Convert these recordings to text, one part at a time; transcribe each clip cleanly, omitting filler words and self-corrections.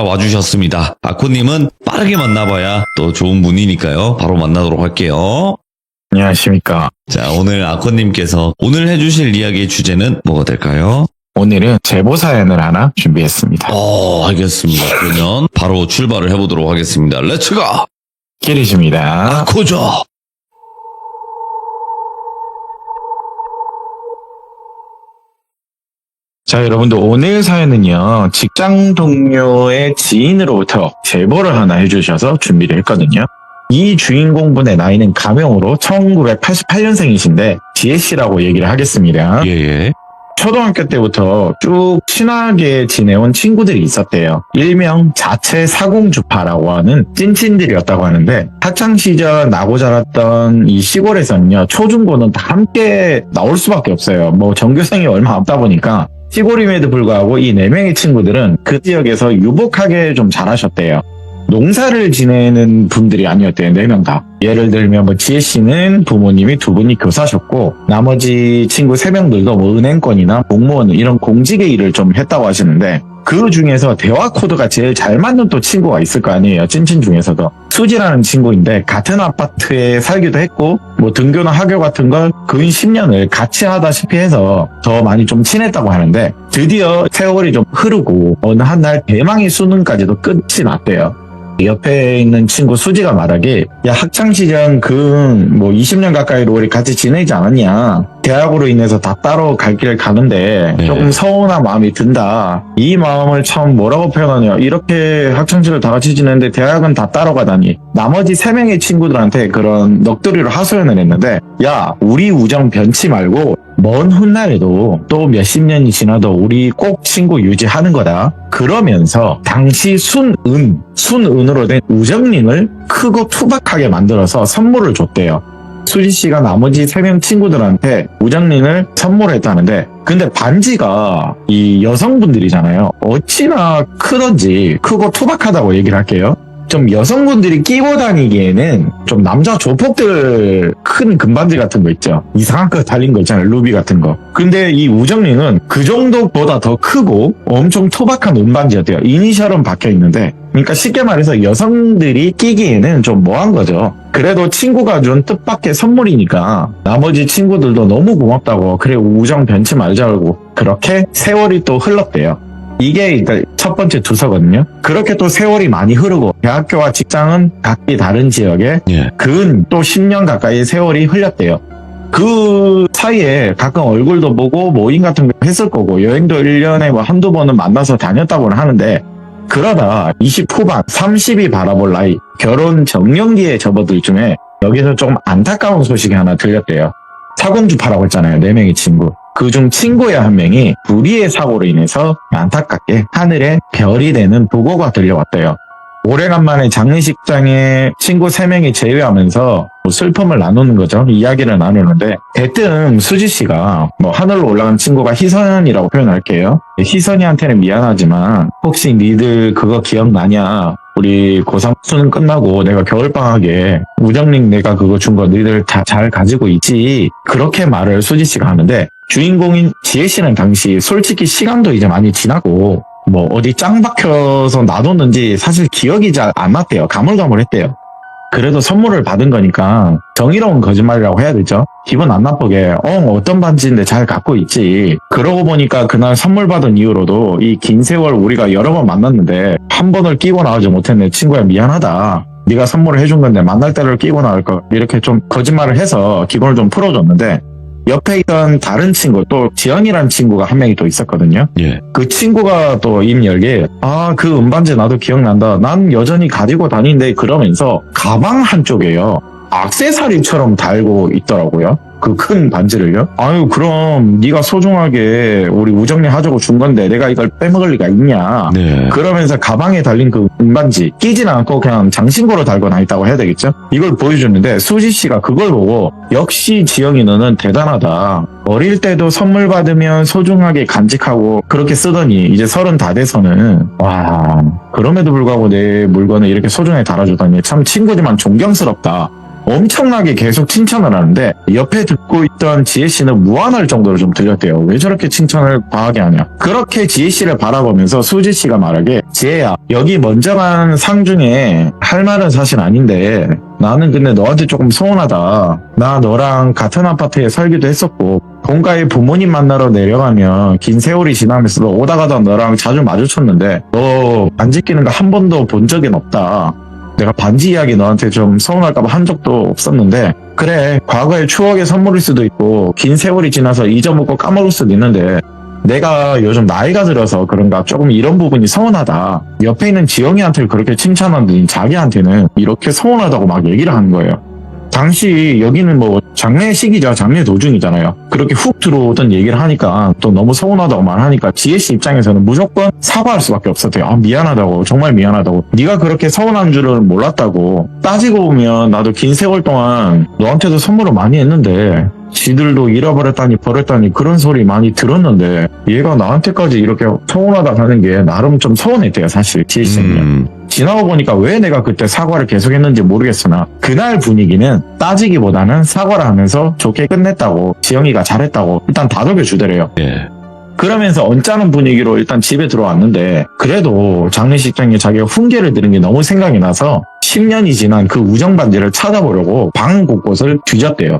와주셨습니다. 아코님은 빠르게 만나봐야 또 좋은 분이니까요. 바로 만나도록 할게요. 안녕하십니까. 자, 오늘 아코님께서 오늘 해주실 이야기의 주제는 뭐가 될까요? 오늘은 제보 사연을 하나 준비했습니다. 알겠습니다. 그러면 바로 출발을 해보도록 하겠습니다. 렛츠고! 기리십니다. 아코죠! 자, 여러분들 오늘 사연은요, 직장 동료의 지인으로부터 제보를 하나 해주셔서 준비를 했거든요. 이 주인공분의 나이는 가명으로 1988년생이신데 지혜씨라고 얘기를 하겠습니다. 예. 초등학교 때부터 쭉 친하게 지내온 친구들이 있었대요. 일명 자체 사공주파라고 하는 찐친들이었다고 하는데, 학창시절 나고 자랐던 이 시골에서는요, 초중고는 다 함께 나올 수밖에 없어요. 뭐 전교생이 얼마 없다 보니까 시골임에도 불구하고 이 4명의 친구들은 그 지역에서 유복하게 좀 자라셨대요. 농사를 지내는 분들이 아니었대요. 4명 다. 예를 들면 뭐 지혜씨는 부모님이 2분이 교사셨고, 나머지 친구 3명들도 뭐 은행권이나 공무원 이런 공직의 일을 좀 했다고 하시는데, 그 중에서 대화 코드가 제일 잘 맞는 또 친구가 있을 거 아니에요. 찐친 중에서도. 수지라는 친구인데 같은 아파트에 살기도 했고, 뭐 등교나 학교 같은 걸 근 10년을 같이 하다시피 해서 더 많이 좀 친했다고 하는데, 드디어 세월이 좀 흐르고 어느 한 날 대망의 수능까지도 끝이 났대요. 옆에 있는 친구 수지가 말하길, 야, 학창시절 뭐 20년 가까이로 우리 같이 지내지 않았냐. 대학으로 인해서 다 따로 갈 길을 가는데 조금 서운한 마음이 든다. 이 마음을 참 뭐라고 표현하냐. 이렇게 학창시절 다 같이 지냈는데 대학은 다 따로 가다니. 나머지 3명의 친구들한테 그런 넋두리로 하소연을 했는데, 야, 우리 우정 변치 말고 먼 훗날에도 또 몇십 년이 지나도 우리 꼭 친구 유지하는 거다. 그러면서 당시 순은으로 된 우정링을 크고 투박하게 만들어서 선물을 줬대요. 수지씨가 나머지 3명 친구들한테 우정링을 선물했다는데, 근데 반지가 이 여성분들이잖아요. 어찌나 크던지 크고 투박하다고 얘기를 할게요. 좀 여성분들이 끼고 다니기에는 좀 남자 조폭들 큰 금반지 같은 거 있죠. 이상한 거 달린 거 있잖아요. 루비 같은 거. 근데 이 우정링은 그 정도보다 더 크고 엄청 투박한 은반지였대요. 이니셜은 박혀 있는데, 그러니까 쉽게 말해서 여성들이 끼기에는 좀 뭐한 거죠. 그래도 친구가 준 뜻밖의 선물이니까 나머지 친구들도 너무 고맙다고, 그래 우정 변치 말자고, 그렇게 세월이 또 흘렀대요. 이게 일단 첫 번째 두서거든요. 그렇게 또 세월이 많이 흐르고 대학교와 직장은 각기 다른 지역에 근 또 10년 가까이 세월이 흘렸대요. 그 사이에 가끔 얼굴도 보고 모임 같은 거 했을 거고, 여행도 1년에 뭐 한두 번은 만나서 다녔다고는 하는데, 그러다 20 후반 30이 바라볼 나이, 결혼 정년기에 접어들 쯤에 여기서 조금 안타까운 소식이 하나 들렸대요. 사공주파라고 했잖아요. 4명의 친구. 그중 친구의 한 명이 불의의 사고로 인해서 안타깝게 하늘에 별이 되는 부고가 들려왔대요. 오래간만에 장례식장에 친구 3명이 제외하면서 슬픔을 나누는 거죠. 이야기를 나누는데, 대뜸 수지씨가 뭐 하늘로 올라간 친구가 희선이라고 표현할게요. 희선이한테는 미안하지만 혹시 니들 그거 기억나냐? 우리 고3 수능 끝나고 내가 겨울방학에 우정링 내가 그거 준 거 너희들 다 잘 가지고 있지? 그렇게 말을 수지씨가 하는데, 주인공인 지혜씨는 당시 솔직히 시간도 이제 많이 지나고 뭐 어디 짱 박혀서 놔뒀는지 사실 기억이 잘 안 났대요. 가물가물했대요. 그래도 선물을 받은 거니까 정의로운 거짓말이라고 해야 되죠. 기분 안 나쁘게 어떤 반지인데 잘 갖고 있지. 그러고 보니까 그날 선물 받은 이후로도 이 긴 세월 우리가 여러 번 만났는데 한 번을 끼고 나오지 못했네. 친구야 미안하다. 네가 선물을 해준 건데 만날 때를 끼고 나올 거. 이렇게 좀 거짓말을 해서 기분을 좀 풀어줬는데, 옆에 있던 다른 친구, 또 지연이라는 친구가 한 명이 또 있었거든요. 그 친구가 또 입 열게, 그 은반지 나도 기억난다. 난 여전히 가지고 다니는데, 그러면서 가방 한쪽에요, 액세서리처럼 달고 있더라고요. 그 큰 반지를요. 아유, 그럼 네가 소중하게 우리 우정리 하자고 준 건데 내가 이걸 빼먹을 리가 있냐. 그러면서 가방에 달린 그 은반지 끼진 않고 그냥 장신구로 달거나 있다고 해야 되겠죠. 이걸 보여주는데 수지씨가 그걸 보고, 역시 지영이 너는 대단하다. 어릴 때도 선물 받으면 소중하게 간직하고 그렇게 쓰더니 이제 30 다 돼서는, 와, 그럼에도 불구하고 내 물건을 이렇게 소중하게 달아주다니 참 친구지만 존경스럽다. 엄청나게 계속 칭찬을 하는데 옆에 듣고 있던 지혜씨는 무안할 정도로 좀 들렸대요. 왜 저렇게 칭찬을 과하게 하냐. 그렇게 지혜씨를 바라보면서 수지씨가 말하길, 지혜야, 여기 먼저 간 상 중에 할 말은 사실 아닌데 나는 근데 너한테 조금 서운하다. 나 너랑 같은 아파트에 살기도 했었고 본가에 부모님 만나러 내려가면 긴 세월이 지나면서 오다 가다 너랑 자주 마주쳤는데 너 반지 끼는 거 한 번도 본 적은 없다. 내가 반지 이야기 너한테 좀 서운할까봐 한 적도 없었는데 그래, 과거의 추억의 선물일 수도 있고 긴 세월이 지나서 잊어먹고 까먹을 수도 있는데 내가 요즘 나이가 들어서 그런가 조금 이런 부분이 서운하다. 옆에 있는 지영이한테 그렇게 칭찬하더니 자기한테는 이렇게 서운하다고 막 얘기를 하는 거예요. 당시 여기는 뭐 장례식이자 장례 도중이잖아요. 그렇게 훅 들어오던 얘기를 하니까 또 너무 서운하다고 말하니까 지혜씨 입장에서는 무조건 사과할 수밖에 없었대요. 아, 미안하다고, 정말 미안하다고, 네가 그렇게 서운한 줄은 몰랐다고, 따지고 보면 나도 긴 세월 동안 너한테도 선물을 많이 했는데 지들도 잃어버렸다니 버렸다니 그런 소리 많이 들었는데 얘가 나한테까지 이렇게 서운하다 하는 게 나름 좀 서운했대요, 사실 지혜씨는요. 지나고 보니까 왜 내가 그때 사과를 계속했는지 모르겠으나 그날 분위기는 따지기보다는 사과를 하면서 좋게 끝냈다고, 지영이가 잘했다고 일단 다독여 주더래요. 예. 그러면서 언짢은 분위기로 일단 집에 들어왔는데 그래도 장례식장에 자기가 훈계를 들은 게 너무 생각이 나서 10년이 지난 그 우정 반지를 찾아보려고 방 곳곳을 뒤졌대요.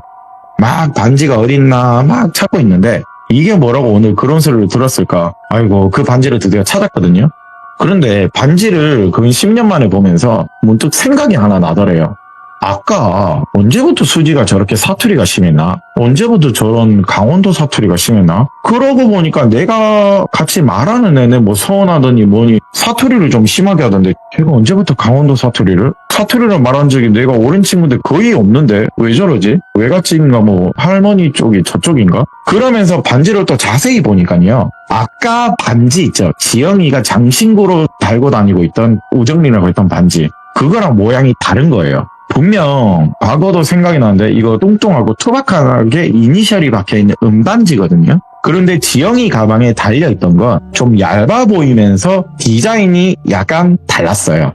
막 반지가 어딨나 막 찾고 있는데 이게 뭐라고 오늘 그런 소리를 들었을까. 아이고, 그 반지를 드디어 찾았거든요. 그런데 반지를 거의 10년 만에 보면서 문득 생각이 하나 나더래요. 아까 언제부터 수지가 저렇게 사투리가 심했나? 언제부터 저런 강원도 사투리가 심했나? 그러고 보니까 내가 같이 말하는 애는 뭐 서운하더니 뭐니 사투리를 좀 심하게 하던데 걔가 언제부터 강원도 사투리를 말한 적이 내가 오랜 친구인데 거의 없는데 왜 저러지? 외갓집인가 뭐 할머니 쪽이 저쪽인가? 그러면서 반지를 또 자세히 보니까요. 아까 반지 있죠. 지영이가 장신구로 달고 다니고 있던 우정린이라고 했던 반지. 그거랑 모양이 다른 거예요. 분명 과거도 생각이 나는데 이거 뚱뚱하고 투박하게 이니셜이 박혀있는 은반지거든요. 그런데 지영이 가방에 달려있던 건 좀 얇아 보이면서 디자인이 약간 달랐어요.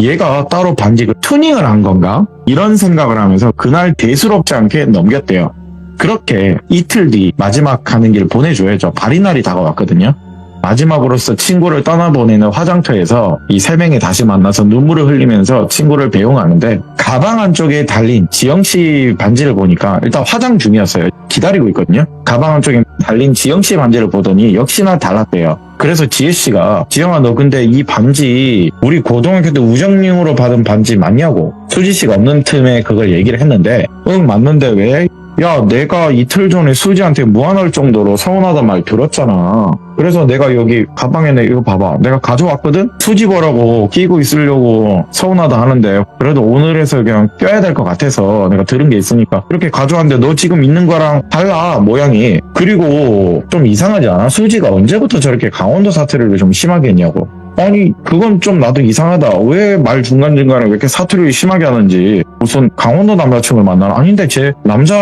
얘가 따로 반지를 튜닝을 한 건가? 이런 생각을 하면서 그날 대수롭지 않게 넘겼대요. 그렇게 이틀 뒤 마지막 가는 길 보내줘야죠. 발이날이 다가왔거든요. 마지막으로서 친구를 떠나보내는 화장터에서 이 세 명이 다시 만나서 눈물을 흘리면서 친구를 배웅하는데 가방 안쪽에 달린 지영씨 반지를 보니까 일단 화장 중이었어요. 기다리고 있거든요. 가방 안쪽에 달린 지영씨 반지를 보더니 역시나 달랐대요. 그래서 지혜씨가 지영아 너 근데 이 반지 우리 고등학교 때 우정링으로 받은 반지 맞냐고 수지씨가 없는 틈에 그걸 얘기를 했는데 응 맞는데 왜? 야, 내가 이틀 전에 수지한테 무안할 정도로 서운하단 말 들었잖아. 그래서 내가 여기 가방에 이거 봐봐. 내가 가져왔거든? 수지 보라고 끼고 있으려고 서운하다 하는데 그래도 오늘에서 그냥 껴야 될 것 같아서 내가 들은 게 있으니까 이렇게 가져왔는데 너 지금 있는 거랑 달라, 모양이. 그리고 좀 이상하지 않아? 수지가 언제부터 저렇게 강원도 사투리를 좀 심하게 했냐고. 아니 그건 좀 나도 이상하다. 왜 말 중간중간에 왜 이렇게 사투리를 심하게 하는지. 무슨 강원도 남자친구를 만나나? 아닌데 쟤 남자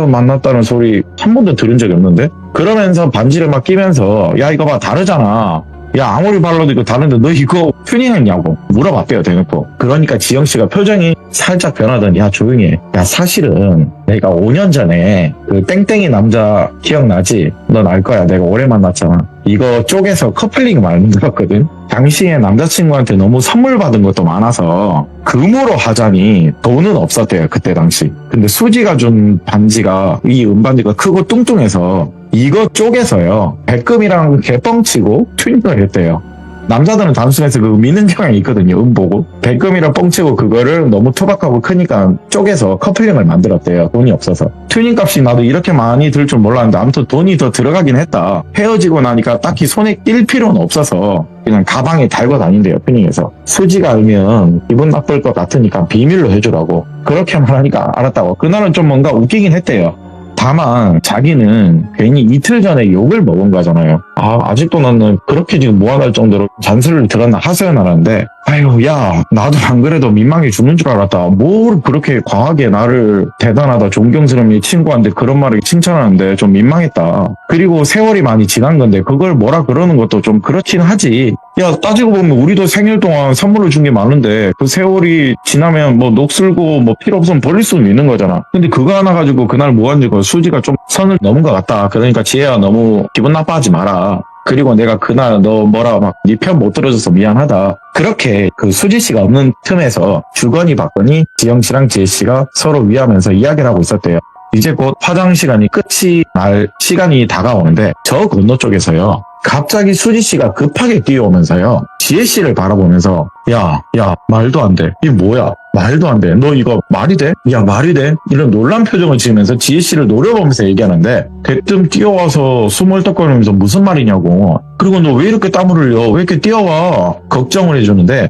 만났다는 소리 한 번도 들은 적이 없는데? 그러면서 반지를 막 끼면서 야 이거 봐 다르잖아. 야 아무리 발라도 이거 다른데 너 이거 튜닝했냐고 물어봤대요 대놓고. 그러니까 지영씨가 표정이 살짝 변하더니 야 조용히 해. 야 사실은 내가 5년 전에 그 땡땡이 남자 기억나지? 넌 알 거야. 내가 오래 만났잖아. 이거 쪼개서 커플링 만들었거든. 당시에 남자친구한테 너무 선물 받은 것도 많아서 금으로 하자니 돈은 없었대요 그때 당시. 근데 수지가 준 반지가 이 은반지가 크고 뚱뚱해서 이거 쪼개서요 백금이랑 개뻥치고 튜닝을 했대요. 남자들은 단순해서 그 미는 경향이 있거든요. 보고 백금이랑 뻥치고 그거를 너무 투박하고 크니까 쪼개서 커플링을 만들었대요. 돈이 없어서. 튜닝 값이 나도 이렇게 많이 들 줄 몰랐는데 아무튼 돈이 더 들어가긴 했다. 헤어지고 나니까 딱히 손에 낄 필요는 없어서 그냥 가방에 달고 다닌대요. 튜닝해서. 수지가 알면 기분 나쁠 것 같으니까 비밀로 해주라고. 그렇게 말하니까 알았다고. 그날은 좀 뭔가 웃기긴 했대요. 다만 자기는 괜히 이틀 전에 욕을 먹은 거잖아요. 아직도 나는 그렇게 지금 무안할 정도로 잔소리를 들었나 하소연 하는데 아유, 야, 나도 안 그래도 민망해 죽는 줄 알았다. 뭘 그렇게 과하게 나를 대단하다, 존경스럽니 친구한테 그런 말을 칭찬하는데 좀 민망했다. 그리고 세월이 많이 지난 건데 그걸 뭐라 그러는 것도 좀 그렇긴 하지. 야, 따지고 보면 우리도 생일 동안 선물을 준 게 많은데 그 세월이 지나면 뭐 녹슬고 뭐 필요 없으면 버릴 수는 있는 거잖아. 근데 그거 하나 가지고 그날 모아지고 수지가 좀 선을 넘은 것 같다. 그러니까 지혜야, 너무 기분 나빠하지 마라. 그리고 내가 그날 너 뭐라 막 네 편 못 들어줘서 미안하다. 그렇게 그 수지 씨가 없는 틈에서 주거니 받거니 지영 씨랑 지혜 씨가 서로 위하면서 이야기를 하고 있었대요. 이제 곧 화장 시간이 끝이 날 시간이 다가오는데 저 건너 쪽에서요. 갑자기 수지 씨가 급하게 뛰어오면서요. 지혜 씨를 바라보면서 야, 말도 안 돼. 이게 뭐야? 말도 안 돼. 너 이거 말이 돼? 야, 말이 돼? 이런 놀란 표정을 지으면서 지혜 씨를 노려보면서 얘기하는데 대뜸 뛰어와서 수몰떡거리면서 무슨 말이냐고. 그리고 너 왜 이렇게 땀을 흘려? 왜 이렇게 뛰어와? 걱정을 해주는데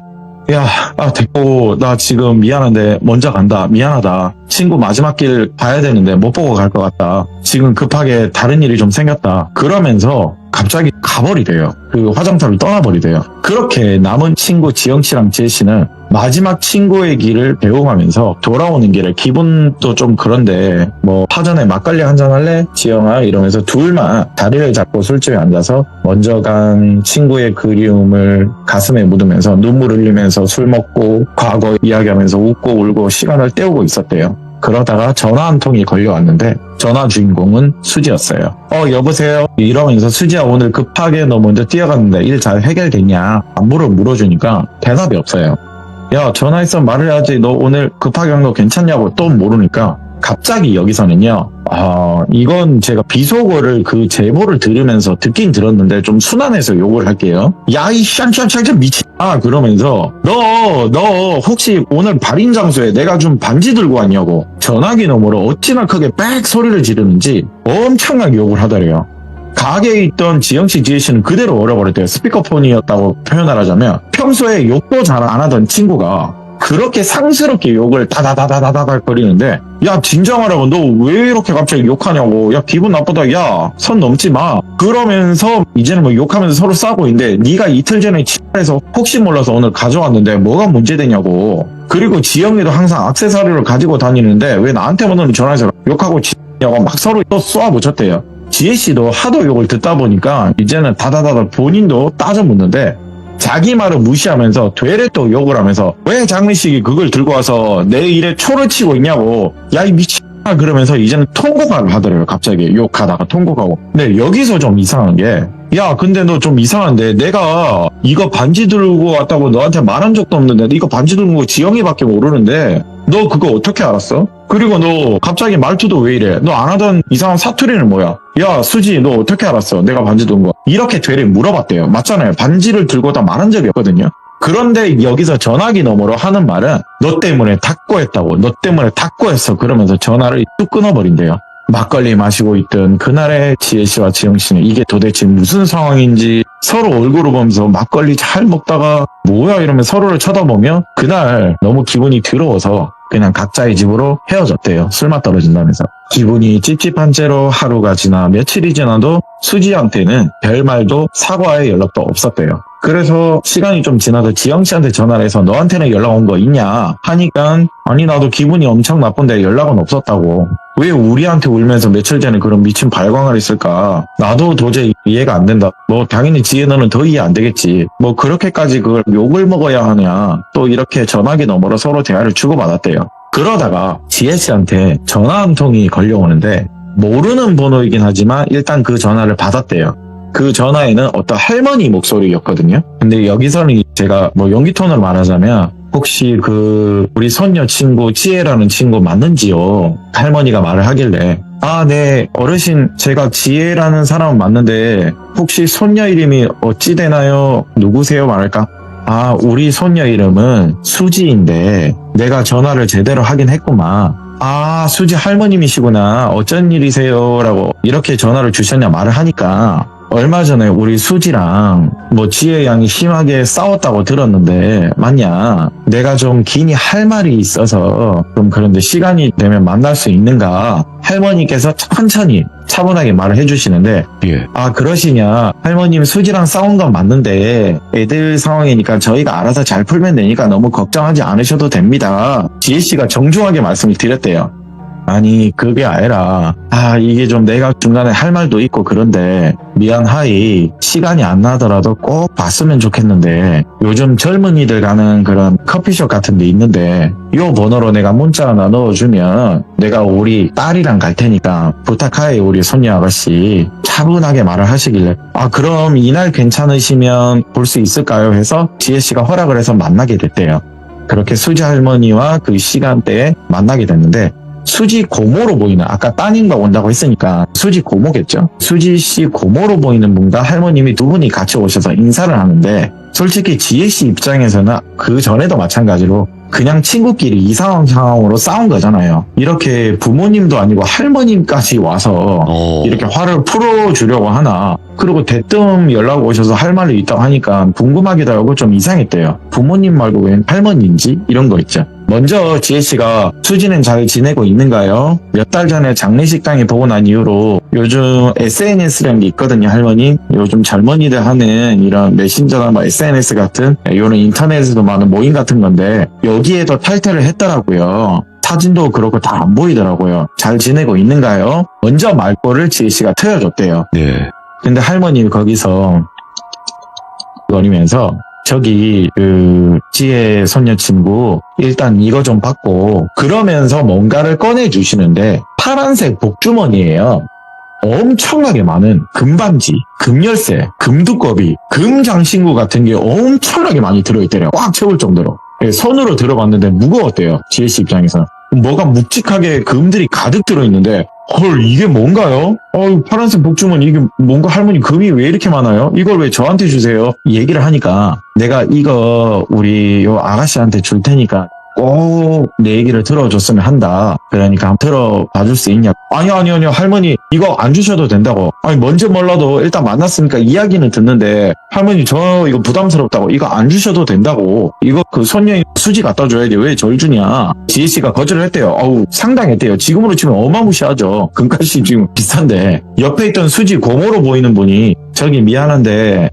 야, 됐고, 나 지금 미안한데, 먼저 간다. 미안하다. 친구 마지막 길 봐야 되는데, 못 보고 갈 것 같다. 지금 급하게 다른 일이 좀 생겼다. 그러면서 갑자기 가버리래요. 그 화장터를 떠나버리래요. 그렇게 남은 친구 지영 씨랑 지혜 씨는 마지막 친구의 길을 배워가면서 돌아오는 길에 기분도 좀 그런데 뭐 파전에 막걸리 한잔 할래? 지영아 이러면서 둘만 다리를 잡고 술집에 앉아서 먼저 간 친구의 그리움을 가슴에 묻으면서 눈물 흘리면서 술 먹고 과거 이야기하면서 웃고 울고 시간을 때우고 있었대요. 그러다가 전화 한 통이 걸려왔는데 전화 주인공은 수지였어요. 여보세요? 이러면서 수지야 오늘 급하게 너 먼저 뛰어갔는데 일 잘 해결됐냐? 안부를 물어주니까 대답이 없어요. 야, 전화했으면 말을 해야지. 너 오늘 급하게 한 거 괜찮냐고 또 모르니까 갑자기 여기서는요. 이건 제가 비속어를 그 제보를 들으면서 듣긴 들었는데 좀 순환해서 욕을 할게요. 야, 이 샹샹샹샹 미친. 그러면서 너 혹시 오늘 발인 장소에 내가 좀 반지 들고 왔냐고 전화기 너머로 어찌나 크게 빽 소리를 지르는지 엄청나게 욕을 하더래요. 가게에 있던 지영씨, 지혜씨는 그대로 얼어버렸대요. 스피커폰이었다고 표현을 하자면 평소에 욕도 잘 안 하던 친구가 그렇게 상스럽게 욕을 다다다다다닥 거리는데 야 진정하라고 너 왜 이렇게 갑자기 욕하냐고 야 기분 나쁘다 야 선 넘지 마 그러면서 이제는 뭐 욕하면서 서로 싸우고 있는데 네가 이틀 전에 집에서 혹시 몰라서 오늘 가져왔는데 뭐가 문제되냐고 그리고 지영이도 항상 액세서리를 가지고 다니는데 왜 나한테만 오늘 전화해서 욕하고 지냐고 막 서로 또 쏘아붙였대요. 지혜씨도 하도 욕을 듣다 보니까 이제는 다다다다 본인도 따져 묻는데 자기 말을 무시하면서 되레 또 욕을 하면서 왜 장미식이 그걸 들고 와서 내 일에 초를 치고 있냐고 야 이 미친아 그러면서 이제는 통곡을 하더래요. 갑자기 욕하다가 통곡하고. 근데 여기서 좀 이상한 게 야 근데 너 좀 이상한데 내가 이거 반지 들고 왔다고 너한테 말한 적도 없는데 이거 반지 들고 온 거 지영이밖에 모르는데 너 그거 어떻게 알았어? 그리고 너 갑자기 말투도 왜 이래? 너 안 하던 이상한 사투리는 뭐야? 야 수지 너 어떻게 알았어? 내가 반지 든 거. 이렇게 되레 물어봤대요. 맞잖아요. 반지를 들고 다 말한 적이 없거든요. 그런데 여기서 전화기 너머로 하는 말은 너 때문에 닫고 했다고. 너 때문에 닫고 했어. 그러면서 전화를 뚝 끊어버린대요. 막걸리 마시고 있던 그날의 지혜씨와 지영씨는 이게 도대체 무슨 상황인지 서로 얼굴을 보면서 막걸리 잘 먹다가 뭐야 이러면 서로를 쳐다보며 그날 너무 기분이 더러워서 그냥 각자의 집으로 헤어졌대요. 술맛 떨어진다면서. 기분이 찝찝한 채로 하루가 지나 며칠이 지나도 수지한테는 별말도 사과의 연락도 없었대요. 그래서 시간이 좀 지나서 지영씨한테 전화를 해서 너한테는 연락 온 거 있냐 하니까 아니 나도 기분이 엄청 나쁜데 연락은 없었다고. 왜 우리한테 울면서 며칠 전에 그런 미친 발광을 했을까? 나도 도저히 이해가 안 된다. 뭐 당연히 지혜 너는 더 이해 안 되겠지. 뭐 그렇게까지 그걸 욕을 먹어야 하냐. 또 이렇게 전화기 너머로 서로 대화를 주고받았대요. 그러다가 지혜씨한테 전화 한 통이 걸려오는데 모르는 번호이긴 하지만 일단 그 전화를 받았대요. 그 전화에는 어떤 할머니 목소리였거든요. 근데 여기서는 제가 뭐 연기 톤으로 말하자면 혹시 그 우리 손녀 친구 지혜라는 친구 맞는지요? 할머니가 말을 하길래 네 어르신 제가 지혜라는 사람은 맞는데 혹시 손녀 이름이 어찌 되나요? 누구세요? 말할까? 우리 손녀 이름은 수지인데 내가 전화를 제대로 하긴 했구만. 수지 할머님이시구나. 어쩐 일이세요? 라고 이렇게 전화를 주셨냐 말을 하니까 얼마 전에 우리 수지랑 뭐 지혜 양이 심하게 싸웠다고 들었는데 맞냐? 내가 좀 긴히 할 말이 있어서 좀 그런데 시간이 되면 만날 수 있는가? 할머니께서 천천히 차분하게 말을 해주시는데 예. 아 그러시냐? 할머님 수지랑 싸운 건 맞는데 애들 상황이니까 저희가 알아서 잘 풀면 되니까 너무 걱정하지 않으셔도 됩니다. 지혜 씨가 정중하게 말씀을 드렸대요. 아니 그게 아니라 이게 좀 내가 중간에 할 말도 있고 그런데 미안하이 시간이 안 나더라도 꼭 봤으면 좋겠는데 요즘 젊은이들 가는 그런 커피숍 같은 데 있는데 요 번호로 내가 문자 하나 넣어주면 내가 우리 딸이랑 갈 테니까 부탁하에 우리 손녀 아가씨 차분하게 말을 하시길래 그럼 이날 괜찮으시면 볼 수 있을까요 해서 지혜씨가 허락을 해서 만나게 됐대요. 그렇게 수지 할머니와 그 시간대에 만나게 됐는데 수지 고모로 보이는 아까 따님과 온다고 했으니까 수지 고모겠죠. 수지 씨 고모로 보이는 분과 할머님이 두 분이 같이 오셔서 인사를 하는데 솔직히 지혜 씨 입장에서는 그 전에도 마찬가지로 그냥 친구끼리 이상한 상황으로 싸운 거잖아요. 이렇게 부모님도 아니고 할머님까지 와서 이렇게 화를 풀어주려고 하나. 그리고 대뜸 연락 오셔서 할 말이 있다고 하니까 궁금하기도 하고 좀 이상했대요. 부모님 말고 웬 할머니인지 이런 거 있죠. 먼저 지혜씨가 수지는 잘 지내고 있는가요? 몇 달 전에 장례식당에 보고 난 이후로 요즘 SNS라는 게 있거든요, 할머니. 요즘 젊은이들 하는 이런 메신저나 뭐 SNS 같은 이런 인터넷에도 많은 모임 같은 건데 여기에도 탈퇴를 했더라고요. 사진도 그렇고 다 안 보이더라고요. 잘 지내고 있는가요? 먼저 말꼬를 지혜씨가 트여줬대요. 네. 근데 할머님이 거기서 거리면서 저기 지혜 손녀 친구 일단 이거 좀 받고 그러면서 뭔가를 꺼내주시는데 파란색 복주머니예요. 엄청나게 많은 금반지, 금열쇠, 금두꺼비, 금장신구 같은 게 엄청나게 많이 들어있대요. 꽉 채울 정도로. 손으로 들어봤는데 무거웠대요. 지혜씨 입장에서. 뭐가 묵직하게 금들이 가득 들어있는데 헐 이게 뭔가요? 파란색 복주머니 이게 뭔가 할머니 금이 왜 이렇게 많아요? 이걸 왜 저한테 주세요? 얘기를 하니까 내가 이거 우리 요 아가씨한테 줄 테니까 꼭 내 얘기를 들어줬으면 한다. 그러니까 한번 들어봐 줄 수 있냐? 아니요 할머니 이거 안 주셔도 된다고. 뭔지 몰라도 일단 만났으니까 이야기는 듣는데 할머니 저 이거 부담스럽다고 이거 안 주셔도 된다고. 이거 그 손녀 수지 갖다 줘야지 왜 절 주냐. 지혜씨가 거절을 했대요. 상당했대요. 지금으로 치면 어마무시하죠. 금값이 지금 비싼데 옆에 있던 수지 고모로 보이는 분이 저기 미안한데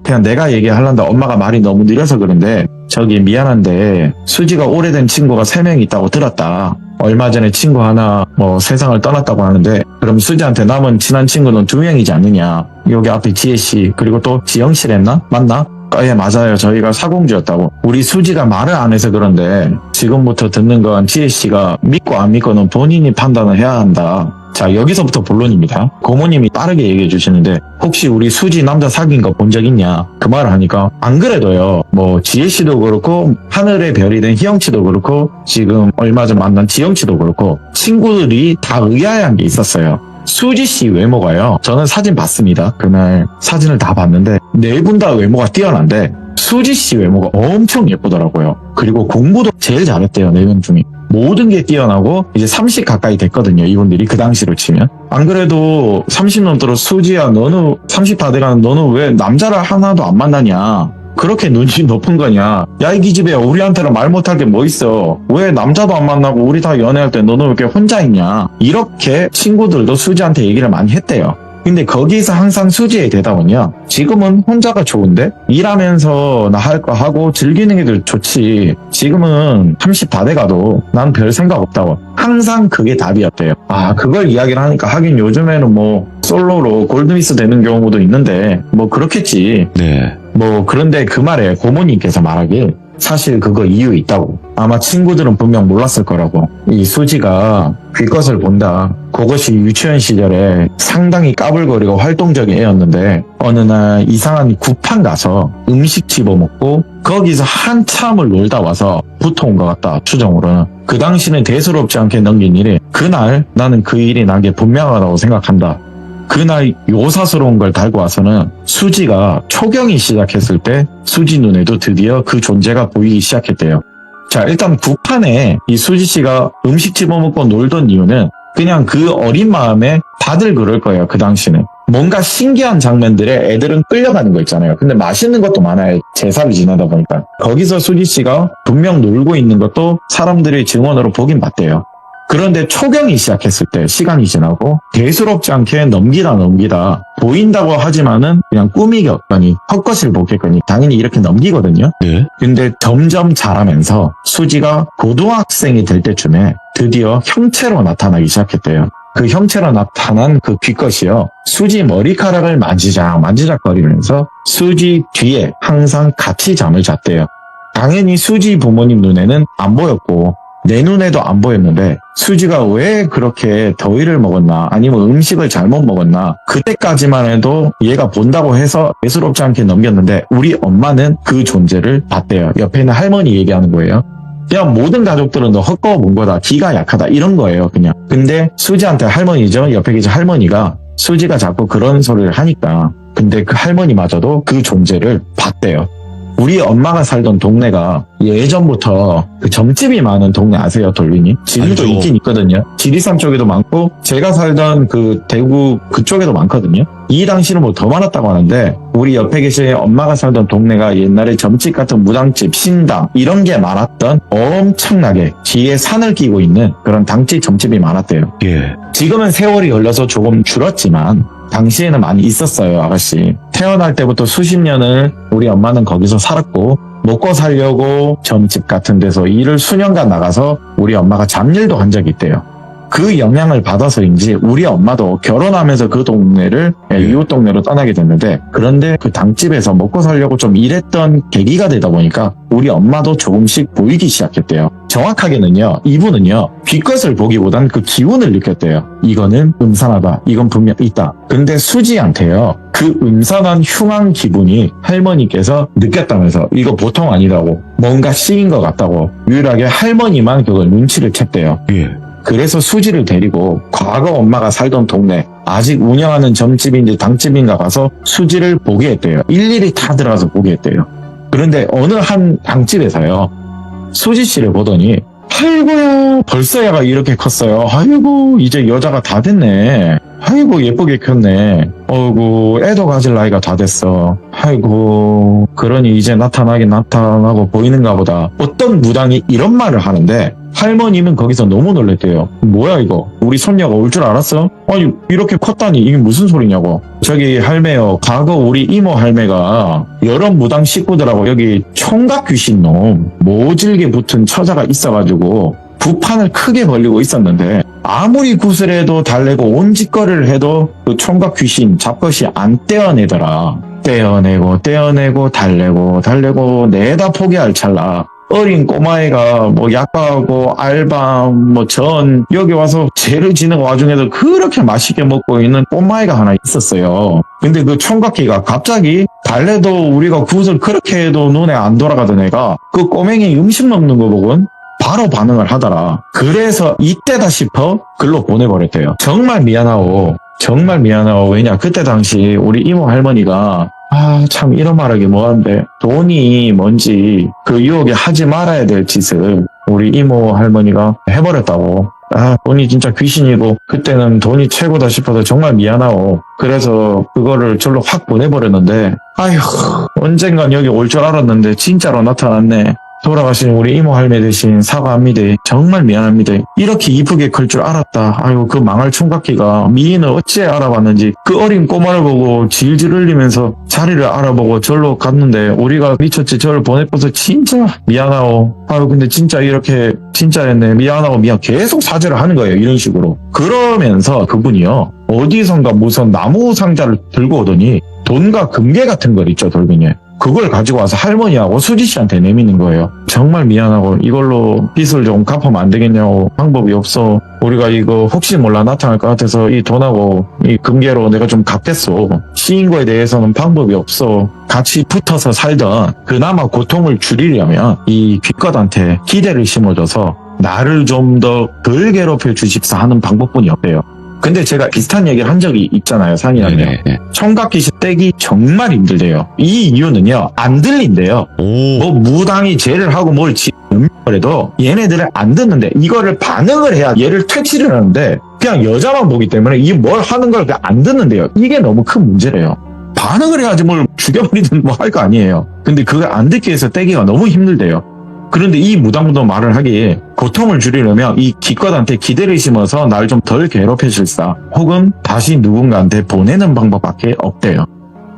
그냥 내가 얘기하려는데 엄마가 말이 너무 느려서 그런데 저기 미안한데 수지가 오래된 친구가 3명 있다고 들었다. 얼마 전에 친구 하나 세상을 떠났다고 하는데 그럼 수지한테 남은 친한 친구는 2명이지 않느냐. 여기 앞에 지혜씨 그리고 또 지영씨랬나? 맞나? 예 맞아요. 저희가 사공주였다고. 우리 수지가 말을 안 해서 그런데 지금부터 듣는 건 지혜씨가 믿고 안 믿고는 본인이 판단을 해야 한다. 자 여기서부터 본론입니다. 고모님이 빠르게 얘기해 주시는데 혹시 우리 수지 남자 사귄 거 본 적 있냐 그 말을 하니까 안 그래도요 지혜씨도 그렇고 하늘의 별이 된 희영씨도 그렇고 지금 얼마 전 만난 지영씨도 그렇고 친구들이 다 의아해한 게 있었어요. 수지씨 외모가요 저는 사진 봤습니다. 그날 사진을 다 봤는데 네 분 다 외모가 뛰어난데 수지씨 외모가 엄청 예쁘더라고요. 그리고 공부도 제일 잘했대요. 4명 중에 모든 게 뛰어나고 이제 30 가까이 됐거든요. 이분들이 그 당시로 치면. 안 그래도 30 넘도록 수지야 너는 30 다 돼가는 너는 왜 남자를 하나도 안 만나냐. 그렇게 눈이 높은 거냐. 야 이 기집애야 우리한테는 말 못할 게 뭐 있어. 왜 남자도 안 만나고 우리 다 연애할 때 너는 왜 이렇게 혼자 있냐. 이렇게 친구들도 수지한테 얘기를 많이 했대요. 근데 거기서 항상 수지의 대답은요. 지금은 혼자가 좋은데 일하면서 나 할 거 하고 즐기는 게 더 좋지. 지금은 30 다 돼가도 난 별 생각 없다고. 항상 그게 답이었대요. 그걸 이야기를 하니까 하긴 요즘에는 솔로로 골드미스 되는 경우도 있는데 그렇겠지. 네. 그런데 그 말에 고모님께서 말하길 사실 그거 이유 있다고. 아마 친구들은 분명 몰랐을 거라고. 이 수지가 귀것을 본다. 그것이 유치원 시절에 상당히 까불거리고 활동적인 애였는데 어느 날 이상한 굿판 가서 음식 집어먹고 거기서 한참을 놀다 와서 붙어 온 것 같다. 추정으로는. 그 당시는 대수롭지 않게 넘긴 일이 그날 나는 그 일이 나게 분명하다고 생각한다. 그날 요사스러운 걸 달고 와서는 수지가 초경이 시작했을 때 수지 눈에도 드디어 그 존재가 보이기 시작했대요. 자 일단 굿판에 이 수지씨가 음식 집어먹고 놀던 이유는 그냥 그 어린 마음에 다들 그럴 거예요. 그 당시는. 뭔가 신기한 장면들에 애들은 끌려가는 거 있잖아요. 근데 맛있는 것도 많아요. 제사를 지내다 보니까. 거기서 수지 씨가 분명 놀고 있는 것도 사람들의 증언으로 보긴 봤대요. 그런데 초경이 시작했을 때 시간이 지나고 대수롭지 않게 넘기다 보인다고 하지만은 그냥 꾸미겠거니 헛것을 보겠거니 당연히 이렇게 넘기거든요. 네. 근데 점점 자라면서 수지가 고등학생이 될 때쯤에 드디어 형체로 나타나기 시작했대요. 그 형체로 나타난 그 귀것이요. 수지 머리카락을 만지작거리면서 수지 뒤에 항상 같이 잠을 잤대요. 당연히 수지 부모님 눈에는 안 보였고 내 눈에도 안 보였는데 수지가 왜 그렇게 더위를 먹었나 아니면 음식을 잘못 먹었나 그때까지만 해도 얘가 본다고 해서 예스럽지 않게 넘겼는데 우리 엄마는 그 존재를 봤대요. 옆에 있는 할머니 얘기하는 거예요. 그냥 모든 가족들은 너 헛거 본 거다. 기가 약하다. 이런 거예요. 그냥. 근데 수지한테 할머니죠. 옆에 계신 할머니가 수지가 자꾸 그런 소리를 하니까 근데 그 할머니마저도 그 존재를 봤대요. 우리 엄마가 살던 동네가 예전부터 그 점집이 많은 동네 아세요, 돌빈이? 지리도 알죠. 있긴 있거든요. 지리산 쪽에도 많고 제가 살던 그 대구 그쪽에도 많거든요. 이 당시는 뭐 더 많았다고 하는데 우리 옆에 계신 엄마가 살던 동네가 옛날에 점집 같은 무당집, 신당 이런 게 많았던 엄청나게 뒤에 산을 끼고 있는 그런 당집 점집이 많았대요. 예. 지금은 세월이 흘러서 조금 줄었지만 당시에는 많이 있었어요, 아가씨. 태어날 때부터 수십 년을 우리 엄마는 거기서 살았고 먹고 살려고 점집 같은 데서 일을 수년간 나가서 우리 엄마가 잡일도 한 적이 있대요. 그 영향을 받아서인지 우리 엄마도 결혼하면서 그 동네를 이웃 동네로 떠나게 됐는데 그런데 그 당집에서 먹고 살려고 좀 일했던 계기가 되다 보니까 우리 엄마도 조금씩 보이기 시작했대요. 정확하게는요, 이분은요, 빛것을 보기보단 그 기운을 느꼈대요. 이거는 음산하다. 이건 분명 있다. 근데 수지한테요, 그 음산한 흉한 기분이 할머니께서 느꼈다면서 이거 보통 아니라고, 뭔가 씌인 것 같다고, 유일하게 할머니만 그걸 눈치를 챘대요. 예. 그래서 수지를 데리고 과거 엄마가 살던 동네 아직 운영하는 점집인지 당집인가 가서 수지를 보게 했대요. 일일이 다 들어가서 보게 했대요. 그런데 어느 한 당집에서요. 수지 씨를 보더니 아이고야 벌써 얘가 이렇게 컸어요. 아이고 이제 여자가 다 됐네. 아이고 예쁘게 컸네. 어이구 애도 가질 나이가 다 됐어. 아이고 그러니 이제 나타나고 보이는가 보다. 어떤 무당이 이런 말을 하는데 할머니는 거기서 너무 놀랬대요. 뭐야 이거? 우리 손녀가 올 줄 알았어? 아니 이렇게 컸다니 이게 무슨 소리냐고. 저기 할매요. 과거 우리 이모 할매가 여러 무당 식구들하고 여기 총각 귀신 놈 모질게 붙은 처자가 있어가지고 부판을 크게 벌리고 있었는데 아무리 구슬해도 달래고 온 짓거리를 해도 그 총각 귀신 잡것이 안 떼어내더라. 떼어내고 달래고 내다 포기할 찰나 어린 꼬마애가 뭐 약과하고 알밤 뭐 전 여기 와서 죄를 지는 와중에도 그렇게 맛있게 먹고 있는 꼬마애가 하나 있었어요. 근데 그 총각기가 갑자기 달래도 우리가 굿을 그렇게 해도 눈에 안 돌아가던 애가 그 꼬맹이 음식 먹는 거 보곤 바로 반응을 하더라. 그래서 이때다 싶어 글로 보내버렸대요. 정말 미안하고 왜냐 그때 당시 우리 이모 할머니가 참 이런 말하기 뭐한데 돈이 뭔지 그 유혹에 하지 말아야 될 짓을 우리 이모 할머니가 해버렸다고. 돈이 진짜 귀신이고 그때는 돈이 최고다 싶어서 정말 미안하고 그래서 그거를 절로 확 보내버렸는데 아휴 언젠간 여기 올 줄 알았는데 진짜로 나타났네. 돌아가신 우리 이모 할매 대신 사과합니다. 정말 미안합니다. 이렇게 이쁘게 클 줄 알았다. 아이고 그 망할 총각기가 미인을 어찌 알아봤는지 그 어린 꼬마를 보고 질질 흘리면서 자리를 알아보고 절로 갔는데 우리가 미쳤지 저를 보내줘서 진짜 미안하고 아유 근데 진짜 이렇게 진짜였네 미안하고 계속 사죄를 하는 거예요. 이런 식으로. 그러면서 그분이요 어디선가 무슨 나무 상자를 들고 오더니 돈과 금괴 같은 걸 있죠 돌빈이. 그걸 가지고 와서 할머니하고 수지 씨한테 내미는 거예요. 정말 미안하고 이걸로 빚을 좀 갚으면 안 되겠냐고. 방법이 없어. 우리가 이거 혹시 몰라 나타날 것 같아서 이 돈하고 이 금괴로 내가 좀 갚겠어. 시인 거에 대해서는 방법이 없어. 같이 붙어서 살던 그나마 고통을 줄이려면 이 귀껏한테 기대를 심어줘서 나를 좀 더 덜 괴롭혀 주십사 하는 방법뿐이 없대요. 근데 제가 비슷한 얘기를 한 적이 있잖아요, 상이랑요. 네. 총각귀신 떼기 정말 힘들대요. 이 이유는요, 안 들린대요. 뭐 무당이 죄를 하고 뭘 그래도 얘네들은 안 듣는데 이거를 반응을 해야 얘를 퇴치를 하는데 그냥 여자만 보기 때문에 이게 뭘 하는 걸 그냥 안 듣는데요. 이게 너무 큰 문제래요. 반응을 해야지 뭘 죽여버리든 뭐 할 거 아니에요. 근데 그걸 안 듣기 위해서 떼기가 너무 힘들대요. 그런데 이 무당무당 말을 하기에 고통을 줄이려면 이 기껏한테 기대를 심어서 날 좀 덜 괴롭혀줄사 혹은 다시 누군가한테 보내는 방법밖에 없대요.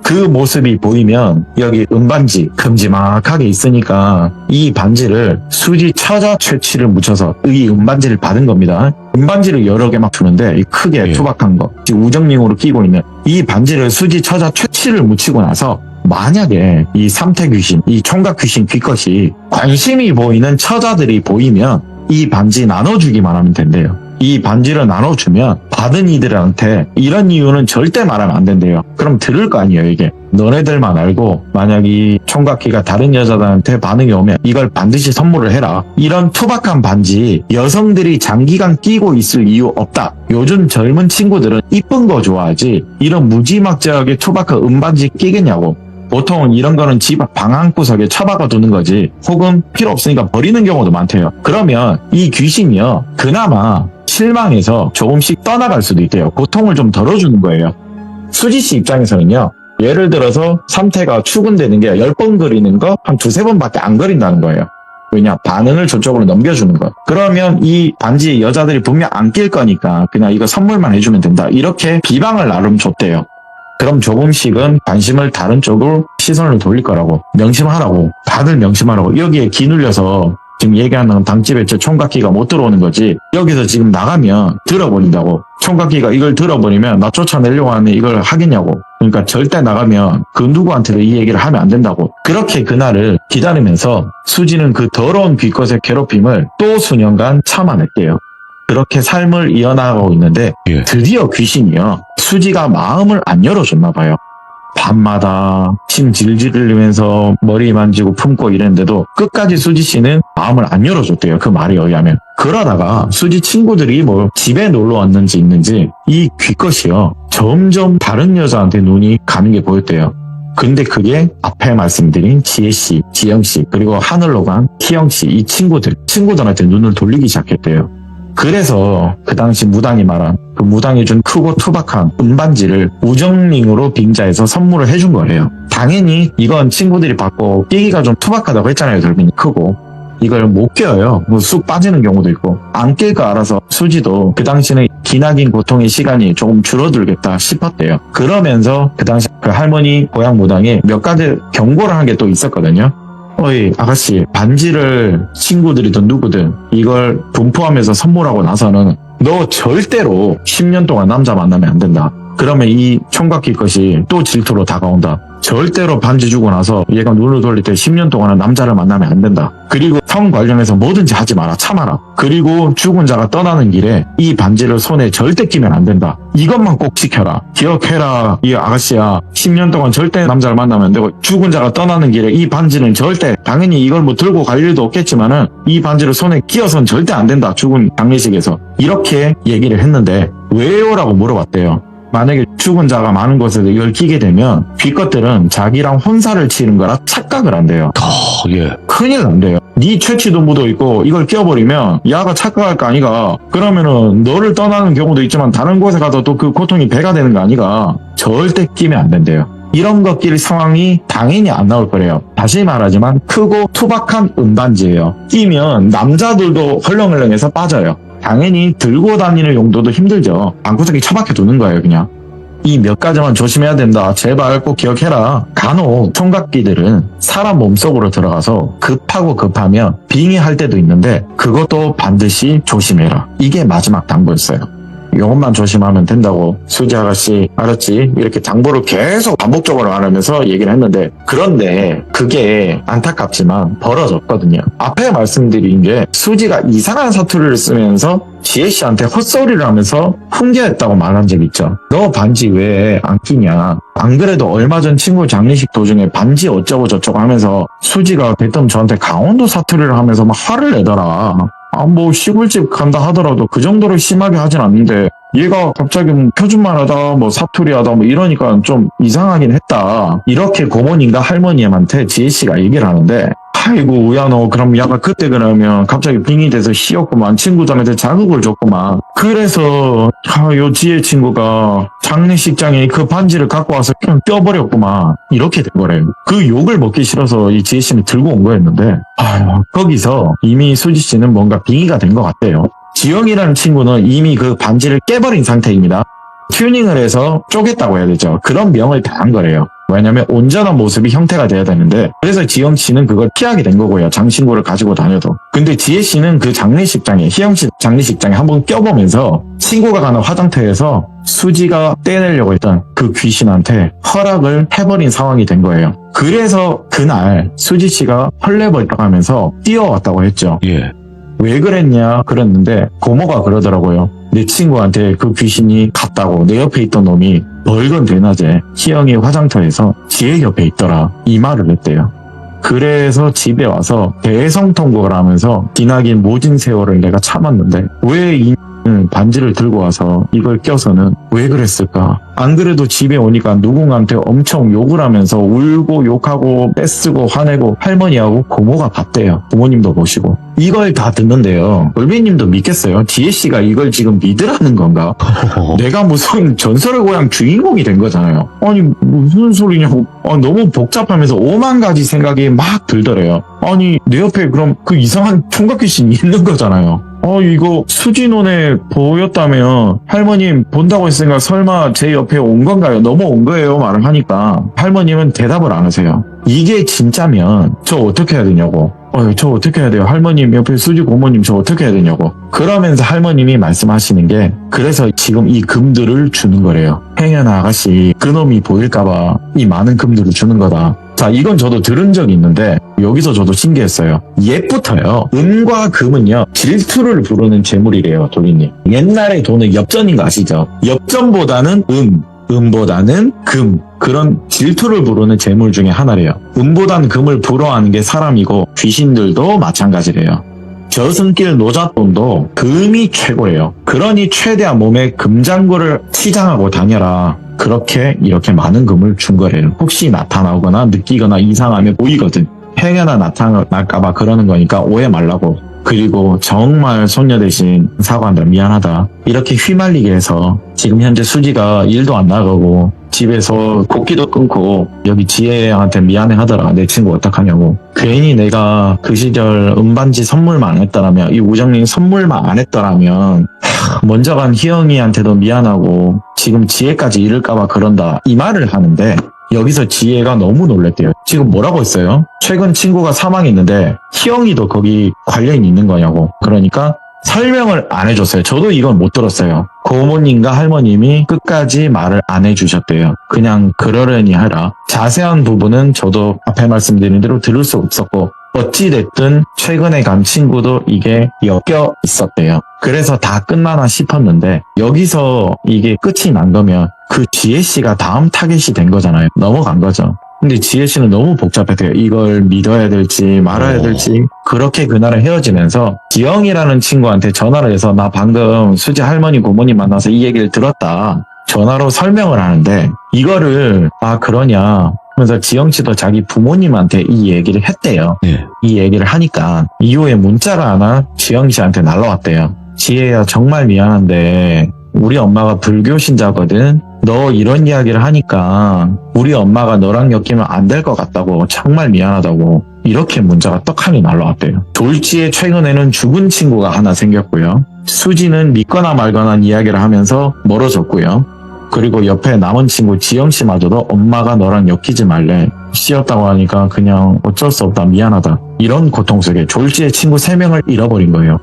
그 모습이 보이면 여기 은반지 큼지막하게 있으니까 이 반지를 수지 처자 채취를 묻혀서 이 은반지를 받은 겁니다. 은반지를 여러 개 막 주는데 이 크게 예. 투박한 거 지금 우정링으로 끼고 있는 이 반지를 수지 처자 채취를 묻히고 나서 만약에 이 삼태 귀신, 이 총각 귀신 귀것이 관심이 보이는 처자들이 보이면 이 반지 나눠주기만 하면 된대요. 이 반지를 나눠주면 받은 이들한테 이런 이유는 절대 말하면 안 된대요. 그럼 들을 거 아니에요, 이게. 너네들만 알고 만약 이 총각귀가 다른 여자들한테 반응이 오면 이걸 반드시 선물을 해라. 이런 투박한 반지 여성들이 장기간 끼고 있을 이유 없다. 요즘 젊은 친구들은 이쁜 거 좋아하지 이런 무지막지하게 투박한 은반지 끼겠냐고. 보통은 이런 거는 집 방 한구석에 처박아 두는 거지 혹은 필요 없으니까 버리는 경우도 많대요. 그러면 이 귀신이요 그나마 실망해서 조금씩 떠나갈 수도 있대요. 고통을 좀 덜어주는 거예요. 수지씨 입장에서는요 예를 들어서 삼태가 출근되는 게 10번 그리는 거 한 2-3번밖에 안 그린다는 거예요. 왜냐? 반응을 저쪽으로 넘겨주는 거. 그러면 이 반지 여자들이 분명 안 낄 거니까 그냥 이거 선물만 해주면 된다. 이렇게 비방을 나름 줬대요. 그럼 조금씩은 관심을 다른 쪽으로 시선을 돌릴 거라고. 명심하라고. 다들 명심하라고. 여기에 기 눌려서 지금 얘기하는 당집에 저 총각귀가 못 들어오는 거지. 여기서 지금 나가면 들어버린다고. 총각귀가 이걸 들어버리면 나 쫓아내려고 하는데 이걸 하겠냐고. 그러니까 절대 나가면 그 누구한테도 이 얘기를 하면 안 된다고. 그렇게 그날을 기다리면서 수지는 그 더러운 귀것의 괴롭힘을 또 수년간 참아냈대요. 그렇게 삶을 이어나가고 있는데 예. 드디어 귀신이요. 수지가 마음을 안 열어줬나 봐요. 밤마다 침 질질 흘리면서 머리 만지고 품고 이랬는데도 끝까지 수지 씨는 마음을 안 열어줬대요. 그 말에 의하면. 그러다가 수지 친구들이 뭐 집에 놀러 왔는지 있는지 이 귀것이요. 점점 다른 여자한테 눈이 가는 게 보였대요. 근데 그게 앞에 말씀드린 지혜씨, 지영씨 그리고 하늘로 간 희영씨 이 친구들한테 눈을 돌리기 시작했대요. 그래서 그 당시 무당이 말한 그 무당이 준 크고 투박한 은반지를 우정링으로 빙자해서 선물을 해준 거래요. 당연히 이건 친구들이 받고 끼기가 좀 투박하다고 했잖아요. 결빙이 크고 이걸 못 껴요. 뭐 쑥 빠지는 경우도 있고 안 낄 거 알아서 수지도 그 당시는 기나긴 고통의 시간이 조금 줄어들겠다 싶었대요. 그러면서 그 당시 그 할머니 고향 무당이 몇 가지 경고를 한 게 또 있었거든요. 어이 아가씨 반지를 친구들이든 누구든 이걸 분포하면서 선물하고 나서는 너 절대로 10년 동안 남자 만나면 안 된다. 그러면 이 총각귀 것이 또 질투로 다가온다. 절대로 반지 주고 나서 얘가 눈을 돌릴 때 10년 동안은 남자를 만나면 안 된다. 그리고 성 관련해서 뭐든지 하지 마라. 참아라. 그리고 죽은 자가 떠나는 길에 이 반지를 손에 절대 끼면 안 된다. 이것만 꼭 지켜라. 기억해라. 이 아가씨야. 10년 동안 절대 남자를 만나면 안 되고 죽은 자가 떠나는 길에 이 반지는 절대 당연히 이걸 뭐 들고 갈 일도 없겠지만은 이 반지를 손에 끼어서는 절대 안 된다. 죽은 장례식에서. 이렇게 얘기를 했는데 왜요? 라고 물어봤대요. 만약에 죽은 자가 많은 곳에서 이걸 끼게 되면 귀것들은 자기랑 혼사를 치는 거라 착각을 한대요. 예. 큰일 난대요. 네 채취도 묻어있고 이걸 끼워버리면 야가 착각할 거 아니가. 그러면은 너를 떠나는 경우도 있지만 다른 곳에 가서 또 그 고통이 배가 되는 거 아니가. 절대 끼면 안 된대요. 이런 것 낄 상황이 당연히 안 나올 거래요. 다시 말하지만 크고 투박한 은반지예요. 끼면 남자들도 헐렁헐렁해서 빠져요. 당연히 들고 다니는 용도도 힘들죠. 방구석에 처박혀 두는 거예요, 그냥. 이 몇 가지만 조심해야 된다. 제발 꼭 기억해라. 간혹 총각귀들은 사람 몸속으로 들어가서 급하면 빙의할 때도 있는데 그것도 반드시 조심해라. 이게 마지막 당부였어요. 이것만 조심하면 된다고 수지 아가씨 알았지? 이렇게 당부를 계속 반복적으로 말하면서 얘기를 했는데 그런데 그게 안타깝지만 벌어졌거든요. 앞에 말씀드린 게 수지가 이상한 사투리를 쓰면서 지혜씨한테 헛소리를 하면서 훈계했다고 말한 적 있죠. 너 반지 왜 안 끼냐. 안 그래도 얼마 전 친구 장례식 도중에 반지 어쩌고 저쩌고 하면서 수지가 대뜸 저한테 강원도 사투리를 하면서 막 화를 내더라. 뭐 시골집 간다 하더라도 그 정도로 심하게 하진 않는데 얘가 갑자기 뭐 표준말 하다 뭐 사투리 하다 뭐 이러니까 좀 이상하긴 했다. 이렇게 고모님과 할머님한테 지혜씨가 얘기를 하는데 아이고 우야노 그럼 약간 그때 그러면 갑자기 빙이 돼서 쉬었구만. 친구들한테 자극을 줬구만. 그래서 요 지혜 친구가 장례식장에 그 반지를 갖고 와서 그냥 껴버렸구만. 이렇게 된 거래요. 그 욕을 먹기 싫어서 이 지혜 씨는 들고 온 거였는데 거기서 이미 수지 씨는 뭔가 빙의가 된 것 같대요. 지영이라는 친구는 이미 그 반지를 깨버린 상태입니다. 튜닝을 해서 쪼갰다고 해야 되죠. 그런 명을 당한 거래요. 왜냐면 온전한 모습이 형태가 돼야 되는데, 그래서 지영 씨는 그걸 피하게 된 거고요. 장신구를 가지고 다녀도. 근데 지혜 씨는 그 장례식장에, 희영 씨 장례식장에 한번 껴보면서 친구가 가는 화장터에서 수지가 떼내려고 했던 그 귀신한테 허락을 해버린 상황이 된 거예요. 그래서 그날 수지 씨가 헐레벌떡하면서 뛰어왔다고 했죠. 예. 왜 그랬냐 그랬는데 고모가 그러더라고요. 내 친구한테 그 귀신이 갔다고 내 옆에 있던 놈이 멀건 대낮에 희영이 화장터에서 지혜 옆에 있더라. 이 말을 했대요. 그래서 집에 와서 대성통곡을 하면서 기나긴 모진 세월을 내가 참았는데 왜 이 반지를 들고 와서 이걸 껴서는 왜 그랬을까? 안 그래도 집에 오니까 누군가한테 엄청 욕을 하면서 울고 욕하고 떼쓰고 화내고 할머니하고 고모가 봤대요. 부모님도 모시고. 이걸 다 듣는데요. 올비님도 믿겠어요? 지혜씨가 이걸 지금 믿으라는 건가? 내가 무슨 전설의 고향 주인공이 된 거잖아요. 아니 무슨 소리냐고. 너무 복잡하면서 5만 가지 생각이 막 들더래요. 아니 내 옆에 그럼 그 이상한 총각귀신이 있는 거잖아요. 이거 수진원에 보였다면 할머님 본다고 했으니까 설마 제 옆에 온 건가요? 넘어온 거예요? 말을 하니까 할머님은 대답을 안 하세요. 이게 진짜면 저 어떻게 해야 되냐고. 저 어떻게 해야 돼요? 할머님 옆에 수지 고모님 저 어떻게 해야 되냐고. 그러면서 할머님이 말씀하시는 게 그래서 지금 이 금들을 주는 거래요. 행여나 아가씨 그놈이 보일까봐 이 많은 금들을 주는 거다. 자, 이건 저도 들은 적이 있는데 여기서 저도 신기했어요. 옛부터요. 은과 금은요. 질투를 부르는 재물이래요. 도리님. 옛날에 돈은 엽전인 거 아시죠? 엽전보다는 음보다는 금. 그런 질투를 부르는 재물 중에 하나래요. 음보단 금을 부러워하는 게 사람이고 귀신들도 마찬가지래요. 저승길 노잣돈도 금이 최고래요. 그러니 최대한 몸에 금장구를 치장하고 다녀라. 그렇게 이렇게 많은 금을 준 거래요. 혹시 나타나거나 느끼거나 이상하면 보이거든. 행여나 나타날까봐 그러는 거니까 오해 말라고. 그리고 정말 손녀 대신 사과한다 미안하다 이렇게 휘말리게 해서 지금 현재 수지가 일도 안 나가고 집에서 곡기도 끊고 여기 지혜한테 미안해 하더라. 내 친구 어떡하냐고. 괜히 내가 그 시절 은반지 선물만 안 했더라면 이 우정님 선물만 안 했더라면 먼저 간 희영이한테도 미안하고 지금 지혜까지 잃을까봐 그런다 이 말을 하는데 여기서 지혜가 너무 놀랬대요. 지금 뭐라고 했어요? 최근 친구가 사망했는데 희영이도 거기 관련이 있는 거냐고. 그러니까 설명을 안 해줬어요. 저도 이건 못 들었어요. 고모님과 할머님이 끝까지 말을 안 해주셨대요. 그냥 그러려니 하라. 자세한 부분은 저도 앞에 말씀드린 대로 들을 수 없었고 어찌됐든 최근에 간 친구도 이게 엮여 있었대요. 그래서 다 끝나나 싶었는데 여기서 이게 끝이 난 거면 그 지혜씨가 다음 타겟이 된 거잖아요. 넘어간 거죠. 근데 지혜씨는 너무 복잡했대요. 이걸 믿어야 될지 말아야 될지. 그렇게 그날은 헤어지면서 지영이라는 친구한테 전화를 해서 나 방금 수지 할머니 고모님 만나서 이 얘기를 들었다. 전화로 설명을 하는데 이거를 그러냐. 그래서 지영씨도 자기 부모님한테 이 얘기를 했대요. 네. 이 얘기를 하니까 이후에 문자가 하나 지영씨한테 날라왔대요. 지혜야 정말 미안한데 우리 엄마가 불교 신자거든. 너 이런 이야기를 하니까 우리 엄마가 너랑 엮이면 안 될 것 같다고 정말 미안하다고 이렇게 문자가 떡하니 날라왔대요. 졸지에 최근에는 죽은 친구가 하나 생겼고요. 수지는 믿거나 말거나 이야기를 하면서 멀어졌고요. 그리고 옆에 남은 친구 지영씨마저도 엄마가 너랑 엮이지 말래. 씨였다고 하니까 그냥 어쩔 수 없다 미안하다. 이런 고통 속에 졸지에 친구 3명을 잃어버린 거예요.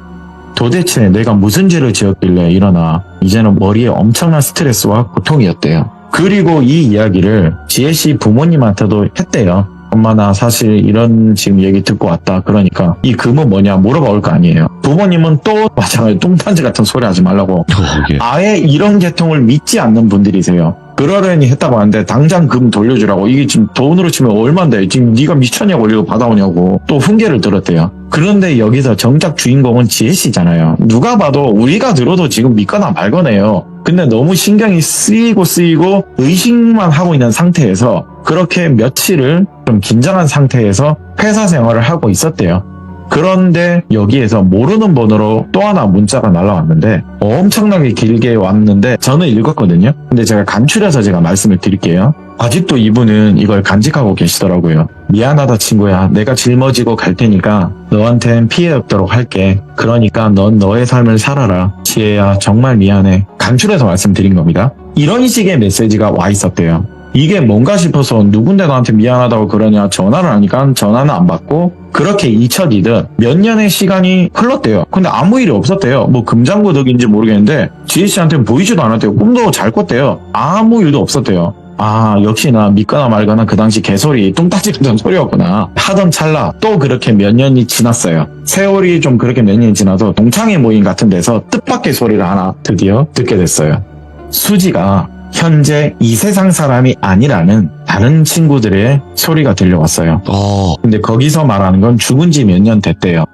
도대체 내가 무슨 죄를 지었길래 이러나 이제는 머리에 엄청난 스트레스와 고통이었대요. 그리고 이 이야기를 지혜씨 부모님한테도 했대요. 엄마 나 사실 이런 지금 얘기 듣고 왔다. 그러니까 이 금은 뭐냐 물어볼 거 아니에요. 부모님은 또 마찬가지로 뚱딴지 같은 소리 하지 말라고. 예. 아예 이런 계통을 믿지 않는 분들이세요. 그러려니 했다고 하는데 당장 금 돌려주라고. 이게 지금 돈으로 치면 얼만데 지금 네가 미쳤냐고 이거 받아오냐고 또 훈계를 들었대요. 그런데 여기서 정작 주인공은 지혜씨잖아요. 누가 봐도 우리가 들어도 지금 믿거나 말거네요. 근데 너무 신경이 쓰이고 의식만 하고 있는 상태에서 그렇게 며칠을 좀 긴장한 상태에서 회사 생활을 하고 있었대요. 그런데 여기에서 모르는 번호로 또 하나 문자가 날라왔는데 엄청나게 길게 왔는데 저는 읽었거든요. 근데 제가 간추려서 제가 말씀을 드릴게요. 아직도 이분은 이걸 간직하고 계시더라고요. 미안하다 친구야. 내가 짊어지고 갈 테니까 너한텐 피해 없도록 할게. 그러니까 넌 너의 삶을 살아라. 지혜야 정말 미안해. 간추려서 말씀드린 겁니다. 이런 식의 메시지가 와 있었대요. 이게 뭔가 싶어서 누군데 나한테 미안하다고 그러냐 전화를 하니까 전화는 안 받고 그렇게 잊혀지듯 몇 년의 시간이 흘렀대요. 근데 아무 일이 없었대요. 뭐 금장구 덕인지 모르겠는데 지혜씨한테는 보이지도 않았대요. 꿈도 잘 꿨대요. 아무 일도 없었대요. 아 역시나 믿거나 말거나 그 당시 개소리 뚱따지 같은 소리였구나 하던 찰나 또 그렇게 몇 년이 지났어요. 세월이 좀 그렇게 몇 년이 지나서 동창회 모임 같은 데서 뜻밖의 소리를 하나 드디어 듣게 됐어요. 수지가 현재 이 세상 사람이 아니라는 다른 친구들의 소리가 들려왔어요. 근데 거기서 말하는 건 죽은 지 몇 년 됐대요.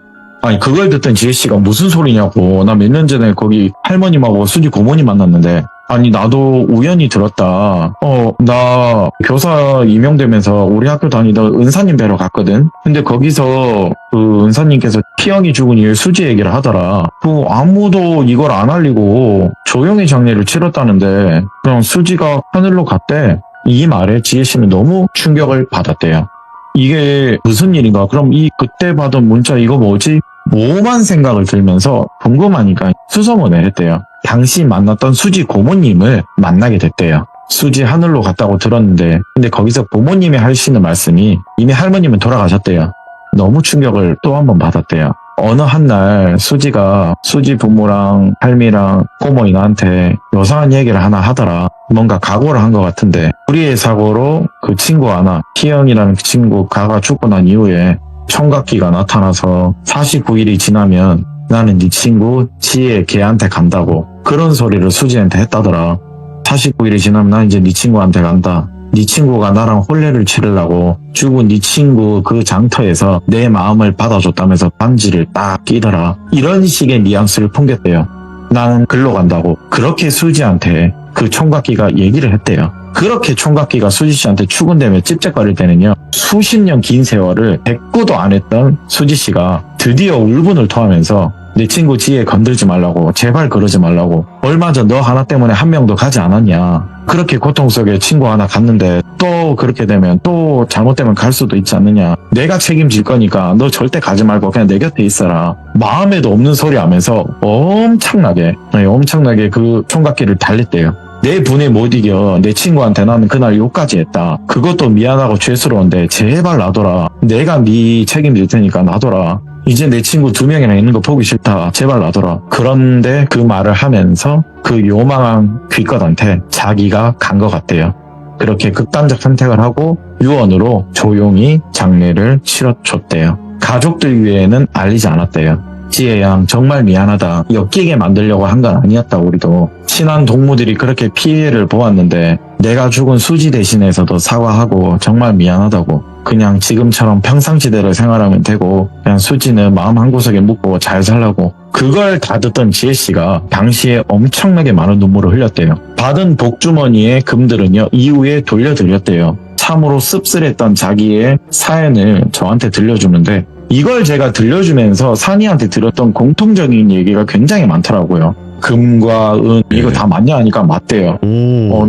아니 그걸 듣던 지혜씨가 무슨 소리냐고. 나 몇 년 전에 거기 할머님하고 수지 고모님 만났는데 아니 나도 우연히 들었다. 나 교사 임용되면서 우리 학교 다니던 은사님 뵈러 갔거든. 근데 거기서 그 은사님께서 피영이 죽은 일 수지 얘기를 하더라. 아무도 이걸 안 알리고 조용히 장례를 치렀다는데 그냥 수지가 하늘로 갔대. 이 말에 지혜씨는 너무 충격을 받았대요. 이게 무슨 일인가? 그럼 이 그때 받은 문자 이거 뭐지? 뭐만 생각을 들면서 궁금하니까 수소문을 했대요. 당시 만났던 수지 고모님을 만나게 됐대요. 수지 하늘로 갔다고 들었는데 근데 거기서 고모님이 하시는 말씀이 이미 할머님은 돌아가셨대요. 너무 충격을 또 한 번 받았대요. 어느 한날 수지가 수지 부모랑 할미랑 고모이 나한테 요상한 얘기를 하나 하더라. 뭔가 각오를 한 것 같은데 불의의 사고로 그 친구 하나 희영이라는 그 친구 가가 죽고 난 이후에 청각기가 나타나서 49일이 지나면 나는 네 친구 지혜 걔한테 간다고 그런 소리를 수지한테 했다더라. 49일이 지나면 나 이제 네 친구한테 간다. 네 친구가 나랑 혼례를 치르려고 죽은 네 친구 그 장터에서 내 마음을 받아줬다면서 반지를 딱 끼더라. 이런 식의 뉘앙스를 풍겼대요. 나는 글로 간다고 그렇게 수지한테 그 총각기가 얘기를 했대요. 그렇게 총각기가 수지씨한테 출근되며 찝쩍거릴 때는요. 수십 년 긴 세월을 대꾸도 안 했던 수지씨가 드디어 울분을 토하면서 내 친구 지혜 건들지 말라고 제발 그러지 말라고 얼마 전 너 하나 때문에 한 명도 가지 않았냐. 그렇게 고통 속에 친구 하나 갔는데 또 그렇게 되면 또 잘못되면 갈 수도 있지 않느냐. 내가 책임질 거니까 너 절대 가지 말고 그냥 내 곁에 있어라. 마음에도 없는 소리 하면서 엄청나게 그 총각기를 달랬대요. 내 분에 못 이겨. 내 친구한테 나는 그날 욕까지 했다. 그것도 미안하고 죄스러운데 제발 놔둬라. 내가 네 책임질 테니까 놔둬라. 이제 내 친구 2명이나 있는 거 보기 싫다. 제발 놔둬라. 그런데 그 말을 하면서 그 요망한 귀껏한테 자기가 간 것 같대요. 그렇게 극단적 선택을 하고 유언으로 조용히 장례를 치러줬대요. 가족들 위에는 알리지 않았대요. 지혜양 정말 미안하다. 엮이게 만들려고 한 건 아니었다. 우리도 친한 동무들이 그렇게 피해를 보았는데 내가 죽은 수지 대신해서도 사과하고 정말 미안하다고. 그냥 지금처럼 평상시대로 생활하면 되고 그냥 수지는 마음 한구석에 묻고 잘 살라고. 그걸 다 듣던 지혜씨가 당시에 엄청나게 많은 눈물을 흘렸대요. 받은 복주머니의 금들은요 이후에 돌려드렸대요. 참으로 씁쓸했던 자기의 사연을 저한테 들려주는데 이걸 제가 들려주면서 산이한테 들었던 공통적인 얘기가 굉장히 많더라고요. 금과 은 이거 다 맞냐 하니까 맞대요.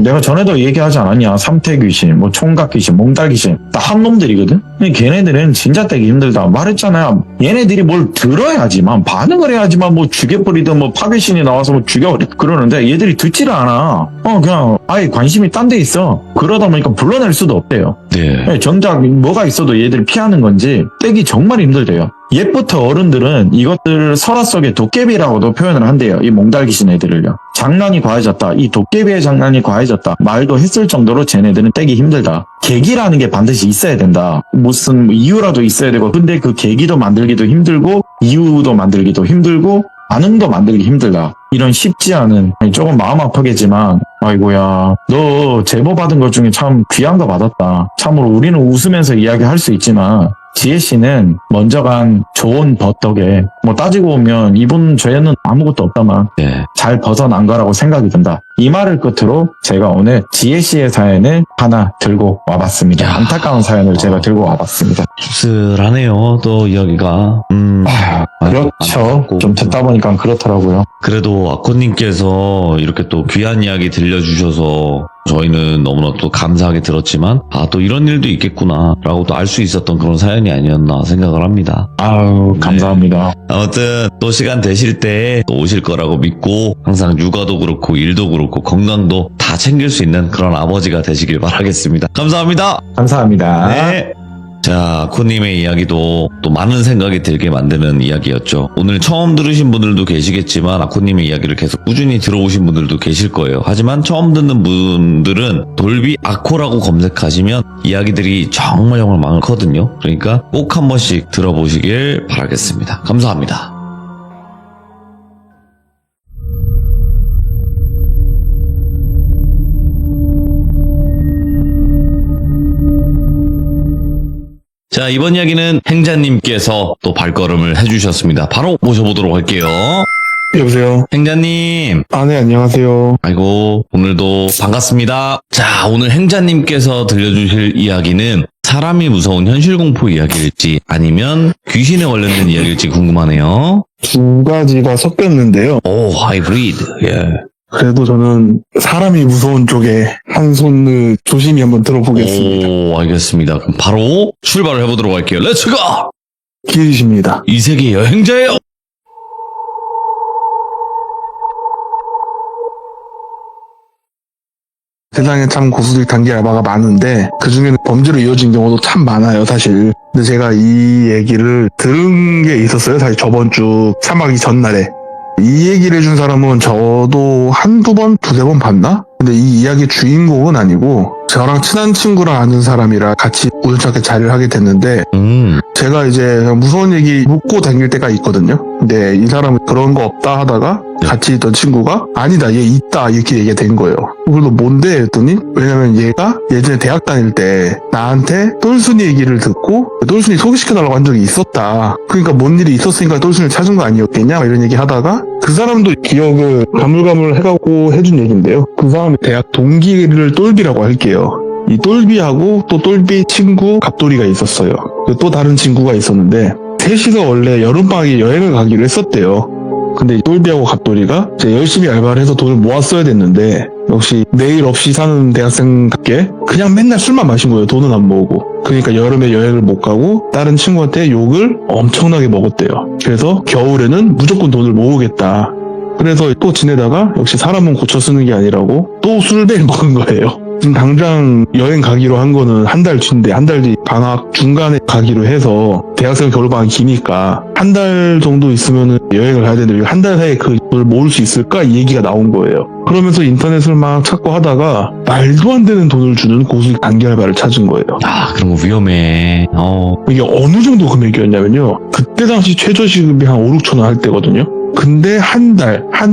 내가 전에도 얘기하지 않았냐. 삼태귀신, 뭐 총각귀신, 몽달귀신 다 한 놈들이거든. 근데 걔네들은 진짜 떼기 힘들다 말했잖아요. 얘네들이 뭘 들어야지만 반응을 해야지만 뭐 죽여버리든 뭐 파괴신이 나와서 뭐 죽여버리든 그러는데 얘들이 듣지를 않아. 그냥 아예 관심이 딴 데 있어. 그러다 보니까 불러낼 수도 없대요. 네. 정작 뭐가 있어도 얘들이 피하는 건지 떼기 정말 힘들대요. 옛부터 어른들은 이것들을 설화 속의 도깨비라고도 표현을 한대요. 이 몽달귀신 애들을요. 장난이 과해졌다. 이 도깨비의 장난이 과해졌다. 말도 했을 정도로 쟤네들은 떼기 힘들다. 계기라는 게 반드시 있어야 된다. 무슨 이유라도 있어야 되고 근데 그 계기도 만들기도 힘들고 이유도 만들기도 힘들고 반응도 만들기 힘들다. 이런 쉽지 않은, 조금 마음 아프겠지만, 아이고야, 너 제보 받은 것 중에 참 귀한 거 받았다. 참으로 우리는 웃으면서 이야기할 수 있지만, 지혜 씨는 먼저 간 좋은 벗 덕에, 뭐 따지고 보면 이분 죄는 아무것도 없다만, 네. 잘 벗어난 거라고 생각이 든다. 이 말을 끝으로 제가 오늘 지혜 씨의 사연을 하나 들고 와봤습니다. 야. 안타까운 사연을 제가 들고 와봤습니다. 씁쓸하네요. 또 이야기가. 그렇죠. 안타깝고. 좀 듣다 보니까 그렇더라고요. 그래도 아코님께서 이렇게 또 귀한 이야기 들려주셔서 저희는 너무나 또 감사하게 들었지만 또 이런 일도 있겠구나 라고 또 알 수 있었던 그런 사연이 아니었나 생각을 합니다. 아유, 감사합니다. 아무튼 또 시간 되실 때 또 오실 거라고 믿고 항상 육아도 그렇고 일도 그렇고 건강도 다 챙길 수 있는 그런 아버지가 되시길 바라겠습니다. 감사합니다. 감사합니다. 네. 자, 아코님의 이야기도 또 많은 생각이 들게 만드는 이야기였죠. 오늘 처음 들으신 분들도 계시겠지만 아코님의 이야기를 계속 꾸준히 들어오신 분들도 계실 거예요. 하지만 처음 듣는 분들은 돌비 아코라고 검색하시면 이야기들이 정말 많거든요. 그러니까 꼭 한 번씩 들어보시길 바라겠습니다. 감사합니다. 자, 이번 이야기는 행자님께서 또 발걸음을 해주셨습니다. 바로 모셔보도록 할게요. 여보세요? 행자님. 네, 안녕하세요. 아이고, 오늘도 반갑습니다. 자, 오늘 행자님께서 들려주실 이야기는 사람이 무서운 현실공포 이야기일지 아니면 귀신에 관련된 이야기일지 궁금하네요. 두 가지가 섞였는데요. 오, 하이브리드. 예. 그래도 저는 사람이 무서운 쪽에 한 손을 조심히 한번 들어보겠습니다. 오, 알겠습니다. 그럼 바로 출발을 해보도록 할게요. 렛츠고! 길이십니다. 이 세계 여행자예요. 세상에 참 고수들 단기 알바가 많은데 그중에는 범죄로 이어진 경우도 참 많아요, 사실. 근데 제가 이 얘기를 들은 게 있었어요, 사실 저번 주 사막이 전날에. 이 얘기를 해준 사람은 저도 한두 번, 두세 번 봤나? 근데 이 이야기의 주인공은 아니고 저랑 친한 친구랑 아는 사람이라 같이 우연찮게 자리를 하게 됐는데 제가 이제 무서운 얘기 묻고 다닐 때가 있거든요. 근데 이 사람은 그런 거 없다 하다가 같이 있던 친구가 아니다, 얘 있다 이렇게 얘기가 된 거예요. 그래서 뭔데 했더니 왜냐면 얘가 예전에 대학 다닐 때 나한테 똘순이 얘기를 듣고 똘순이 소개시켜달라고 한 적이 있었다. 그러니까 뭔 일이 있었으니까 똘순이를 찾은 거 아니었겠냐 이런 얘기 하다가 그 사람도 기억을 가물가물 해갖고 해준 얘기인데요. 그 사람이 대학 동기를 똘비라고 할게요. 이 똘비하고 또 똘비 친구 갑돌이가 있었어요. 또 다른 친구가 있었는데 셋이서 원래 여름방학에 여행을 가기로 했었대요. 근데 똘비하고 갑돌이가 이제 열심히 알바를 해서 돈을 모았어야 됐는데 역시 내일 없이 사는 대학생답게 그냥 맨날 술만 마신 거예요. 돈은 안 모으고. 그러니까 여름에 여행을 못 가고 다른 친구한테 욕을 엄청나게 먹었대요. 그래서 겨울에는 무조건 돈을 모으겠다. 그래서 또 지내다가 역시 사람은 고쳐 쓰는 게 아니라고 또 술을 매일 먹은 거예요. 지금 당장 여행 가기로 한 거는 한 달 뒤인데 한 달 뒤 방학 중간에 가기로 해서 대학생 겨울방학이 기니까 한 달 정도 있으면 여행을 가야 되는데 한 달 사이에 그 돈을 모을 수 있을까 이 얘기가 나온 거예요. 그러면서 인터넷을 막 찾고 하다가 말도 안 되는 돈을 주는 고수익 단기 알바를 찾은 거예요. 그런 거 위험해. 이게 어느 정도 금액이었냐면요. 그때 당시 최저시급이 한 5, 6천 원 할 때거든요. 근데 한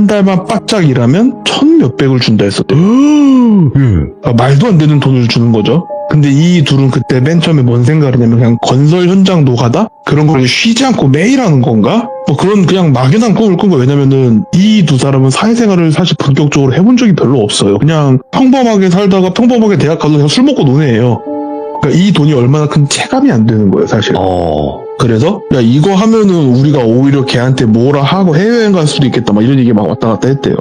달만 바짝 일하면 1,000몇백을 준다 했었대요. 말도 안 되는 돈을 주는 거죠. 근데 이 둘은 그때 맨 처음에 뭔 생각을 했냐면 그냥 건설 현장 노가다? 그런 걸 쉬지 않고 매일 하는 건가? 뭐 그런 그냥 막연한 꿈을 꾼 거예요. 왜냐면은 이 두 사람은 사회생활을 사실 본격적으로 해본 적이 별로 없어요. 그냥 평범하게 살다가 평범하게 대학 가서 그냥 술 먹고 노는 애예요. 그러니까 이 돈이 얼마나 큰 체감이 안 되는 거예요, 사실. 그래서 야 이거 하면은 우리가 오히려 걔한테 뭐라 하고 해외여행 갈 수도 있겠다 막 이런 얘기 막 왔다 갔다 했대요.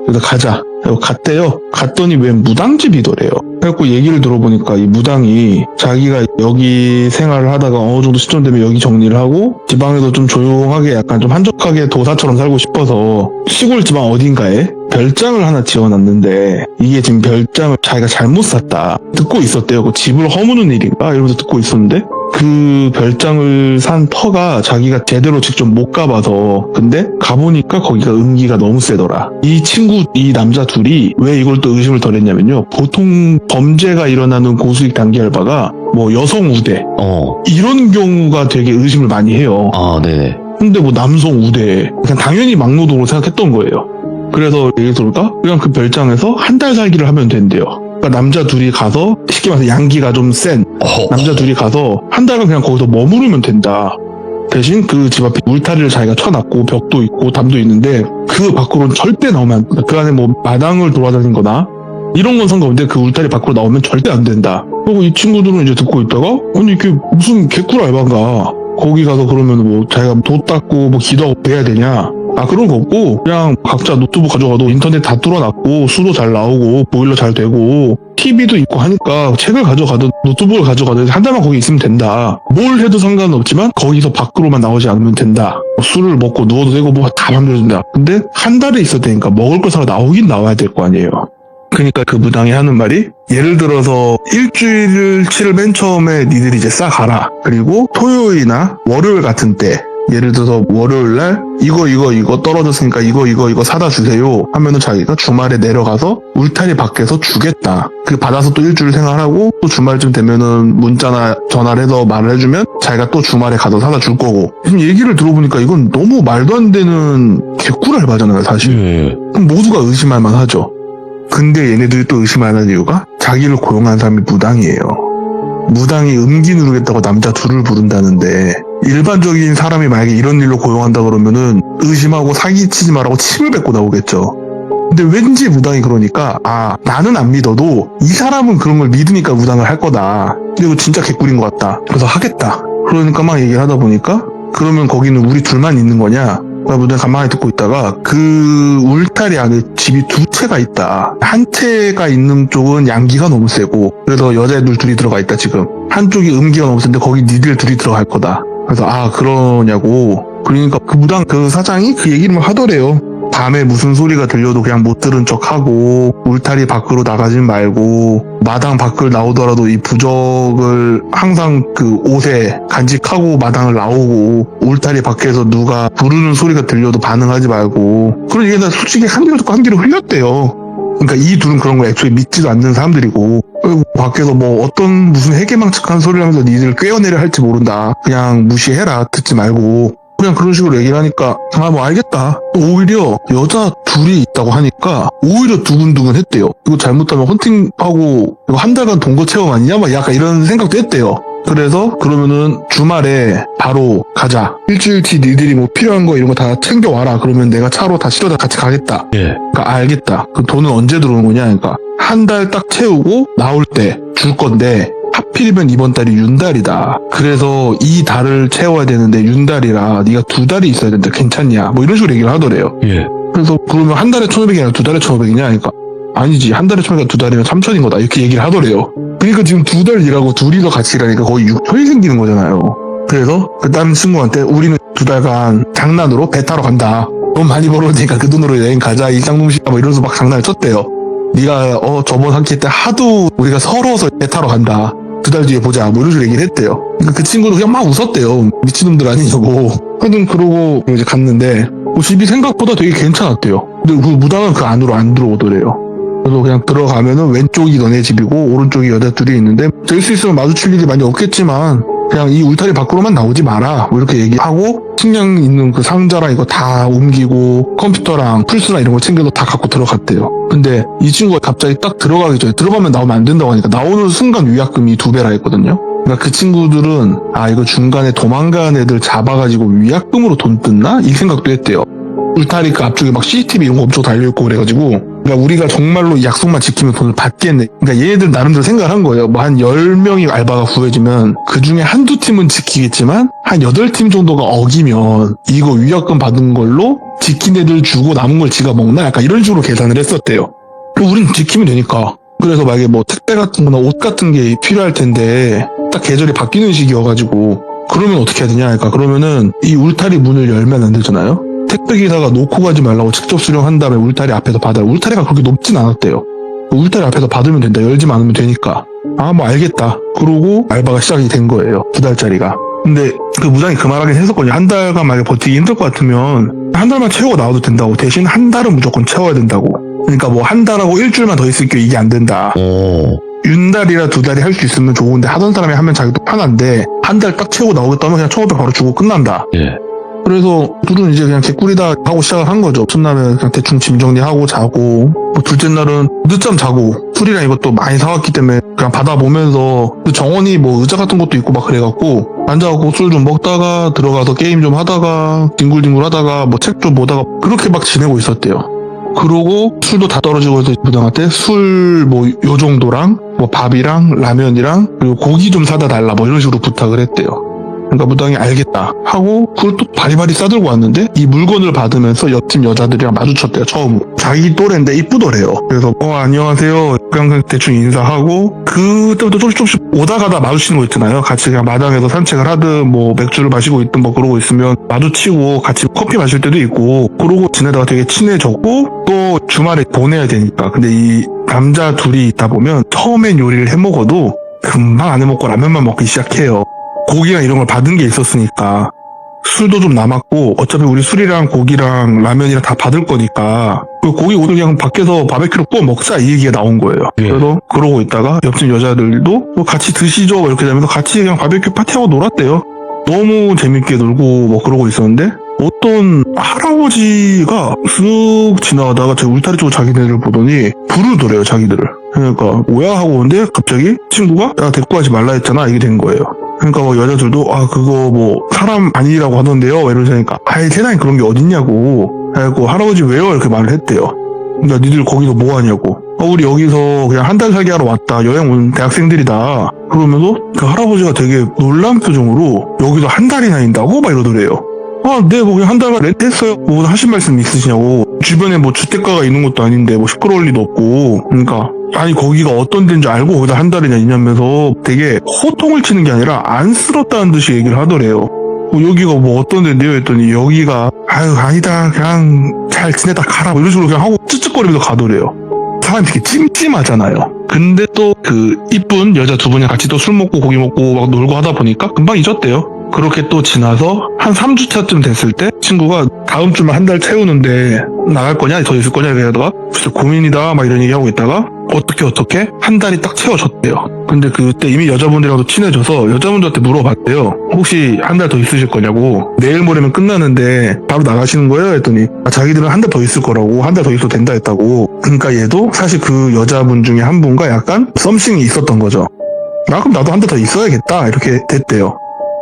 그래서 가자. 갔대요. 갔더니 웬 무당집이더래요. 그래갖고 얘기를 들어보니까 이 무당이 자기가 여기 생활을 하다가 어느 정도 시점 되면 여기 정리를 하고 지방에도 좀 조용하게 약간 좀 한적하게 도사처럼 살고 싶어서 시골 지방 어딘가에 별장을 하나 지어놨는데 이게 지금 별장을 자기가 잘못 샀다 듣고 있었대요. 그 집을 허무는 일인가 이러면서 듣고 있었는데 그 별장을 산 터가 자기가 제대로 직접 못 가봐서 근데 가보니까 거기가 음기가 너무 세더라. 이 친구 이 남자 둘이 왜 이걸 또 의심을 덜 했냐면요. 보통 범죄가 일어나는 고수익 단기 알바가 뭐 여성 우대 이런 경우가 되게 의심을 많이 해요. 네네. 근데 뭐 남성 우대 그냥 당연히 막노동으로 생각했던 거예요. 그래서 얘기 들을까? 그냥 그 별장에서 한 달 살기를 하면 된대요. 그러니까 남자 둘이 가서 쉽게 말해서 양기가 좀 센 남자 둘이 가서 한 달간 그냥 거기서 머무르면 된다. 대신 그 집 앞에 울타리를 자기가 쳐놨고 벽도 있고 담도 있는데 그 밖으로는 절대 나오면 안 된다. 그 안에 뭐 마당을 돌아다니는 거나 이런 건 상관없는데 그 울타리 밖으로 나오면 절대 안 된다. 그리고 이 친구들은 이제 듣고 있다가 아니 이게 무슨 개꿀 알바인가. 거기 가서 그러면 뭐 자기가 도 닦고 뭐 기도하고 해야 되냐. 아 그런 거 없고 그냥 각자 노트북 가져가도 인터넷 다 뚫어놨고 수도 잘 나오고 보일러 잘 되고 TV도 있고 하니까 책을 가져가든 노트북을 가져가든 한 달만 거기 있으면 된다. 뭘 해도 상관은 없지만 거기서 밖으로만 나오지 않으면 된다. 술을 먹고 누워도 되고 뭐 다 맘대로 된다. 근데 한 달에 있어야 되니까 먹을 거 사러 나오긴 나와야 될 거 아니에요. 그러니까 그 무당이 하는 말이 예를 들어서 일주일치를 맨 처음에 니들이 이제 싸가라. 그리고 토요일이나 월요일 같은 때 예를 들어서 월요일날 이거 떨어졌으니까 이거 사다 주세요 하면은 자기가 주말에 내려가서 울타리 밖에서 주겠다. 그 받아서 또 일주일 생활하고 또 주말쯤 되면은 문자나 전화를 해서 말을 해주면 자기가 또 주말에 가서 사다 줄 거고. 지금 얘기를 들어보니까 이건 너무 말도 안 되는 개꿀 알바잖아요 사실. 그럼 모두가 의심할 만하죠. 근데 얘네들이 또 의심하는 이유가 자기를 고용한 사람이 무당이에요. 무당이 음기 누르겠다고 남자 둘을 부른다는데 일반적인 사람이 만약에 이런 일로 고용한다 그러면은 의심하고 사기치지 말라고 침을 뱉고 나오겠죠. 근데 왠지 무당이 그러니까 아 나는 안 믿어도 이 사람은 그런 걸 믿으니까 무당을 할 거다. 그리고 진짜 개꿀인 것 같다. 그래서 하겠다. 그러니까 막 얘기를 하다 보니까 그러면 거기는 우리 둘만 있는 거냐? 무당 가만히 듣고 있다가 그 울타리 안에 집이 두 채가 있다. 한 채가 있는 쪽은 양기가 너무 세고 그래서 여자애들 둘이 들어가 있다 지금. 한쪽이 음기가 너무 센데 거기 니들 둘이 들어갈 거다. 그래서 아 그러냐고. 그러니까 그 무당 그 사장이 그 얘기를 하더래요. 밤에 무슨 소리가 들려도 그냥 못 들은 척하고 울타리 밖으로 나가지 말고 마당 밖을 나오더라도 이 부적을 항상 그 옷에 간직하고 마당을 나오고 울타리 밖에서 누가 부르는 소리가 들려도 반응하지 말고 그런 얘기가 솔직히 한 귀로 듣고 한 귀로 흘렸대요. 그러니까 이 둘은 그런 거 애초에 믿지도 않는 사람들이고 밖에서 뭐 어떤 무슨 해괴망측한 소리를 하면서 니들 꿰어내려 할지 모른다. 그냥 무시해라. 듣지 말고. 그냥 그런 식으로 얘기를 하니까 아 뭐 알겠다. 오히려 여자 둘이 있다고 하니까 오히려 두근두근 했대요. 이거 잘못하면 헌팅하고 이거 한 달간 동거 체험 아니냐? 막 약간 이런 생각도 했대요. 그래서 그러면은 주말에 바로 가자. 일주일치 니들이 뭐 필요한 거 이런 거 다 챙겨와라. 그러면 내가 차로 다 실어다 같이 가겠다. 그러니까 알겠다. 그 돈은 언제 들어오는 거냐? 그러니까 한 달 딱 채우고 나올 때 줄 건데 하필이면 이번 달이 윤달이다. 그래서 이 달을 채워야 되는데 윤달이라 네가 두 달이 있어야 된다. 괜찮냐? 뭐 이런 식으로 얘기를 하더래요. 그래서 그러면 한 달에 1,500이냐 두 달에 1,500이냐? 그러니까 아니지 한 달에 1,500이니까 두 달이면 3,000인 거다. 이렇게 얘기를 하더래요. 그러니까 지금 두 달 일하고 둘이서 같이 일하니까 거의 6천이 생기는 거잖아요. 그래서 그 다른 친구한테 우리는 두 달간 장난으로 배 타러 간다. 돈 많이 벌어오니까 그 돈으로 여행 가자. 이 쌍놈씨야 뭐 이러면서 막 장난을 쳤대요. 네가 저번 학기 때 하도 우리가 서러워서 배 타러 간다. 두 달 뒤에 보자. 뭐 이런 식으로 얘기를 했대요. 그러니까 그 친구도 그냥 막 웃었대요. 미친놈들 아니냐고. 하여튼 그러고 이제 갔는데 집이 생각보다 되게 괜찮았대요. 근데 그 무당은 그 안으로 안 들어오더래요. 그래서 그냥 들어가면은 왼쪽이 너네 집이고 오른쪽이 여자 둘이 있는데 될 수 있으면 마주칠 일이 많이 없겠지만 그냥 이 울타리 밖으로만 나오지 마라. 뭐 이렇게 얘기하고 식량 있는 그 상자랑 이거 다 옮기고 컴퓨터랑 플스나 이런 거 챙겨서 다 갖고 들어갔대요. 근데 이 친구가 갑자기 딱 들어가기 전에 들어가면 나오면 안 된다고 하니까 나오는 순간 위약금이 2배라 했거든요. 그러니까 그 친구들은 아 이거 중간에 도망간 애들 잡아가지고 위약금으로 돈 뜯나? 이 생각도 했대요. 울타리 그 앞쪽에 막 CCTV 이런 거 엄청 달려있고 그래가지고 그러니까 우리가 정말로 이 약속만 지키면 돈을 받겠네. 그러니까 얘네들 나름대로 생각을 한 거예요. 뭐 한 10명이 알바가 구해지면 그 중에 한두 팀은 지키겠지만 한 8팀 정도가 어기면 이거 위약금 받은 걸로 지킨 애들 주고 남은 걸 지가 먹나? 약간 이런 식으로 계산을 했었대요. 우린 지키면 되니까. 그래서 만약에 뭐 택배 같은 거나 옷 같은 게 필요할 텐데 딱 계절이 바뀌는 시기여가지고 그러면 어떻게 해야 되냐? 그러니까 그러면은 이 울타리 문을 열면 안 되잖아요? 택배 기사가 놓고 가지 말라고 직접 수령한 다음에 울타리 앞에서 받아요. 울타리가 그렇게 높진 않았대요. 울타리 앞에서 받으면 된다. 열지만 않으면 되니까. 아, 뭐 알겠다. 그러고 알바가 시작이 된 거예요. 2달짜리가. 근데 그 무당이 그 말하긴 했었거든요. 한 달간 만약에 버티기 힘들 것 같으면 한 달만 채우고 나와도 된다고. 대신 한 달은 무조건 채워야 된다고. 그러니까 뭐 한 달하고 일주일만 더 있을게요. 이게 안 된다. 윤달이라 2달이 할 수 있으면 좋은데 하던 사람이 하면 자기도 편한데 한 달 딱 채우고 나오겠다면 그냥 1,500 바로 주고 끝난다. 그래서 둘은 이제 그냥 개꿀이다 하고 시작을 한 거죠. 첫날은 그냥 대충 짐 정리하고 자고, 뭐 둘째 날은 늦잠 자고, 술이랑 이것도 많이 사왔기 때문에 그냥 받아보면서 정원이 뭐 의자 같은 것도 있고 막 그래갖고 앉아갖고 술 좀 먹다가 들어가서 게임 좀 하다가 뒹굴뒹굴 하다가 뭐 책 좀 보다가 그렇게 막 지내고 있었대요. 그러고 술도 다 떨어지고 해서 부당한테 술 뭐 요 정도랑 뭐 밥이랑 라면이랑 그리고 고기 좀 사다 달라 뭐 이런 식으로 부탁을 했대요. 그러니까 무당이 알겠다 하고 그걸 또 바리바리 싸들고 왔는데 이 물건을 받으면서 옆집 여자들이랑 마주쳤대요. 처음으로. 자기 또래인데 이쁘더래요. 그래서 안녕하세요 그냥 대충 인사하고 그때부터 조금씩 오다 가다 마주치는 거 있잖아요. 같이 그냥 마당에서 산책을 하든 뭐 맥주를 마시고 있든 뭐 그러고 있으면 마주치고 같이 커피 마실 때도 있고 그러고 지내다가 되게 친해졌고 또 주말에 보내야 되니까 근데 이 남자 둘이 있다 보면 처음엔 요리를 해먹어도 금방 안 해먹고 라면만 먹기 시작해요. 고기랑 이런 걸 받은 게 있었으니까 술도 좀 남았고 어차피 우리 술이랑 고기랑 라면이랑 다 받을 거니까 그 고기 오늘 그냥 밖에서 바베큐로 구워 먹자 이 얘기가 나온 거예요. 예. 그래서 그러고 있다가 옆집 여자들도 뭐 같이 드시죠 이렇게 되면서 같이 그냥 바베큐 파티하고 놀았대요. 너무 재밌게 놀고 뭐 그러고 있었는데 어떤 할아버지가 쓱 지나가다가 제 울타리 쪽으로 자기네를 보더니 부르더래요 자기들을. 그러니까 뭐야 하고 오는데 갑자기 친구가 야 데리고 가지 말라 했잖아 이게 된 거예요. 그러니까 뭐 여자들도 그거 뭐 사람 아니라고 하던데요 이러니까 아이 세상에 그런 게 어딨냐고 그래갖고 할아버지 왜요 이렇게 말을 했대요. 그러니까 니들 거기서 뭐 하냐고 우리 여기서 그냥 한 달 살기 하러 왔다 여행 온 대학생들이다 그러면서 그 할아버지가 되게 놀란 표정으로 여기서 한 달이나 있다고 막 이러더래요. 네, 뭐, 그냥 한 달간 렌트했어요. 뭐, 하신 말씀 있으시냐고. 주변에 뭐, 주택가가 있는 것도 아닌데, 뭐, 시끄러울 리도 없고. 그러니까, 아니, 거기가 어떤 데인지 알고 거기다 한 달이나 있냐면서 되게 호통을 치는 게 아니라 안쓰럽다는 듯이 얘기를 하더래요. 여기가 뭐, 어떤 데인데요? 했더니, 여기가, 아니다. 그냥 잘 지내다 가라. 뭐 이런 식으로 그냥 하고 찌찌거리면서 가더래요. 사람이 되게 찜찜하잖아요. 근데 또 그, 이쁜 여자 두 분이 같이 또 술 먹고 고기 먹고 막 놀고 하다 보니까 금방 잊었대요. 그렇게 또 지나서 한 3주차쯤 됐을 때 친구가 다음 주만 한 달 채우는데 나갈 거냐 더 있을 거냐 이러다가 진짜 고민이다 막 이런 얘기하고 있다가 어떻게 한 달이 딱 채워졌대요. 근데 그때 이미 여자분들이랑도 친해져서 여자분들한테 물어봤대요. 혹시 한 달 더 있으실 거냐고. 내일 모레면 끝나는데 바로 나가시는 거예요? 했더니 자기들은 한 달 더 있을 거라고 한 달 더 있어도 된다 했다고. 그러니까 얘도 사실 그 여자분 중에 한 분과 약간 썸씽이 있었던 거죠. 그럼 나도 한 달 더 있어야겠다 이렇게 됐대요.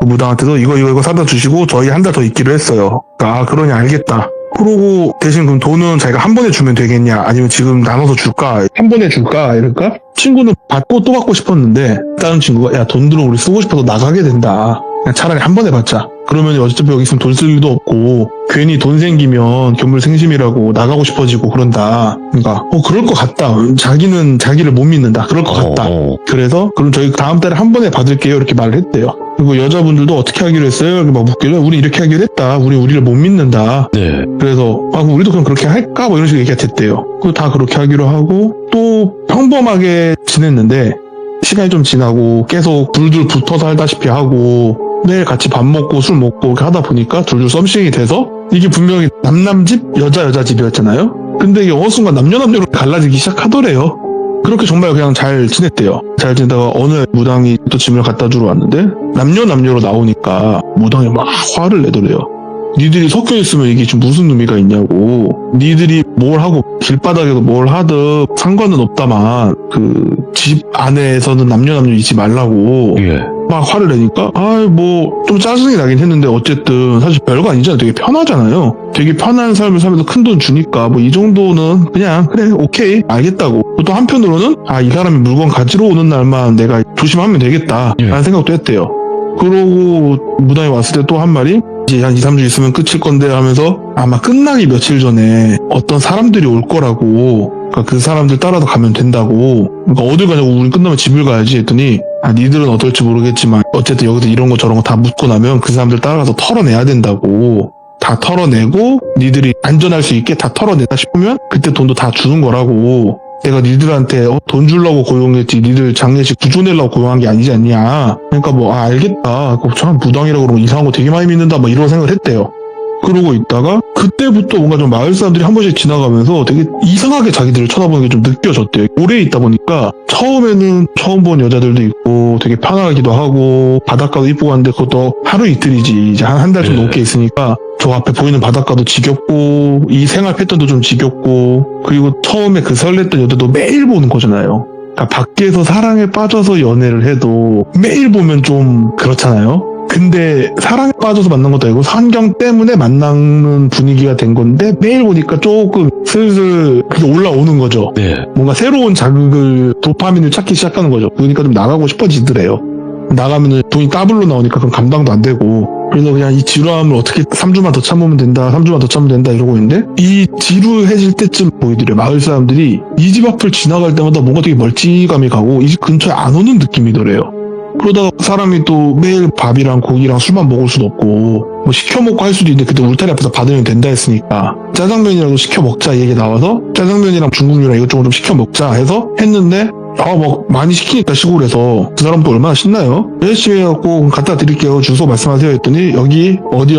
무당한테도 이거 사다 주시고 저희 한 달 더 있기로 했어요. 그러니 알겠다. 그러고 대신 그럼 돈은 자기가 한 번에 주면 되겠냐 아니면 지금 나눠서 줄까 한 번에 줄까 이럴까 친구는 받고 또 받고 싶었는데 다른 친구가 야 돈 들어 우리 쓰고 싶어서 나가게 된다 그냥 차라리 한 번에 받자 그러면 어차피 여기 있으면 돈 쓸 일도 없고 괜히 돈 생기면 견물생심이라고 나가고 싶어지고 그런다. 그러니까 그럴 것 같다. 자기는 자기를 못 믿는다. 그럴 것 같다. 그래서 그럼 저희 다음 달에 한 번에 받을게요 이렇게 말을 했대요. 그리고 여자분들도 어떻게 하기로 했어요? 이렇게 막 묻길래 우리 이렇게 하기로 했다. 우리를 못 믿는다. 네. 그래서 그럼 우리도 그럼 그렇게 할까? 뭐 이런 식으로 얘기가 됐대요. 그리고 다 그렇게 하기로 하고 또 평범하게 지냈는데 시간이 좀 지나고 계속 둘둘 붙어 살다시피 하고 매일 같이 밥 먹고 술 먹고 이렇게 하다 보니까 둘둘 썸씽이 돼서 이게 분명히 남집 여자 집이었잖아요. 근데 이게 어느 순간 남녀로 갈라지기 시작하더래요. 그렇게 정말 그냥 잘 지냈대요. 잘 지내다가 어느 무당이 또 짐을 갖다 주러 왔는데 남녀로 나오니까 무당이 막 화를 내더래요. 니들이 섞여 있으면 이게 지금 무슨 의미가 있냐고. 니들이 뭘 하고 길바닥에서 뭘 하든 상관은 없다만 그 집 안에서는 남녀 있지 말라고. 예. 막 화를 내니까 뭐 좀 짜증이 나긴 했는데 어쨌든 사실 별거 아니잖아요. 되게 편하잖아요. 되게 편한 삶을 살면서 큰 돈 주니까 뭐 이 정도는 그냥 그래 오케이 알겠다고. 또 한편으로는 이 사람이 물건 가지러 오는 날만 내가 조심하면 되겠다 라는 생각도 했대요. 그러고 무당이 왔을 때 또 한 말이 이제 한 2, 3주 있으면 끝일 건데 하면서 아마 끝나기 며칠 전에 어떤 사람들이 올 거라고. 그러니까 그 사람들 따라서 가면 된다고. 그러니까 어딜 가냐고 우린 끝나면 집을 가야지 했더니 니들은 어떨지 모르겠지만 어쨌든 여기서 이런 거 저런 거 다 묻고 나면 그 사람들 따라가서 털어내야 된다고. 다 털어내고 니들이 안전할 수 있게 다 털어내다 싶으면 그때 돈도 다 주는 거라고. 내가 니들한테 돈 주려고 고용했지 니들 장례식 구조내려고 고용한 게 아니지 않냐. 그러니까 알겠다. 참 무당이라고 그러면 이상한 거 되게 많이 믿는다 뭐 이런 생각을 했대요. 그러고 있다가 그때부터 뭔가 좀 마을 사람들이 한 번씩 지나가면서 되게 이상하게 자기들을 쳐다보는 게 좀 느껴졌대요. 오래 있다 보니까 처음에는 처음 본 여자들도 있고 되게 편하기도 하고 바닷가도 이쁘고 한데 그것도 하루 이틀이지 이제 한 달 좀 네. 넘게 있으니까 저 앞에 보이는 바닷가도 지겹고 이 생활 패턴도 좀 지겹고 그리고 처음에 그 설렜던 여자도 매일 보는 거잖아요. 그러니까 밖에서 사랑에 빠져서 연애를 해도 매일 보면 좀 그렇잖아요. 근데 사랑에 빠져서 만난 것도 아니고 환경 때문에 만나는 분위기가 된 건데 매일 보니까 조금 슬슬 그게 올라오는 거죠. 네. 뭔가 새로운 자극을 도파민을 찾기 시작하는 거죠. 그러니까 좀 나가고 싶어지더래요. 나가면은 돈이 더블로 나오니까 그건 감당도 안 되고 그래서 그냥 이 지루함을 어떻게 3주만 더 참으면 된다 3주만 더 참으면 된다 이러고 있는데 이 지루해질 때쯤 보이더래요. 마을 사람들이 이 집 앞을 지나갈 때마다 뭔가 되게 멀찌감이 가고 이 집 근처에 안 오는 느낌이더래요. 그러다가 사람이 또 매일 밥이랑 고기랑 술만 먹을 수도 없고 뭐 시켜 먹고 할 수도 있는데 그때 울타리 앞에서 받으면 된다 했으니까 짜장면이라도 시켜 먹자 얘기 나와서 짜장면이랑 중국 요리랑 이것저것 좀 시켜 먹자 해서 했는데 막 많이 시키니까 시골에서 그 사람도 얼마나 신나요? 열심히 해갖고 갖다 드릴게요 주소 말씀하세요 했더니 여기 어디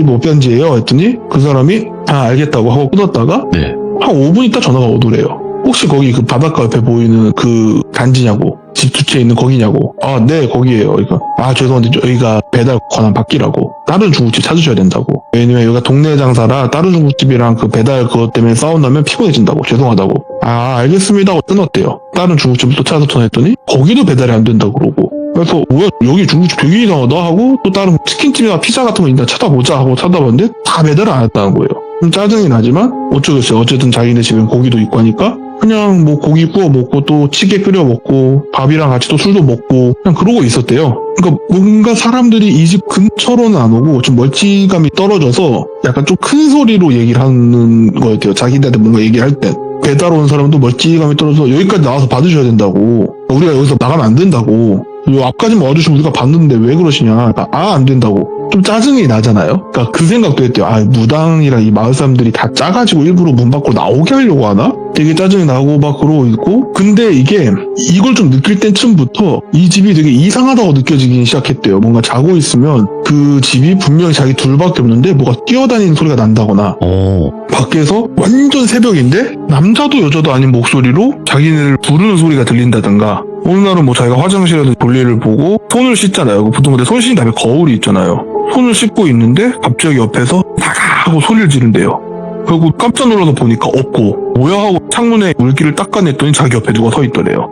뭐 편지예요 했더니 그 사람이 알겠다고 하고 끊었다가 네. 한 5분 있다 전화가 오더래요. 혹시 거기 그 바닷가 옆에 보이는 그 단지냐고 집 두 채 있는 거기냐고 네 거기에요. 그러니까 죄송한데 저희가 배달 권한 받기라고 다른 중국집 찾으셔야 된다고. 왜냐면 여기가 동네 장사라 다른 중국집이랑 그 배달 그것 때문에 싸운다면 피곤해진다고 죄송하다고. 알겠습니다 하고 끊었대요. 다른 중국집을 또 찾아서 전화했더니 거기도 배달이 안 된다고 그러고 그래서 뭐야 여기 중국집 되게 이상하다 하고 또 다른 치킨집이나 피자 같은 거 있나 찾아보자 하고 찾아봤는데 다 배달을 안 했다는 거예요. 좀 짜증이 나지만 어쩌겠어요. 어쨌든 자기네 집엔 고기도 있고 하니까 그냥 뭐 고기 구워 먹고 또 찌개 끓여 먹고 밥이랑 같이 또 술도 먹고 그냥 그러고 있었대요. 그러니까 뭔가 사람들이 이 집 근처로는 안 오고 좀 멀찌감이 떨어져서 약간 좀 큰 소리로 얘기를 하는 거였대요. 자기들한테 뭔가 얘기할 때 배달 온 사람도 멀찌감이 떨어져서 여기까지 나와서 받으셔야 된다고 우리가 여기서 나가면 안 된다고 요 앞까지만 와주시면 우리가 받는데 왜 그러시냐 그러니까 안 된다고 좀 짜증이 나잖아요. 그러니까 그 생각도 했대요. 무당이랑 이 마을 사람들이 다 짜가지고 일부러 문 밖으로 나오게 하려고 하나? 되게 짜증이 나고 막 그러고 있고 근데 이게 이걸 좀 느낄 때쯤부터 이 집이 되게 이상하다고 느껴지기 시작했대요. 뭔가 자고 있으면 그 집이 분명히 자기 둘밖에 없는데 뭐가 뛰어다니는 소리가 난다거나 밖에서 완전 새벽인데 남자도 여자도 아닌 목소리로 자기네를 부르는 소리가 들린다든가 어느 날은 뭐 자기가 화장실에서 볼일을 보고 손을 씻잖아요. 보통 근데 손 씻는 다음에 거울이 있잖아요. 손을 씻고 있는데 갑자기 옆에서 다가 하고 소리를 지른대요. 그리고 깜짝 놀라서 보니까 없고 뭐야 하고 창문에 물기를 닦아냈더니 자기 옆에 누가 서 있더래요.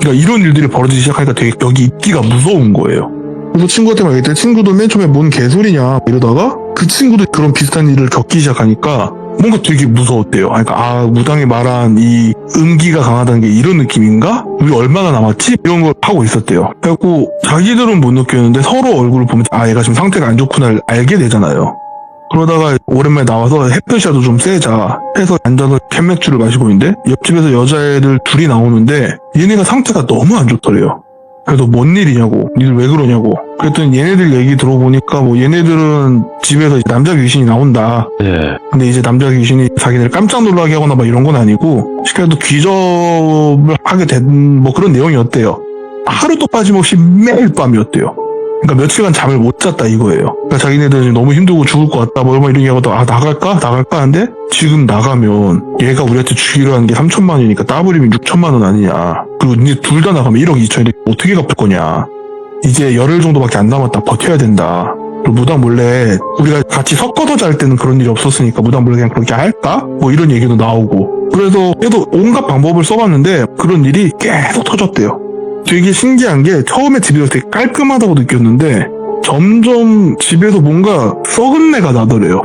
그러니까 이런 일들이 벌어지기 시작하니까 되게 여기 있기가 무서운 거예요. 그래서 친구한테 말했더니 친구도 맨 처음에 뭔 개소리냐 이러다가 그 친구도 그런 비슷한 일을 겪기 시작하니까 뭔가 되게 무서웠대요. 그러니까 무당이 말한 이 음기가 강하다는 게 이런 느낌인가? 우리 얼마나 남았지? 이런 걸 하고 있었대요. 그래갖고 자기들은 못 느꼈는데 서로 얼굴을 보면 얘가 지금 상태가 안 좋구나를 알게 되잖아요. 그러다가 오랜만에 나와서 햇볕이라도 좀 쐬자 해서 앉아서 캔맥주를 마시고 있는데 옆집에서 여자애들 둘이 나오는데 얘네가 상태가 너무 안 좋더래요. 그래서 뭔 일이냐고 니들 왜 그러냐고 그랬더니 얘네들 얘기 들어보니까 뭐 얘네들은 집에서 남자 귀신이 나온다. 근데 이제 남자 귀신이 자기들 깜짝 놀라게 하거나 막 이런 건 아니고 시켜도 귀접을 하게 된 뭐 그런 내용이었대요. 하루도 빠짐없이 매일 밤이었대요. 그러니까 며칠간 잠을 못 잤다 이거예요. 그러니까 자기네들 지금 너무 힘들고 죽을 것 같다 뭐 이런 얘기하고 나갈까 하는데 지금 나가면 얘가 우리한테 주기로 한 게 3천만 원이니까 따블이면 6천만 원 아니냐. 그리고 니 둘 다 나가면 1억 2천인데 어떻게 갚을 거냐. 이제 열흘 정도밖에 안 남았다. 버텨야 된다. 그리고 무당 몰래 우리가 같이 섞어서 잘 때는 그런 일이 없었으니까 무당 몰래 그냥 그렇게 할까? 뭐 이런 얘기도 나오고 그래서 계속 온갖 방법을 써봤는데 그런 일이 계속 터졌대요. 되게 신기한 게 처음에 집에서 되게 깔끔하다고 느꼈는데 점점 집에서 뭔가 썩은 내가 나더래요.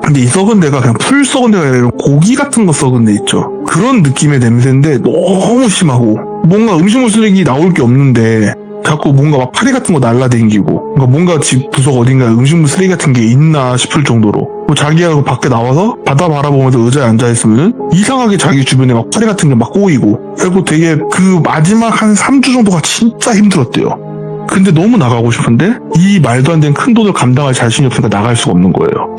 근데 이 썩은 내가 그냥 풀 썩은 내가 아니라 고기 같은 거 썩은 내 있죠. 그런 느낌의 냄새인데 너무 심하고 뭔가 음식물 쓰레기 나올 게 없는데 자꾸 뭔가 막 파리 같은 거 날라다니고 뭔가 집 부석 어딘가에 음식물 쓰레기 같은 게 있나 싶을 정도로 뭐 자기가 밖에 나와서 바다 바라보면서 의자에 앉아있으면 이상하게 자기 주변에 막 파리 같은 게 막 꼬이고 그리고 되게 그 마지막 한 3주 정도가 진짜 힘들었대요. 근데 너무 나가고 싶은데 이 말도 안 되는 큰 돈을 감당할 자신이 없으니까 나갈 수가 없는 거예요.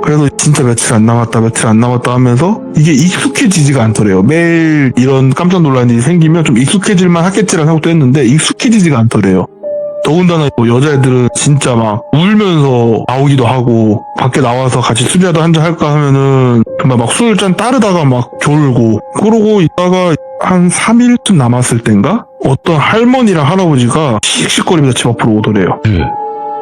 그래서 진짜 며칠 안 남았다 하면서 이게 익숙해지지가 않더래요. 매일 이런 깜짝 놀라는 일이 생기면 좀 익숙해질만 하겠지라는 생각도 했는데 익숙해지지가 않더래요. 더군다나 뭐 여자애들은 진짜 막 울면서 나오기도 하고 밖에 나와서 같이 술이라도 한잔 할까 하면은 정말 막 술잔 따르다가 막 졸고 그러고 있다가 한 3일쯤 남았을 땐가 어떤 할머니랑 할아버지가 씩씩거리면서 집 앞으로 오더래요.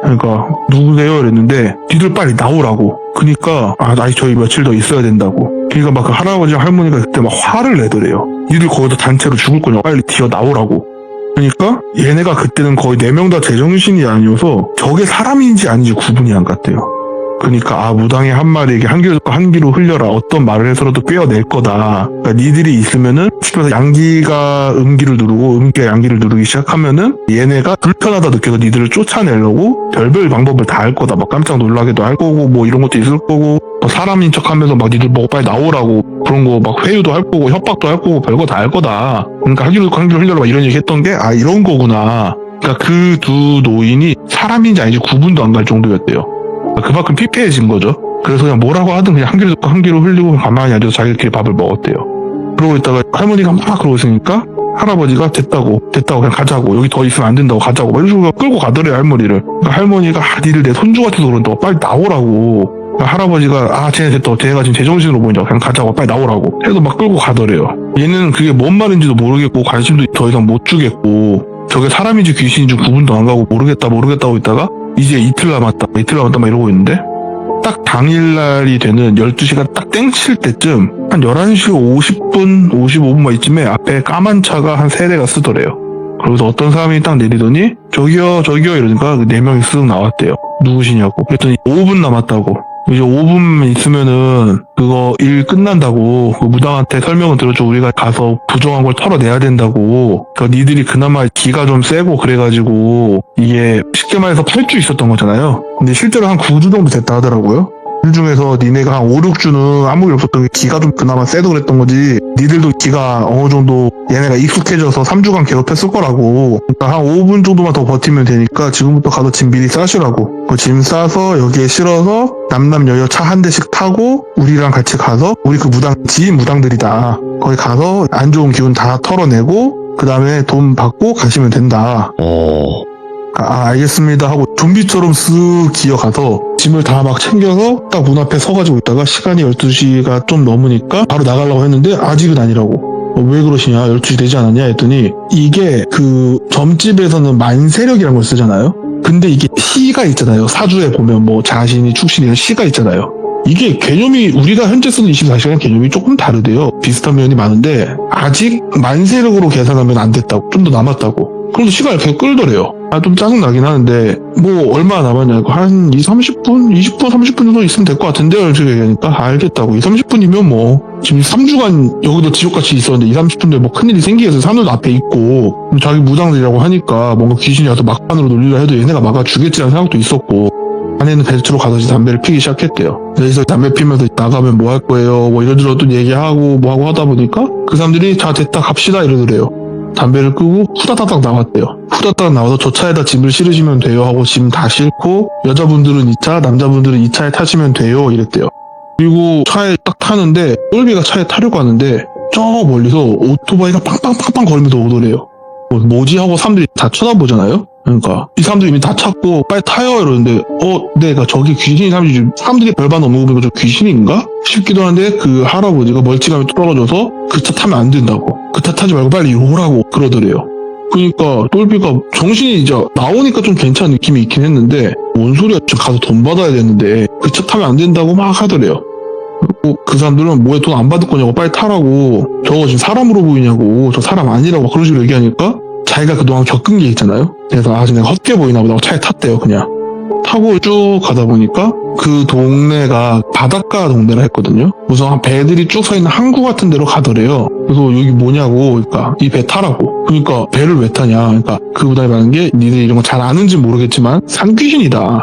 그러니까 누구세요? 이랬는데 니들 빨리 나오라고. 그러니까 아직 저희 며칠 더 있어야 된다고. 그러니까 막 그 할아버지랑 할머니가 그때 막 화를 내더래요. 니들 거기서 단체로 죽을 거냐 빨리 튀어 나오라고. 그러니까 얘네가 그때는 거의 4명 다 제정신이 아니어서 저게 사람인지 아닌지 구분이 안 갔대요. 그러니까 무당의 한 마리에게 한 귀로 흘려라. 어떤 말을 해서라도 꿰어낼 거다. 그러니까 니들이 있으면은 집에서 양기가 음기를 누르고 음기가 양기를 누르기 시작하면은 얘네가 불편하다 느껴서 니들을 쫓아내려고 별별 방법을 다 할 거다. 막 깜짝 놀라게도 할 거고 뭐 이런 것도 있을 거고 뭐 사람인 척하면서 막 니들 뭐 빨리 나오라고 그런 거 막 회유도 할 거고 협박도 할 거고 별거 다 할 거다. 그러니까 한 귀로 흘려라 막 이런 얘기 했던 게 이런 거구나. 그러니까 그 두 노인이 사람인지 아닌지 구분도 안 갈 정도였대요. 그만큼 피폐해진 거죠. 그래서 그냥 뭐라고 하든 그냥 한 귀로 듣고 한 귀로 흘리고 가만히 앉아서 자기들끼리 밥을 먹었대요. 그러고 있다가 할머니가 막 그러고 있으니까 할아버지가 됐다고 그냥 가자고 여기 더 있으면 안 된다고 가자고 막 이런 식으로 끌고 가더래요 할머니를. 그러니까 할머니가 니들 내 손주 같아서 그런다고 빨리 나오라고. 그러니까 할아버지가 쟤네 됐다 쟤가 지금 제정신으로 보인다고 그냥 가자고 빨리 나오라고 해서 막 끌고 가더래요. 얘는 그게 뭔 말인지도 모르겠고 관심도 더 이상 못 주겠고 저게 사람인지 귀신인지 구분도 안 가고 모르겠다고 있다가 이제 이틀 남았다 막 이러고 있는데 딱 당일날이 되는 12시가 딱 땡칠 때쯤 한 11시 50분 55분 막 이쯤에 앞에 까만 차가 한 3대가 쓰더래요. 그래서 어떤 사람이 딱 내리더니 저기요 이러니까 4명이 쓱 나왔대요. 누구시냐고 그랬더니 5분 남았다고. 이제 5분만 있으면은 그거 일 끝난다고. 그 무당한테 설명은 들었죠. 우리가 가서 부정한 걸 털어내야 된다고. 그러니까 니들이 그나마 기가 좀 세고 그래가지고 이게 쉽게 말해서 8주 있었던 거잖아요. 근데 실제로 한 9주 정도 됐다 하더라고요. 그 중에서 니네가 한 5, 6주는 아무 일 없었던 게 기가 좀 그나마 세도 그랬던 거지 니들도 기가 어느 정도 얘네가 익숙해져서 3주간 괴롭혔을 거라고. 그러니까 한 5분 정도만 더 버티면 되니까 지금부터 가서 짐 미리 싸시라고. 그 짐 싸서 여기에 실어서 남여여 차 한 대씩 타고 우리랑 같이 가서 우리 그 지인 무당들이다. 거기 가서 안 좋은 기운 다 털어내고 그 다음에 돈 받고 가시면 된다. 알겠습니다 하고 좀비처럼 쓱 기어가서 짐을 다 막 챙겨서 딱 문 앞에 서가지고 있다가 시간이 12시가 좀 넘으니까 바로 나가려고 했는데 아직은 아니라고. 왜 그러시냐 12시 되지 않았냐 했더니 이게 그 점집에서는 만세력이라는 걸 쓰잖아요. 근데 이게 시가 있잖아요. 사주에 보면 뭐 자신이 축신이 이런 시가 있잖아요. 이게 개념이 우리가 현재 쓰는 24시간 개념이 조금 다르대요. 비슷한 면이 많은데 아직 만세력으로 계산하면 안 됐다고. 좀 더 남았다고. 그래서 시간을 계속 끌더래요. 좀 짜증나긴 하는데 뭐 얼마 남았냐고 한 30분 30분 정도 있으면 될 것 같은데 이렇게 얘기하니까 알겠다고. 30분이면 뭐 지금 3주간 여기도 지옥같이 있었는데 30분대 뭐 큰일이 생기겠어요. 산호도 앞에 있고 자기 무당들이라고 하니까 뭔가 귀신이 와서 막판으로 놀리려 해도 얘네가 막아주겠지라는 생각도 있었고 아내는 벨트로 가서 담배를 피기 시작했대요. 그래서 담배 피면서 나가면 뭐 할 거예요 뭐 이런저런 또 얘기하고 뭐 하고 하다 보니까 그 사람들이 자 됐다 갑시다 이러더래요. 담배를 끄고 후다다닥 나왔대요. 후다다닥 나와서 저 차에다 짐을 실으시면 돼요 하고 짐 다 싣고 여자분들은 2차 남자분들은 2차에 타시면 돼요 이랬대요. 그리고 차에 딱 타는데 똘비가 차에 타려고 하는데 저 멀리서 오토바이가 빵빵빵빵 거리면서 오더래요. 뭐지 하고 사람들이 다 쳐다보잖아요. 그러니까 이 사람들이 이미 다 찾고 빨리 타요 이러는데 내가 저기 귀신이 사람들이 별반 없는 거 보니까 저 귀신인가 싶기도 한데 그 할아버지가 멀찌감이 떨어져서 그 차 타면 안 된다고. 그 차 타지 말고 빨리 오라고 그러더래요. 그러니까 똘비가 정신이 이제 나오니까 좀 괜찮은 느낌이 있긴 했는데 뭔 소리야 가서 돈 받아야 되는데 그 차 타면 안 된다고 막 하더래요. 그리고 그 사람들은 뭐에 돈 안 받을 거냐고 빨리 타라고. 저거 지금 사람으로 보이냐고. 저 사람 아니라고 그런 식으로 얘기하니까 자기가 그동안 겪은 게 있잖아요. 그래서 지금 내가 헛게 보이나 보다 하고 차에 탔대요. 그냥 타고 쭉 가다 보니까 그 동네가 바닷가 동네라 했거든요. 우선 배들이 쭉 서 있는 항구 같은 데로 가더래요. 그래서 여기 뭐냐고. 그러니까 이 배 타라고. 그러니까 배를 왜 타냐. 그러니까 그 부담이 많은 게 니들이 이런 거 잘 아는지 모르겠지만 산귀신이다.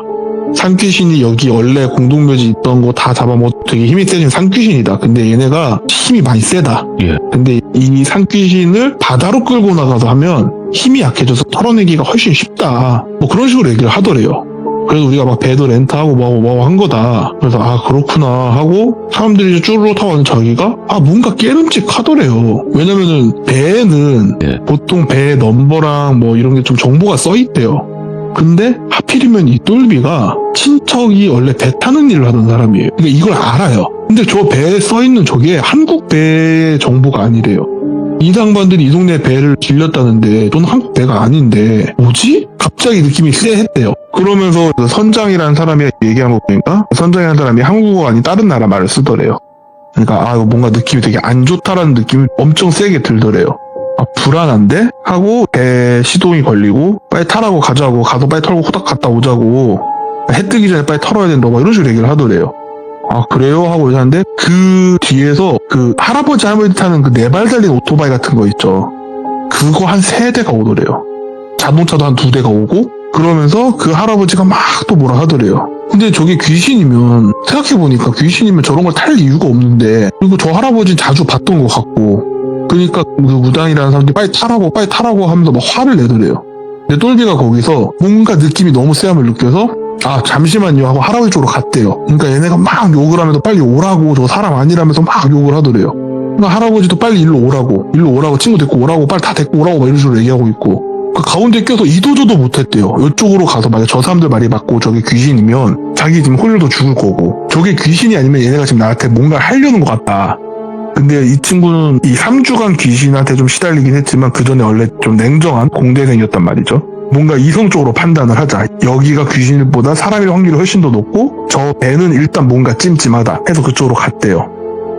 산귀신이 여기 원래 공동묘지 있던 거 다 잡아먹 되게 힘이 세진 산귀신이다. 근데 얘네가 힘이 많이 세다. 근데 이 산귀신을 바다로 끌고 나가서 하면 힘이 약해져서 털어내기가 훨씬 쉽다. 뭐 그런 식으로 얘기를 하더래요. 그래서 우리가 막 배도 렌트하고 뭐하고 한 거다. 그래서 그렇구나 하고 사람들이 쭈르륵 타고 가는 자기가 뭔가 깨름직하더래요. 왜냐면은 배에는 보통 배 넘버랑 뭐 이런 게 좀 정보가 써 있대요. 근데 하필이면 이 똘비가 친척이 원래 배 타는 일을 하던 사람이에요. 그러니까 이걸 알아요. 근데 저 배에 써있는 저게 한국 배 정보가 아니래요. 이 상반들이 이 동네 배를 질렸다는데 넌 한국 배가 아닌데 뭐지? 갑자기 느낌이 쎄했대요. 그러면서 그 선장이라는 사람이 얘기한 거 보니까 선장이라는 사람이 한국어가 아닌 다른 나라 말을 쓰더래요. 그러니까 아 이거 뭔가 느낌이 되게 안 좋다라는 느낌이 엄청 세게 들더래요. 아 불안한데? 하고 배 시동이 걸리고 빨리 타라고 가자고 가서 빨리 털고 호닥 갔다 오자고 해 뜨기 전에 빨리 털어야 된다 막 이런 식으로 얘기를 하더래요. 아 그래요? 하고 있었는데 그 뒤에서 그 할아버지 할머니 타는 그 4발 달린 오토바이 같은 거 있죠. 그거 한 3대가 오더래요. 자동차도 한 2대가 오고 그러면서 그 할아버지가 막 또 뭐라 하더래요. 근데 저게 귀신이면 생각해보니까 귀신이면 저런 걸 탈 이유가 없는데 그리고 저 할아버지는 자주 봤던 것 같고 그러니까 그 무당이라는 사람들이 빨리 타라고 하면서 막 화를 내더래요. 근데 똘비가 거기서 뭔가 느낌이 너무 세함을 느껴서 아 잠시만요 하고 할아버지 쪽으로 갔대요. 그러니까 얘네가 막 욕을 하면서 빨리 오라고 저 사람 아니라면서 막 욕을 하더래요. 그러니까 할아버지도 빨리 일로 오라고 친구 데리고 오라고 빨리 다 데리고 오라고 막 이런 식으로 얘기하고 있고 그 가운데 껴서 이도저도 못했대요. 이쪽으로 가서 만약 저 사람들 말이 맞고 저게 귀신이면 자기 지금 홀려도 죽을 거고 저게 귀신이 아니면 얘네가 지금 나한테 뭔가 하려는 것 같다. 근데 이 친구는 이 3주간 귀신한테 좀 시달리긴 했지만 그 전에 원래 좀 냉정한 공대생이었단 말이죠. 뭔가 이성적으로 판단을 하자. 여기가 귀신보다 사람일 확률이 훨씬 더 높고 저 배는 일단 뭔가 찜찜하다 해서 그쪽으로 갔대요.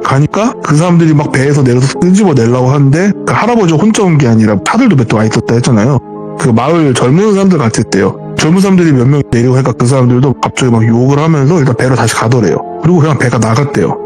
가니까 그 사람들이 막 배에서 내려서 끄집어 내려고 하는데 그 할아버지 혼자 온 게 아니라 차들도 몇 대 와 있었다 했잖아요. 그 마을 젊은 사람들 같았대요. 젊은 사람들이 몇 명 내리고 하니까 그 사람들도 갑자기 막 욕을 하면서 일단 배로 다시 가더래요. 그리고 그냥 배가 나갔대요.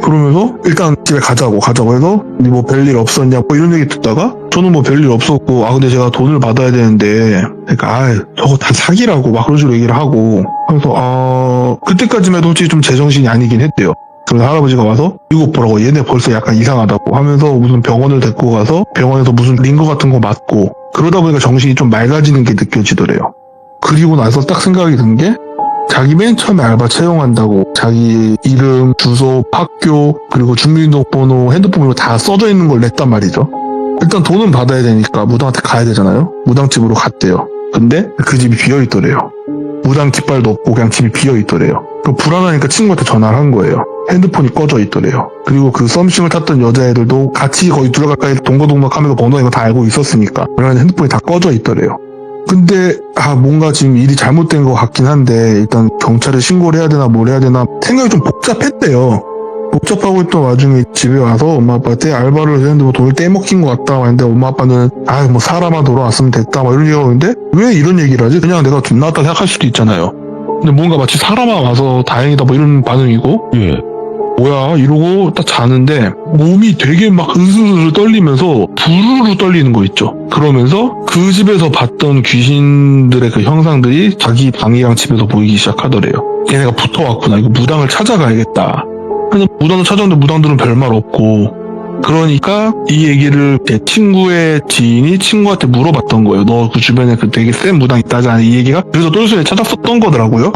그러면서 일단 집에 가자고 해서 뭐 별일 없었냐 뭐 이런 얘기 듣다가 저는 뭐 별일 없었고 아 근데 제가 돈을 받아야 되는데 그러니까 아 저거 다 사기라고 막 그런 식으로 얘기를 하고 그래서 그때까지만 해도 솔직히 좀 제정신이 아니긴 했대요. 그래서 할아버지가 와서 이거 보라고 얘네 벌써 약간 이상하다고 하면서 무슨 병원을 데리고 가서 병원에서 무슨 링거 같은 거 맞고 그러다 보니까 정신이 좀 맑아지는 게 느껴지더래요. 그리고 나서 딱 생각이 든 게 자기 맨 처음에 알바 채용한다고 자기 이름, 주소, 학교, 그리고 주민등록번호, 핸드폰 다 써져 있는 걸 냈단 말이죠. 일단 돈은 받아야 되니까 무당한테 가야 되잖아요. 무당집으로 갔대요. 근데 그 집이 비어있더래요. 무당 깃발도 없고 그냥 집이 비어있더래요. 불안하니까 친구한테 전화를 한 거예요. 핸드폰이 꺼져 있더래요. 그리고 그 썸씽을 탔던 여자애들도 같이 거의 둘러가까이 동거동락하면서 번호 이거 다 알고 있었으니까 그러면 핸드폰이 다 꺼져 있더래요. 근데 뭔가 지금 일이 잘못된 것 같긴 한데 일단 경찰에 신고를 해야 되나 뭘 해야 되나 생각이 좀 복잡했대요. 복잡하고 있던 와중에 집에 와서 엄마 아빠한테 알바를 했는데 뭐 돈을 떼먹힌 것 같다 했는데 엄마 아빠는 뭐 사람아 돌아왔으면 됐다 막 이런 얘기가 오는데 왜 이런 얘기를 하지? 그냥 내가 돈 나왔다 생각할 수도 있잖아요. 근데 뭔가 마치 사람아 와서 다행이다 뭐 이런 반응이고 예. 뭐야 이러고 딱 자는데 몸이 되게 막 으스스스 떨리면서 부르르 떨리는 거 있죠. 그러면서 그 집에서 봤던 귀신들의 그 형상들이 자기 방이랑 집에서 보이기 시작하더래요. 얘네가 붙어왔구나. 이거 무당을 찾아가야겠다. 근데 무당을 찾아오는데 무당들은 별말 없고 그러니까 이 얘기를 내 친구의 지인이 친구한테 물어봤던 거예요. 너 그 주변에 그 되게 센 무당 있다잖아 이 얘기가. 그래서 똘순이 찾았었던 거더라고요.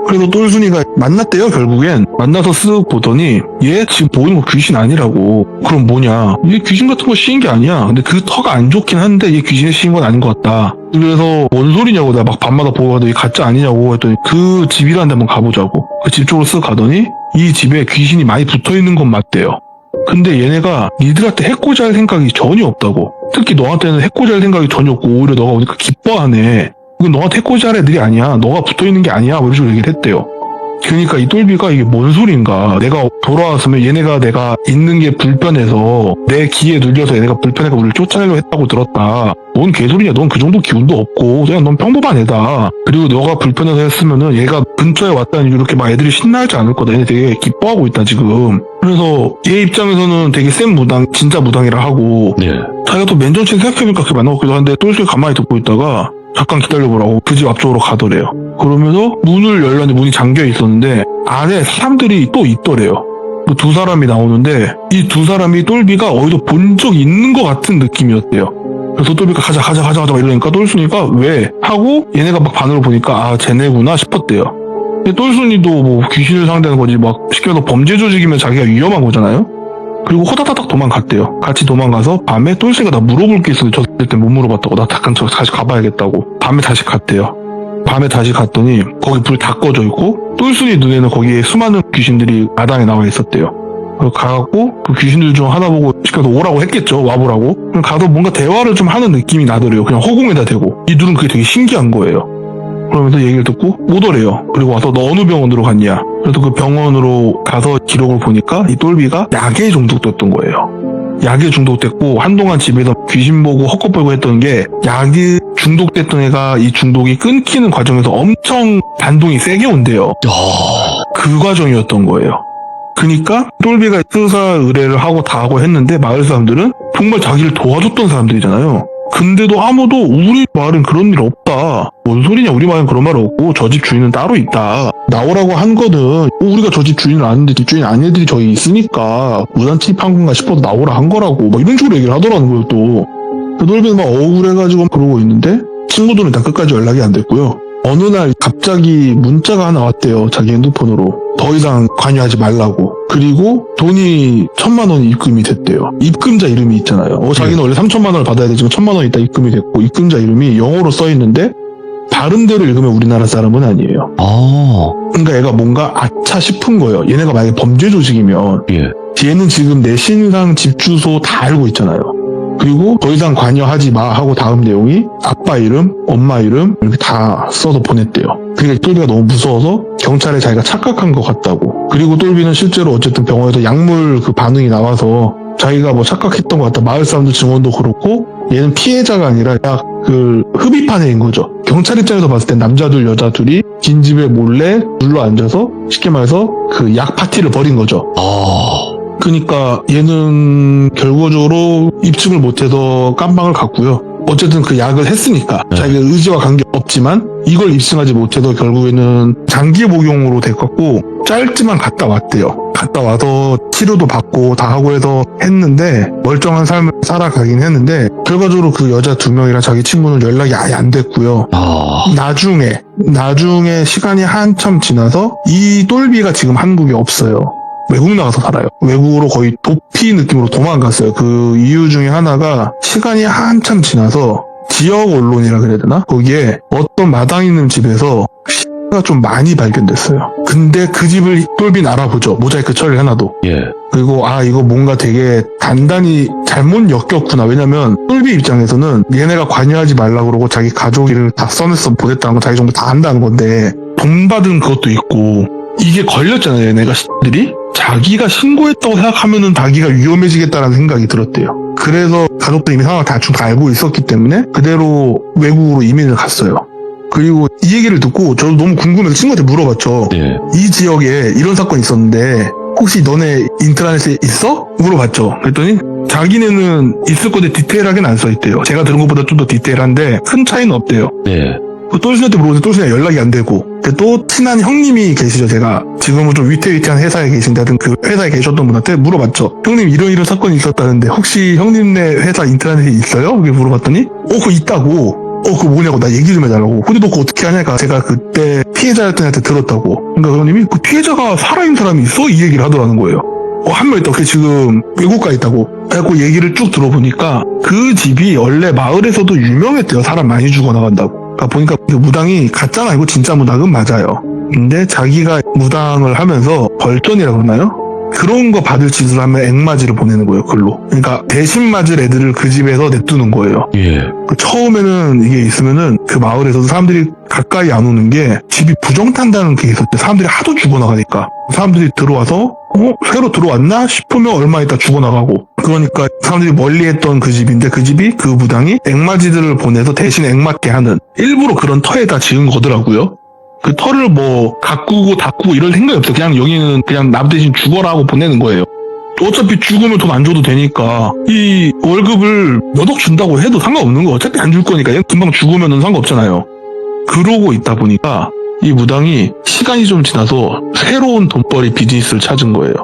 그래서 똘순이가 만났대요. 결국엔 만나서 쓱 보더니 얘 지금 보이는 거 귀신 아니라고. 그럼 뭐냐, 얘 귀신 같은 거 씌인 게 아니야. 근데 그 터가 안 좋긴 한데 얘 귀신에 씌인 건 아닌 것 같다. 그래서 뭔 소리냐고 내가 막 밤마다 보고 가도 얘 가짜 아니냐고 했더니 그 집이라는 데 한번 가보자고. 그 집 쪽으로 쓱 가더니 이 집에 귀신이 많이 붙어있는 건 맞대요. 근데 얘네가 니들한테 해코지 할 생각이 전혀 없다고. 특히 너한테는 해코지 할 생각이 전혀 없고 오히려 너가 오니까 기뻐하네. 이건 너한테 해코지 할 애들이 아니야. 너가 붙어있는 게 아니야. 뭐 이런 식으로 얘기를 했대요. 그러니까 이 똘비가 이게 뭔 소린가. 내가 돌아왔으면 얘네가 내가 있는 게 불편해서 내 기에 눌려서 얘네가 불편해서 우리를 쫓아내려고 했다고 들었다. 뭔 개소리냐. 넌 그 정도 기운도 없고 그냥 넌 평범한 애다. 그리고 너가 불편해서 했으면은 얘가 근처에 왔다니 이렇게 막 애들이 신나하지 않을 거다. 얘네 되게 기뻐하고 있다 지금. 그래서 얘 입장에서는 되게 센 무당, 진짜 무당이라 하고 네. 자기가 또 맨정신 생각해보니까 그렇게 만난 것 같기도 한데 똘똘 가만히 듣고 있다가 잠깐 기다려보라고 그 집 앞쪽으로 가더래요. 그러면서 문을 열렸는데 문이 잠겨 있었는데 안에 사람들이 또 있더래요. 그 2사람이 나오는데 이 2사람이 똘비가 어디서 본 적 있는 것 같은 느낌이었대요. 그래서 똘비가 가자 막 이러니까 똘순이가 왜? 하고 얘네가 막 반응을 보니까 쟤네구나 싶었대요. 근데 똘순이도 뭐 귀신을 상대하는 거지 막 시켜서 범죄 조직이면 자기가 위험한 거잖아요. 그리고 호다다닥 도망갔대요. 같이 도망가서 밤에 똘씨가 나 물어볼 게 있었는데 저 그때 못 물어봤다고. 나 잠깐 다시 가봐야겠다고. 밤에 다시 갔대요. 밤에 다시 갔더니 거기 불 다 꺼져 있고 똘순이 눈에는 거기에 수많은 귀신들이 마당에 나와 있었대요. 그래서 가고 그 귀신들 중 하나 보고 시켜서 오라고 했겠죠. 와보라고. 그럼 가서 뭔가 대화를 좀 하는 느낌이 나더래요. 그냥 허공에다 대고. 이 둘은 그게 되게 신기한 거예요. 그러면서 얘기를 듣고 못 오래요. 그리고 와서 너 어느 병원으로 갔냐. 그래서 그 병원으로 가서 기록을 보니까 이 똘비가 약에 중독됐던 거예요. 약에 중독됐고 한동안 집에서 귀신 보고 헛것벌고 했던 게 약에 중독됐던 애가 이 중독이 끊기는 과정에서 엄청 반동이 세게 온대요. 그 과정이었던 거예요. 그러니까 똘비가 수사 의뢰를 하고 다 하고 했는데 마을 사람들은 정말 자기를 도와줬던 사람들이잖아요. 근데도 아무도 우리 마을은 그런 일 없다. 뭔 소리냐, 우리 마을은 그런 말 없고 저 집 주인은 따로 있다. 나오라고 한 거는 우리가 저 집 주인을 아는데 집주인 아닌 애들이 저기 있으니까 무단 침입한 건가 싶어서 나오라 한 거라고 막 이런 식으로 얘기를 하더라는 거예요. 또 똘비는 막 억울해가지고 그러고 있는데 친구들은 다 끝까지 연락이 안 됐고요. 어느 날 갑자기 문자가 하나 왔대요. 자기 핸드폰으로. 더 이상 관여하지 말라고. 그리고 돈이 1,000만 원이 입금이 됐대요. 입금자 이름이 있잖아요. 자기는 원래 3,000만 원을 받아야 돼. 지금 1,000만 원 있다 입금이 됐고 입금자 이름이 영어로 써 있는데 다른 데로 읽으면 우리나라 사람은 아니에요. 그러니까 얘가 뭔가 아차 싶은 거예요. 얘네가 만약에 범죄 조직이면 얘는 지금 내 신상 집 주소 다 알고 있잖아요. 그리고 더 이상 관여하지 마 하고 다음 내용이 아빠 이름, 엄마 이름 이렇게 다 써서 보냈대요. 그러니까 똘비가 너무 무서워서 경찰에 자기가 착각한 것 같다고. 그리고 똘비는 실제로 어쨌든 병원에서 약물 그 반응이 나와서 자기가 뭐 착각했던 것 같다. 마을 사람들 증언도 그렇고 얘는 피해자가 아니라 약 그 흡입한 애인 거죠. 경찰 입장에서 봤을 땐 남자 둘 여자 둘이 긴 집에 몰래 눌러 앉아서 쉽게 말해서 그 약 파티를 벌인 거죠. 그러니까 얘는 결과적으로 입증을 못해서 깜방을 갔고요. 어쨌든 그 약을 했으니까 자기가 의지와 관계없지만 이걸 입증하지 못해서 결국에는 장기 복용으로 됐고 짧지만 갔다 왔대요. 갔다 와서 치료도 받고 다 하고 해서 했는데 멀쩡한 삶을 살아가긴 했는데 결과적으로 그 여자 2명이랑 자기 친구는 연락이 아예 안 됐고요. 나중에 시간이 한참 지나서 이 똘비가 지금 한국에 없어요. 외국 나가서 살아요. 외국으로 거의 도피 느낌으로 도망갔어요. 그 이유 중에 하나가 시간이 한참 지나서 지역 언론이라 그래야 되나? 거기에 어떤 마당 있는 집에서 가 좀 많이 발견됐어요. 근데 그 집을 똘비는 알아보죠. 모자이크 처리를 해놔도. 그리고 이거 뭔가 되게 단단히 잘못 엮였구나. 왜냐면 똘비 입장에서는 얘네가 관여하지 말라고 그러고 자기 가족을 다 써냈어 보냈다는 거 자기 정도 다 안다는 건데 돈 받은 그것도 있고 이게 걸렸잖아요. 얘네가 들이 자기가 신고했다고 생각하면은 자기가 위험해지겠다라는 생각이 들었대요. 그래서 가족들이 이미 상황을 대충 다 알고 있었기 때문에 그대로 외국으로 이민을 갔어요. 그리고 이 얘기를 듣고 저도 너무 궁금해서 친구한테 물어봤죠. 이 지역에 이런 사건이 있었는데 혹시 너네 인터넷에 있어? 물어봤죠. 그랬더니 자기네는 있을 건데 디테일하게는 안 써있대요. 제가 들은 것보다 좀 더 디테일한데 큰 차이는 없대요. 똘순이한테 물어보는데 똘순이가 연락이 안 되고 또 친한 형님이 계시죠. 제가 지금은 좀 위태위태한 회사에 계신데 하여튼 그 회사에 계셨던 분한테 물어봤죠. 형님 이런 사건이 있었다는데 혹시 형님네 회사 인터넷에 있어요? 이렇게 물어봤더니 그거 있다고. 그거 뭐냐고 나 얘기 좀 해달라고. 근데 너 그거 어떻게 하냐니까 제가 그때 피해자였던 애한테 들었다고. 그러니까 형님이 그 피해자가 살아있는 사람이 있어? 이 얘기를 하더라는 거예요. 한 명 있다. 그게 지금 외국가 있다고. 그래갖고 얘기를 쭉 들어보니까 그 집이 원래 마을에서도 유명했대요. 사람 많이 죽어나간다고. 그러니까 보니까 그 무당이 가짜는 아니고 진짜 무당은 맞아요. 근데 자기가 무당을 하면서 벌전이라 그러나요? 그런 거 받을 짓을 하면 액맞이를 보내는 거예요. 글로. 그러니까 대신 맞을 애들을 그 집에서 냅두는 거예요. 처음에는 이게 있으면은 그 마을에서도 사람들이 가까이 안 오는 게 집이 부정탄다는 게 있었대. 사람들이 하도 죽어나가니까. 사람들이 들어와서 새로 들어왔나 싶으면 얼마 있다 죽어나가고. 그러니까 사람들이 멀리했던 그 집인데 그 집이 그 무당이 액맞이들을 보내서 대신 액맞게 하는 일부러 그런 터에다 지은 거더라고요. 그 털을 뭐 가꾸고 닦고 이럴 생각이 없어요. 그냥 여기는 그냥 남 대신 죽어라 하고 보내는 거예요. 어차피 죽으면 돈 안 줘도 되니까 이 월급을 몇 억 준다고 해도 상관없는 거. 어차피 안 줄 거니까 금방 죽으면 상관없잖아요. 그러고 있다 보니까 이 무당이 시간이 좀 지나서 새로운 돈벌이 비즈니스를 찾은 거예요.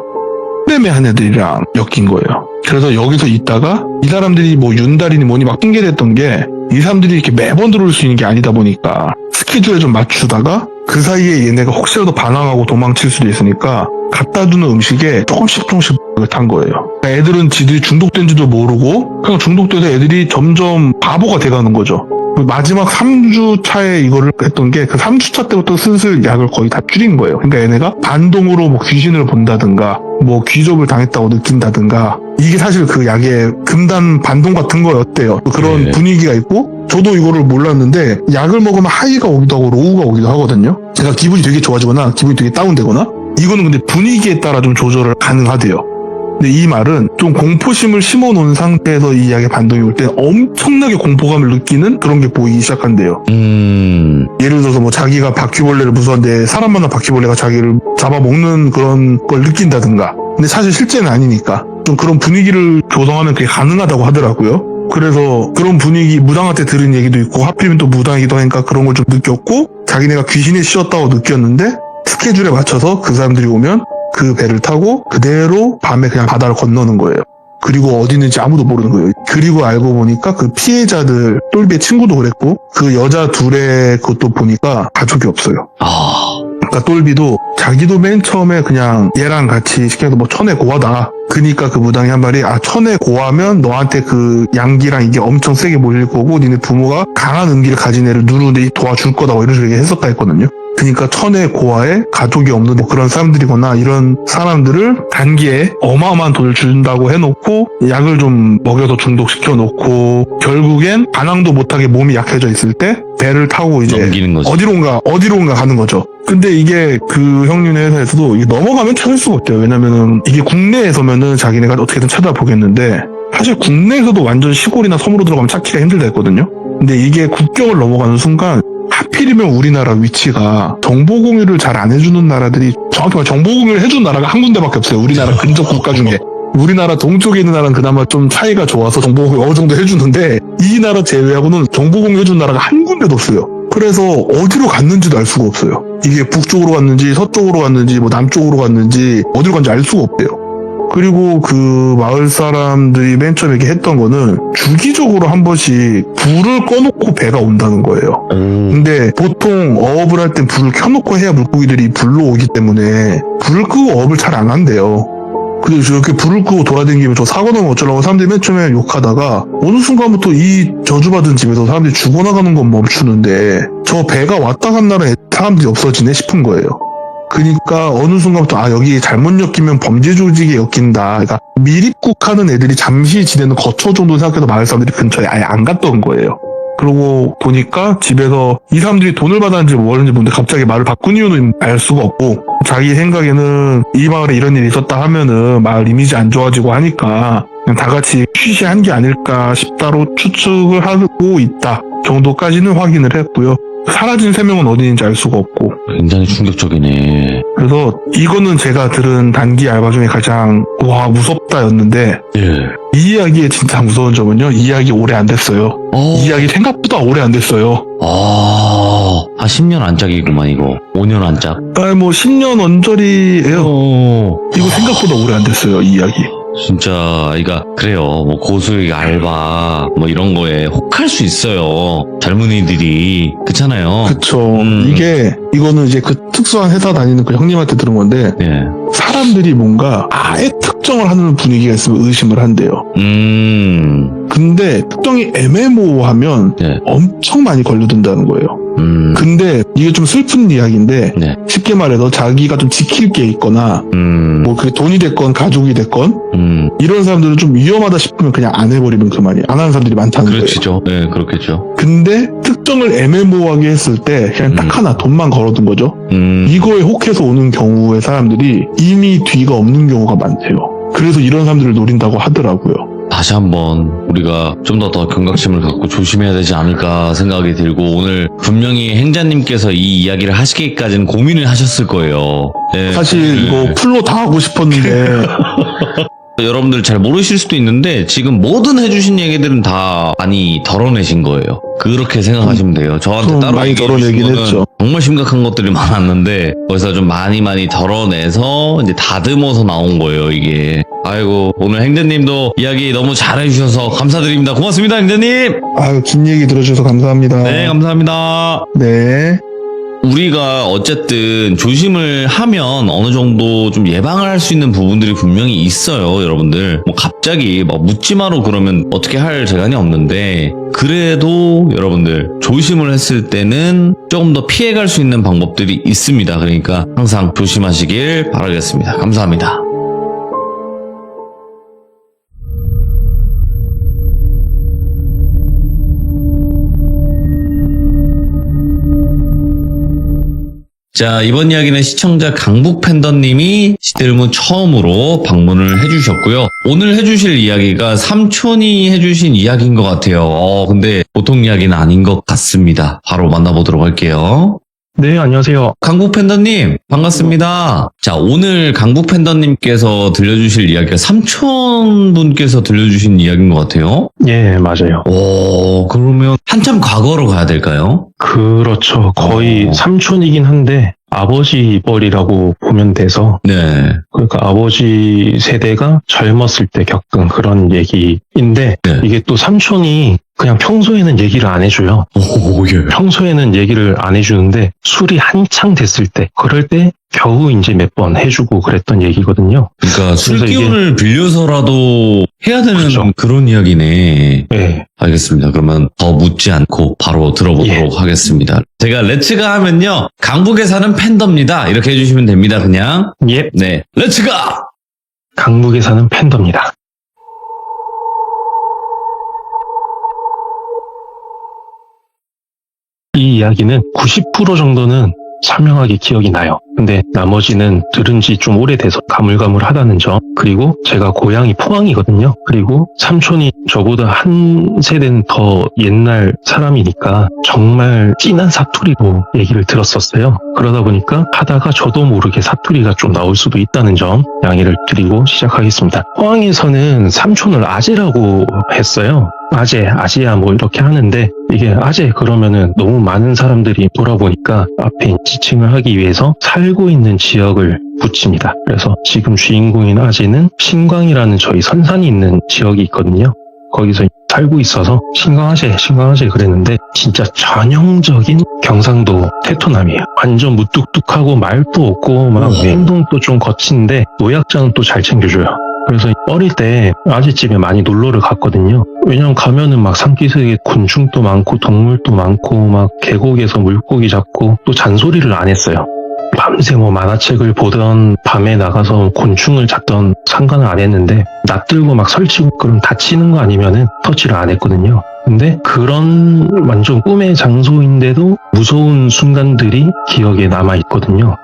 매매한 애들이랑 엮인 거예요. 그래서 여기서 있다가 이 사람들이 뭐 윤달이니 뭐니 막 핑계댔던 게 이 사람들이 이렇게 매번 들어올 수 있는 게 아니다 보니까 스케줄에 좀 맞추다가 그 사이에 얘네가 혹시라도 반항하고 도망칠 수도 있으니까 갖다 주는 음식에 조금씩 탄 거예요. 애들은 지들이 중독된지도 모르고 그냥 중독돼서 애들이 점점 바보가 돼가는 거죠. 마지막 3주 차에 이거를 했던 게 그 3주 차 때부터 슬슬 약을 거의 다 줄인 거예요. 그러니까 얘네가 반동으로 뭐 귀신을 본다든가 뭐 귀족을 당했다고 느낀다든가 이게 사실 그 약의 금단 반동 같은 거였대요. 그런 네. 분위기가 있고 저도 이거를 몰랐는데 약을 먹으면 하이가 오기도 하고 로우가 오기도 하거든요. 제가 기분이 되게 좋아지거나 기분이 되게 다운되거나 이거는 근데 분위기에 따라 좀 조절을 가능하대요. 근데 이 말은 좀 공포심을 심어놓은 상태에서 이 약의 반동이 올 때 엄청나게 공포감을 느끼는 그런 게 보이기 시작한대요. 예를 들어서 뭐 자기가 바퀴벌레를 무서워하는데 사람 만난 바퀴벌레가 자기를 잡아먹는 그런 걸 느낀다든가. 근데 사실 실제는 아니니까 좀 그런 분위기를 조성하면 그게 가능하다고 하더라고요. 그래서 그런 분위기 무당한테 들은 얘기도 있고 하필이면 또 무당이기도 하니까 그런 걸 좀 느꼈고 자기네가 귀신에 씌었다고 느꼈는데 스케줄에 맞춰서 그 사람들이 오면 그 배를 타고 그대로 밤에 그냥 바다를 건너는 거예요. 그리고 어디 있는지 아무도 모르는 거예요. 그리고 알고 보니까 그 피해자들 똘비의 친구도 그랬고 그 여자 둘의 그것도 보니까 가족이 없어요. 그러니까 똘비도 자기도 맨 처음에 그냥 얘랑 같이 시켜서 뭐 천에 고하다. 그니까 그 무당이 한 말이 천에 고하면 너한테 그 양기랑 이게 엄청 세게 몰릴 거고 니네 부모가 강한 음기를 가진 애를 누르는데 도와줄 거다 뭐 이런 식으로 했었다 했거든요. 그러니까 천의 고아에 가족이 없는 뭐 그런 사람들이거나 이런 사람들을 단기에 어마어마한 돈을 준다고 해놓고 약을 좀 먹여서 중독시켜 놓고 결국엔 반항도 못하게 몸이 약해져 있을 때 배를 타고 이제 넘기는 거죠. 어디론가 가는 거죠. 근데 이게 그 형님네 회사에서도 이게 넘어가면 찾을 수가 없대요. 왜냐면은 이게 국내에서면은 자기네가 어떻게든 찾아보겠는데 사실 국내에서도 완전 시골이나 섬으로 들어가면 찾기가 힘들다 했거든요. 근데 이게 국경을 넘어가는 순간 하필이면 우리나라 위치가 정보 공유를 잘 안 해주는 나라들이 정확히 말하면 정보 공유를 해주는 나라가 한 군데밖에 없어요. 우리나라 근접 국가 중에. 우리나라 동쪽에 있는 나라는 그나마 좀 사이가 좋아서 정보 공유 어느 정도 해주는데 이 나라 제외하고는 정보 공유 해주는 나라가 한 군데도 없어요. 그래서 어디로 갔는지도 알 수가 없어요. 이게 북쪽으로 갔는지 서쪽으로 갔는지 뭐 남쪽으로 갔는지 어디로 갔는지 알 수가 없대요. 그리고 그 마을 사람들이 맨 처음에 이렇게 했던 거는 주기적으로 한 번씩 불을 꺼놓고 배가 온다는 거예요. 근데 보통 어업을 할 땐 불을 켜놓고 해야 물고기들이 불로 오기 때문에 불을 끄고 어업을 잘 안 한대요. 근데 저렇게 불을 끄고 돌아다니면 저 사고 나면 어쩌려고 사람들이 맨 처음에 욕하다가 어느 순간부터 이 저주받은 집에서 사람들이 죽어나가는 건 멈추는데 저 배가 왔다 간 날에 사람들이 없어지네 싶은 거예요. 그러니까 어느 순간부터 여기 잘못 엮이면 범죄 조직에 엮인다. 그러니까 밀입국하는 애들이 잠시 지내는 거처 정도 생각해서 마을 사람들이 근처에 아예 안 갔던 거예요. 그러고 보니까 집에서 이 사람들이 돈을 받았는지 뭐였는지 모르는데 갑자기 말을 바꾼 이유는 알 수가 없고 자기 생각에는 이 마을에 이런 일이 있었다 하면은 마을 이미지 안 좋아지고 하니까 그냥 다 같이 취시한 게 아닐까 싶다로 추측을 하고 있다 정도까지는 확인을 했고요. 사라진 3명은 어디 있는지 알 수가 없고 굉장히 충격적이네. 그래서 이거는 제가 들은 단기 알바 중에 가장 와 무섭다였는데 예. 이 이야기의 진짜 무서운 점은요. 이 이야기 오래 안 됐어요. 이 이야기 생각보다 오래 안 됐어요. 한 10년 안짝이구만 이거. 5년 안짝. 뭐 10년 언저리예요. 이거 생각보다 오래 안 됐어요. 이 이야기. 진짜 그러니까 그래요. 뭐 고수익 알바 뭐 이런 거에 혹할 수 있어요. 젊은이들이 그렇잖아요. 그쵸. 이거는 이제 그 특수한 회사 다니는 그 형님한테 들은 건데 예. 사람들이 뭔가 아예 특정을 하는 분위기가 있으면 의심을 한대요. 근데 특정이 애매모호하면 네. 엄청 많이 걸려든다는 거예요. 근데 이게 좀 슬픈 이야기인데 네. 쉽게 말해서 자기가 좀 지킬 게 있거나 뭐 그게 돈이 됐건 가족이 됐건 이런 사람들은 좀 위험하다 싶으면 그냥 안 해버리면 그만이에요. 안 하는 사람들이 많다는 거예요. 그렇죠. 네, 그렇겠죠. 근데 특정을 애매모호하게 했을 때 그냥 딱 하나 돈만 걸어둔 거죠. 이거에 혹해서 오는 경우에 사람들이 이미 뒤가 없는 경우가 많대요. 그래서 이런 사람들을 노린다고 하더라고요. 다시 한번 우리가 좀 더 경각심을 갖고 조심해야 되지 않을까 생각이 들고 오늘 분명히 행자님께서 이 이야기를 하시기까지는 고민을 하셨을 거예요. 네. 사실 이거 풀로 다 하고 싶었는데 여러분들 잘 모르실 수도 있는데 지금 모든 해주신 얘기들은 다 많이 덜어내신 거예요. 그렇게 생각하시면 돼요. 저한테 따로 많이 얘기해 덜어내긴 주신 거는 했죠. 정말 심각한 것들이 많았는데 거기서 좀 많이 덜어내서 이제 다듬어서 나온 거예요. 이게 아이고 오늘 행자님도 이야기 너무 잘해주셔서 감사드립니다. 고맙습니다 행자님. 긴 얘기 들어주셔서 감사합니다. 네 감사합니다. 네. 우리가 어쨌든 조심을 하면 어느 정도 좀 예방을 할 수 있는 부분들이 분명히 있어요, 여러분들. 뭐 갑자기 막 묻지마로 그러면 어떻게 할 재간이 없는데, 그래도 여러분들 조심을 했을 때는 조금 더 피해갈 수 있는 방법들이 있습니다. 그러니까 항상 조심하시길 바라겠습니다. 감사합니다. 자, 이번 이야기는 시청자 강북팬더님이 시대일문 처음으로 방문을 해주셨고요. 오늘 해주실 이야기가 삼촌이 해주신 이야기인 것 같아요. 근데 보통 이야기는 아닌 것 같습니다. 바로 만나보도록 할게요. 네, 안녕하세요. 강북팬더님, 반갑습니다. 자, 오늘 강북팬더님께서 들려주실 이야기가 삼촌분께서 들려주신 이야기인 것 같아요. 예, 맞아요. 그러면 한참 과거로 가야 될까요? 그렇죠. 거의 삼촌이긴 한데 아버지 뻘이라고 보면 돼서, 네. 그러니까 아버지 세대가 젊었을 때 겪은 그런 얘기인데, 네. 이게 또 삼촌이 그냥 평소에는 얘기를 안 해줘요. 예. 평소에는 얘기를 안 해주는데 술이 한창 됐을 때, 그럴 때 겨우 이제 몇 번 해주고 그랬던 얘기거든요. 그러니까 술 그래서 기운을 빌려서라도 해야 되는 그렇죠. 그런 이야기네. 예. 알겠습니다. 그러면 더 묻지 않고 바로 들어보도록 하겠습니다. 제가 렛츠가 하면요, 강북에 사는 팬더입니다, 이렇게 해주시면 됩니다. 그냥. 예. 네, 렛츠가! 강북에 사는 팬더입니다. 이 이야기는 90% 정도는 선명하게 기억이 나요. 근데 나머지는 들은 지 좀 오래돼서 가물가물하다는 점, 그리고 제가 고향이 포항이거든요. 그리고 삼촌이 저보다 한 세대는 더 옛날 사람이니까 정말 진한 사투리로 얘기를 들었었어요. 그러다 보니까 하다가 저도 모르게 사투리가 좀 나올 수도 있다는 점 양해를 드리고 시작하겠습니다. 포항에서는 삼촌을 아재라고 했어요. 아재야 뭐 이렇게 하는데, 이게 아재 그러면은 너무 많은 사람들이 돌아보니까 앞에 지칭을 하기 위해서 살고 있는 지역을 붙입니다. 그래서 지금 주인공인 아재는 신광이라는 저희 선산이 있는 지역이 있거든요. 거기서 살고 있어서 신광아재 그랬는데, 진짜 전형적인 경상도 테토남이에요. 완전 무뚝뚝하고 말도 없고 막 행동도 좀 거친데 노약자는 또 잘 챙겨줘요. 그래서 어릴 때 아재집에 많이 놀러를 갔거든요. 왜냐면 가면은 막 산기슭에 곤충도 많고 동물도 많고 막 계곡에서 물고기 잡고, 또 잔소리를 안 했어요. 밤새 뭐 만화책을 보던, 밤에 나가서 곤충을 잡던 상관을 안 했는데, 낯들고 막 설치고 그럼 다치는 거 아니면은 터치를 안 했거든요. 근데 그런 완전 꿈의 장소인데도 무서운 순간들이 기억에 남아 있거든요.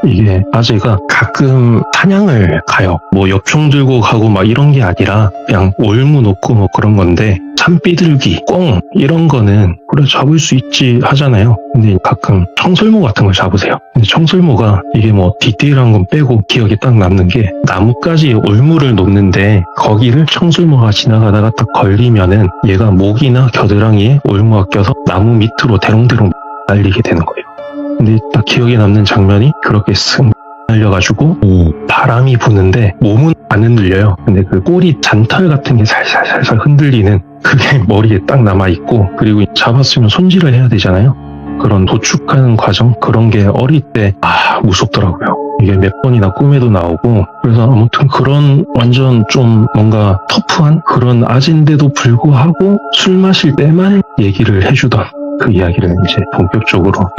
이게 아재가 가끔 사냥을 가요. 뭐 엽총 들고 가고 막 이런 게 아니라 그냥 올무 놓고 뭐 그런 건데, 산비둘기, 꿩 이런 거는 그래 잡을 수 있지 하잖아요. 근데 가끔 청설모 같은 걸 잡으세요. 근데 청설모가 이게 뭐 디테일한 건 빼고 기억에 딱 남는 게, 나뭇가지에 올무를 놓는데 거기를 청설모가 지나가다가 딱 걸리면은 얘가 목이나 겨드랑이에 올무가 껴서 나무 밑으로 대롱대롱 날리게 되는 거예요. 근데 딱 기억에 남는 장면이 그렇게 쓱 날려가지고 바람이 부는데 몸은 안 흔들려요. 근데 그 꼬리 잔털 같은 게 살살살살 흔들리는 그게 머리에 딱 남아있고, 그리고 잡았으면 손질을 해야 되잖아요. 그런 도축하는 과정, 그런 게 어릴 때 무섭더라고요. 이게 몇 번이나 꿈에도 나오고, 그래서 아무튼 그런 완전 좀 뭔가 터프한 그런 아재인데도 불구하고 술 마실 때만 얘기를 해주던 그 이야기를 이제 본격적으로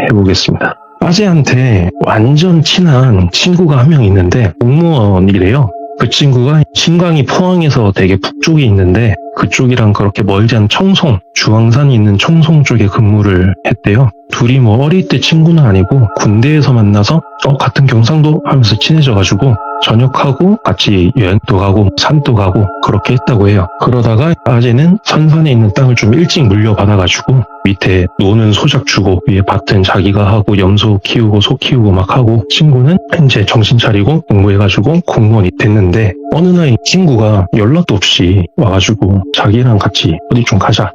해보겠습니다. 아재한테 완전 친한 친구가 한 명 있는데 공무원이래요. 그 친구가 신광이 포항에서 되게 북쪽에 있는데, 그쪽이랑 그렇게 멀지 않은 청송, 주황산이 있는 청송 쪽에 근무를 했대요. 둘이 뭐 어릴 때 친구는 아니고 군대에서 만나서 같은 경상도 하면서 친해져가지고 전역하고 같이 여행도 가고 산도 가고 그렇게 했다고 해요. 그러다가 아재는 선산에 있는 땅을 좀 일찍 물려받아가지고 밑에 노는 소작 주고 위에 밭은 자기가 하고 염소 키우고 소 키우고 막 하고, 친구는 이제 정신 차리고 공부해가지고 공무원이 됐는데, 어느 날 친구가 연락도 없이 와가지고 자기랑 같이 어디 좀 가자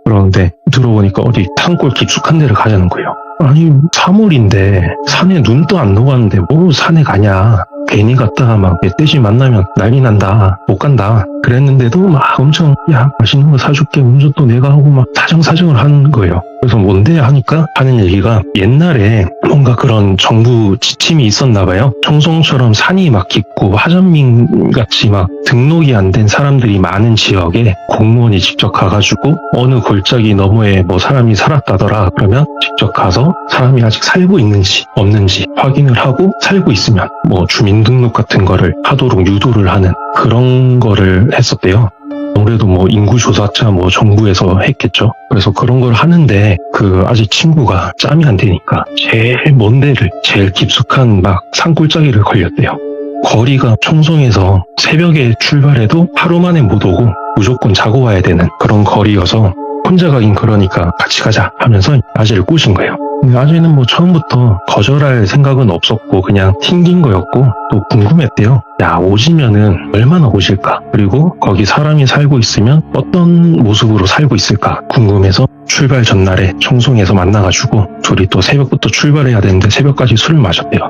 그러는데, 들어보니까 어디 산골 깊숙한 데를 가자는 거예요. 아니 3월인데 산에 눈도 안 녹았는데 뭐 산에 가냐, 괜히 갔다가 막 멧돼지 만나면 난리 난다, 못 간다 그랬는데도 막 엄청 야 맛있는 거 사줄게 운전도 내가 하고 막 사정사정을 하는 거예요. 그래서 뭔데 하니까 하는 얘기가 옛날에 뭔가 그런 정부 지침이 있었나 봐요. 청송처럼 산이 막 깊고 하전민 같이 막 등록이 안 된 사람들이 많은 지역에 공무원이 직접 가가지고 어느 골짜기 너머에 뭐 사람이 살았다더라 그러면 직접 가서 사람이 아직 살고 있는지 없는지 확인을 하고 살고 있으면 뭐 주민등록 같은 거를 하도록 유도를 하는 그런 거를 했었대요. 아무래도 뭐 인구조사차 뭐 정부에서 했겠죠. 그래서 그런 걸 하는데 그 아직 친구가 짬이 안 되니까 제일 먼 데를 제일 깊숙한 막 산골짜기를 걸렸대요. 거리가 청송에서 새벽에 출발해도 하루 만에 못 오고 무조건 자고 와야 되는 그런 거리여서 혼자 가긴 그러니까 같이 가자 하면서 아재를 꼬신 거예요. 근데 아재는 뭐 처음부터 거절할 생각은 없었고 그냥 튕긴 거였고 또 궁금했대요. 야 오시면은 얼마나 오실까? 그리고 거기 사람이 살고 있으면 어떤 모습으로 살고 있을까? 궁금해서 출발 전날에 청송에서 만나가지고 둘이 또 새벽부터 출발해야 되는데 새벽까지 술을 마셨대요.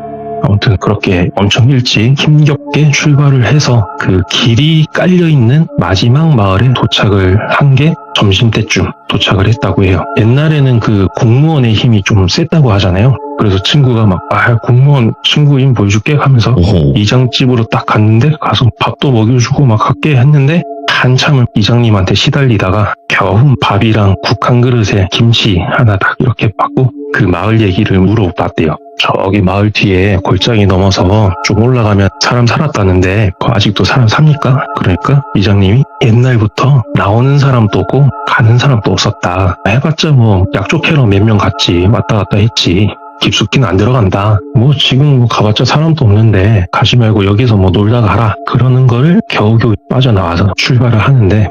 아무튼 그렇게 엄청 일찍 힘겹게 출발을 해서 그 길이 깔려있는 마지막 마을에 도착을 한 게 점심때쯤 도착을 했다고 해요. 옛날에는 그 공무원의 힘이 좀 셌다고 하잖아요. 그래서 친구가 막 공무원 친구 힘 보여줄게 하면서 오호. 이장집으로 딱 갔는데 가서 밥도 먹여주고 막 할게 했는데 한참을 이장님한테 시달리다가 겨우 밥이랑 국 한 그릇에 김치 하나 딱 이렇게 받고 그 마을 얘기를 물어봤대요. 저기 마을 뒤에 골짜기 넘어서 좀 올라가면 사람 살았다는데 아직도 사람 삽니까? 그러니까 이장님이 옛날부터 나오는 사람도 없고 가는 사람도 없었다. 해봤자 뭐 약초 캐러 몇 명 갔지 왔다 갔다 했지. 깊숙이는 안 들어간다. 뭐 지금 뭐 가봤자 사람도 없는데 가지 말고 여기서 뭐 놀다 가라. 그러는 걸 겨우겨우 빠져나와서 출발을 하는데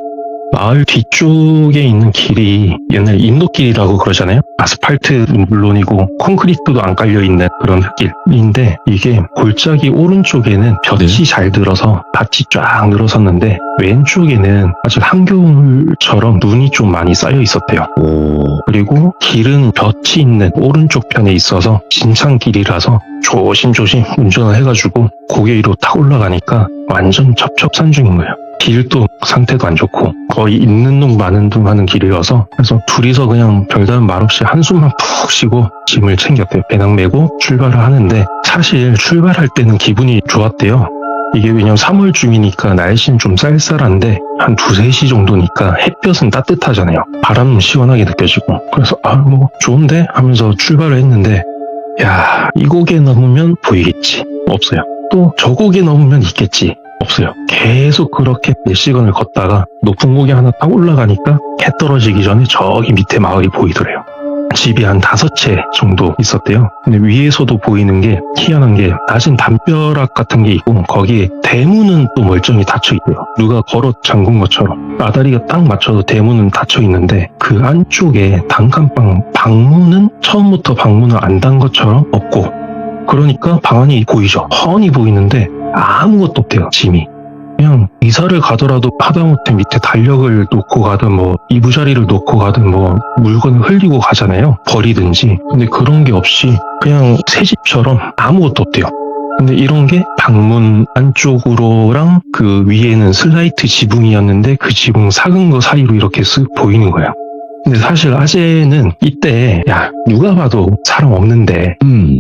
마을 뒤쪽에 있는 길이 옛날 인도길이라고 그러잖아요. 아스팔트 물론이고 콘크리트도 안 깔려있는 그런 흙길인데 이게 골짜기 오른쪽에는 볕이 잘 들어서 밭이 쫙 늘어섰는데 왼쪽에는 아직 한겨울처럼 눈이 좀 많이 쌓여 있었대요. 오. 그리고 길은 볕이 있는 오른쪽 편에 있어서 진창길이라서 조심조심 운전을 해가지고 고개 위로 탁 올라가니까 완전 첩첩산중인 거예요. 길도 상태도 안 좋고 거의 있는 둥 마는 둥 하는 길이어서 그래서 둘이서 그냥 별다른 말 없이 한숨만 푹 쉬고 짐을 챙겼대요. 배낭 메고 출발을 하는데 사실 출발할 때는 기분이 좋았대요. 이게 왜냐면 3월 중이니까 날씨는 좀 쌀쌀한데 한 2-3시 정도니까 햇볕은 따뜻하잖아요. 바람은 시원하게 느껴지고 그래서 뭐 좋은데 하면서 출발을 했는데 야 이 고개 넘으면 보이겠지. 없어요. 또 저 고개 넘으면 있겠지. 없어요. 계속 그렇게 몇 시간을 걷다가 높은 고개 하나 딱 올라가니까 해 떨어지기 전에 저기 밑에 마을이 보이더래요. 집이 한 5채 정도 있었대요. 근데 위에서도 보이는 게 희한한 게 낮은 담벼락 같은 게 있고 거기에 대문은 또 멀쩡히 닫혀 있대요. 누가 걸어 잠근 것처럼 아다리가 딱 맞춰도 대문은 닫혀 있는데 그 안쪽에 단칸방 방문은 처음부터 방문을 안 단 것처럼 없고 그러니까 방 안이 보이죠. 훤히 보이는데 아무것도 없대요. 짐이. 그냥 이사를 가더라도 하다못해 밑에 달력을 놓고 가든 뭐 이부자리를 놓고 가든 뭐 물건을 흘리고 가잖아요. 버리든지. 근데 그런 게 없이 그냥 새 집처럼 아무것도 없대요. 근데 이런 게 방문 안쪽으로랑 그 위에는 슬라이트 지붕이었는데 그 지붕 삭은 거 사이로 이렇게 쓱 보이는 거예요. 근데 사실 아재는 이때 야 누가 봐도 사람 없는데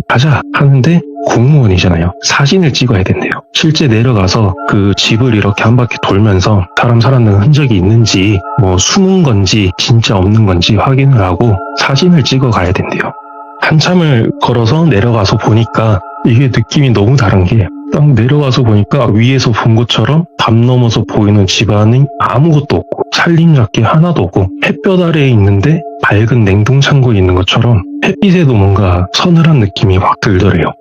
가자 하는데 공무원이잖아요. 사진을 찍어야 된대요. 실제 내려가서 그 집을 이렇게 한 바퀴 돌면서 사람 살았는 흔적이 있는지 뭐 숨은 건지 진짜 없는 건지 확인을 하고 사진을 찍어 가야 된대요. 한참을 걸어서 내려가서 보니까 이게 느낌이 너무 다른 게 딱 내려가서 보니까 위에서 본 것처럼 담 넘어서 보이는 집안이 아무것도 없고 살림잡기 하나도 없고 햇볕 아래에 있는데 밝은 냉동창고에 있는 것처럼 햇빛에도 뭔가 서늘한 느낌이 확 들더래요.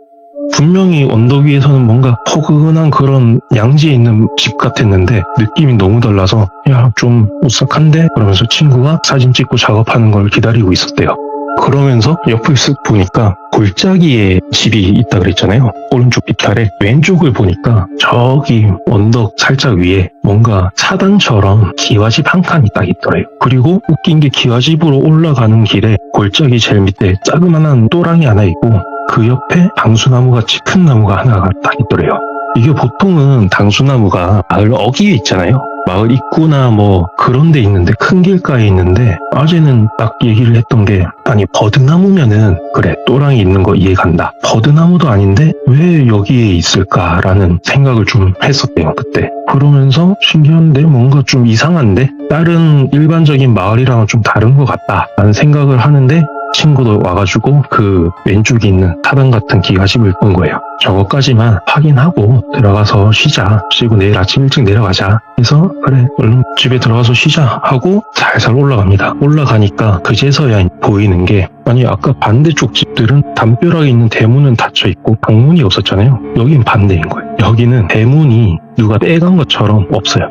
분명히 언덕 위에서는 뭔가 포근한 그런 양지에 있는 집 같았는데 느낌이 너무 달라서 야 좀 오싹한데? 그러면서 친구가 사진 찍고 작업하는 걸 기다리고 있었대요. 그러면서 옆을 쓱 보니까 골짜기에 집이 있다 그랬잖아요. 오른쪽 빗아래 왼쪽을 보니까 저기 언덕 살짝 위에 뭔가 사단처럼 기와집 한 칸이 딱 있더래요. 그리고 웃긴 게 기와집으로 올라가는 길에 골짜기 제일 밑에 자그마한 또랑이 하나 있고 그 옆에 방수나무같이 큰 나무가 하나가 딱 있더래요. 이게 보통은 당수나무가 마을 어귀에 있잖아요. 마을 입구나 뭐 그런 데 있는데, 큰 길가에 있는데, 아재는 딱 얘기를 했던 게, 아니 버드나무면은 그래 또랑이 있는 거 이해간다. 버드나무도 아닌데 왜 여기에 있을까라는 생각을 좀 했었대요 그때. 그러면서 신기한데 뭔가 좀 이상한데 다른 일반적인 마을이랑은 좀 다른 것 같다라는 생각을 하는데, 친구도 와가지고 그 왼쪽에 있는 타당 같은 기가집을 본 거예요. 저거까지만 확인하고 들어가서 쉬자. 쉬고 내일 아침 일찍 내려가자. 그래서 그래 얼른 집에 들어가서 쉬자 하고 살살 올라갑니다. 올라가니까 그제서야 보이는 게, 아니 아까 반대쪽 집들은 담벼락에 있는 대문은 닫혀 있고 방문이 없었잖아요. 여긴 반대인 거예요. 여기는 대문이 누가 빼간 것처럼 없어요.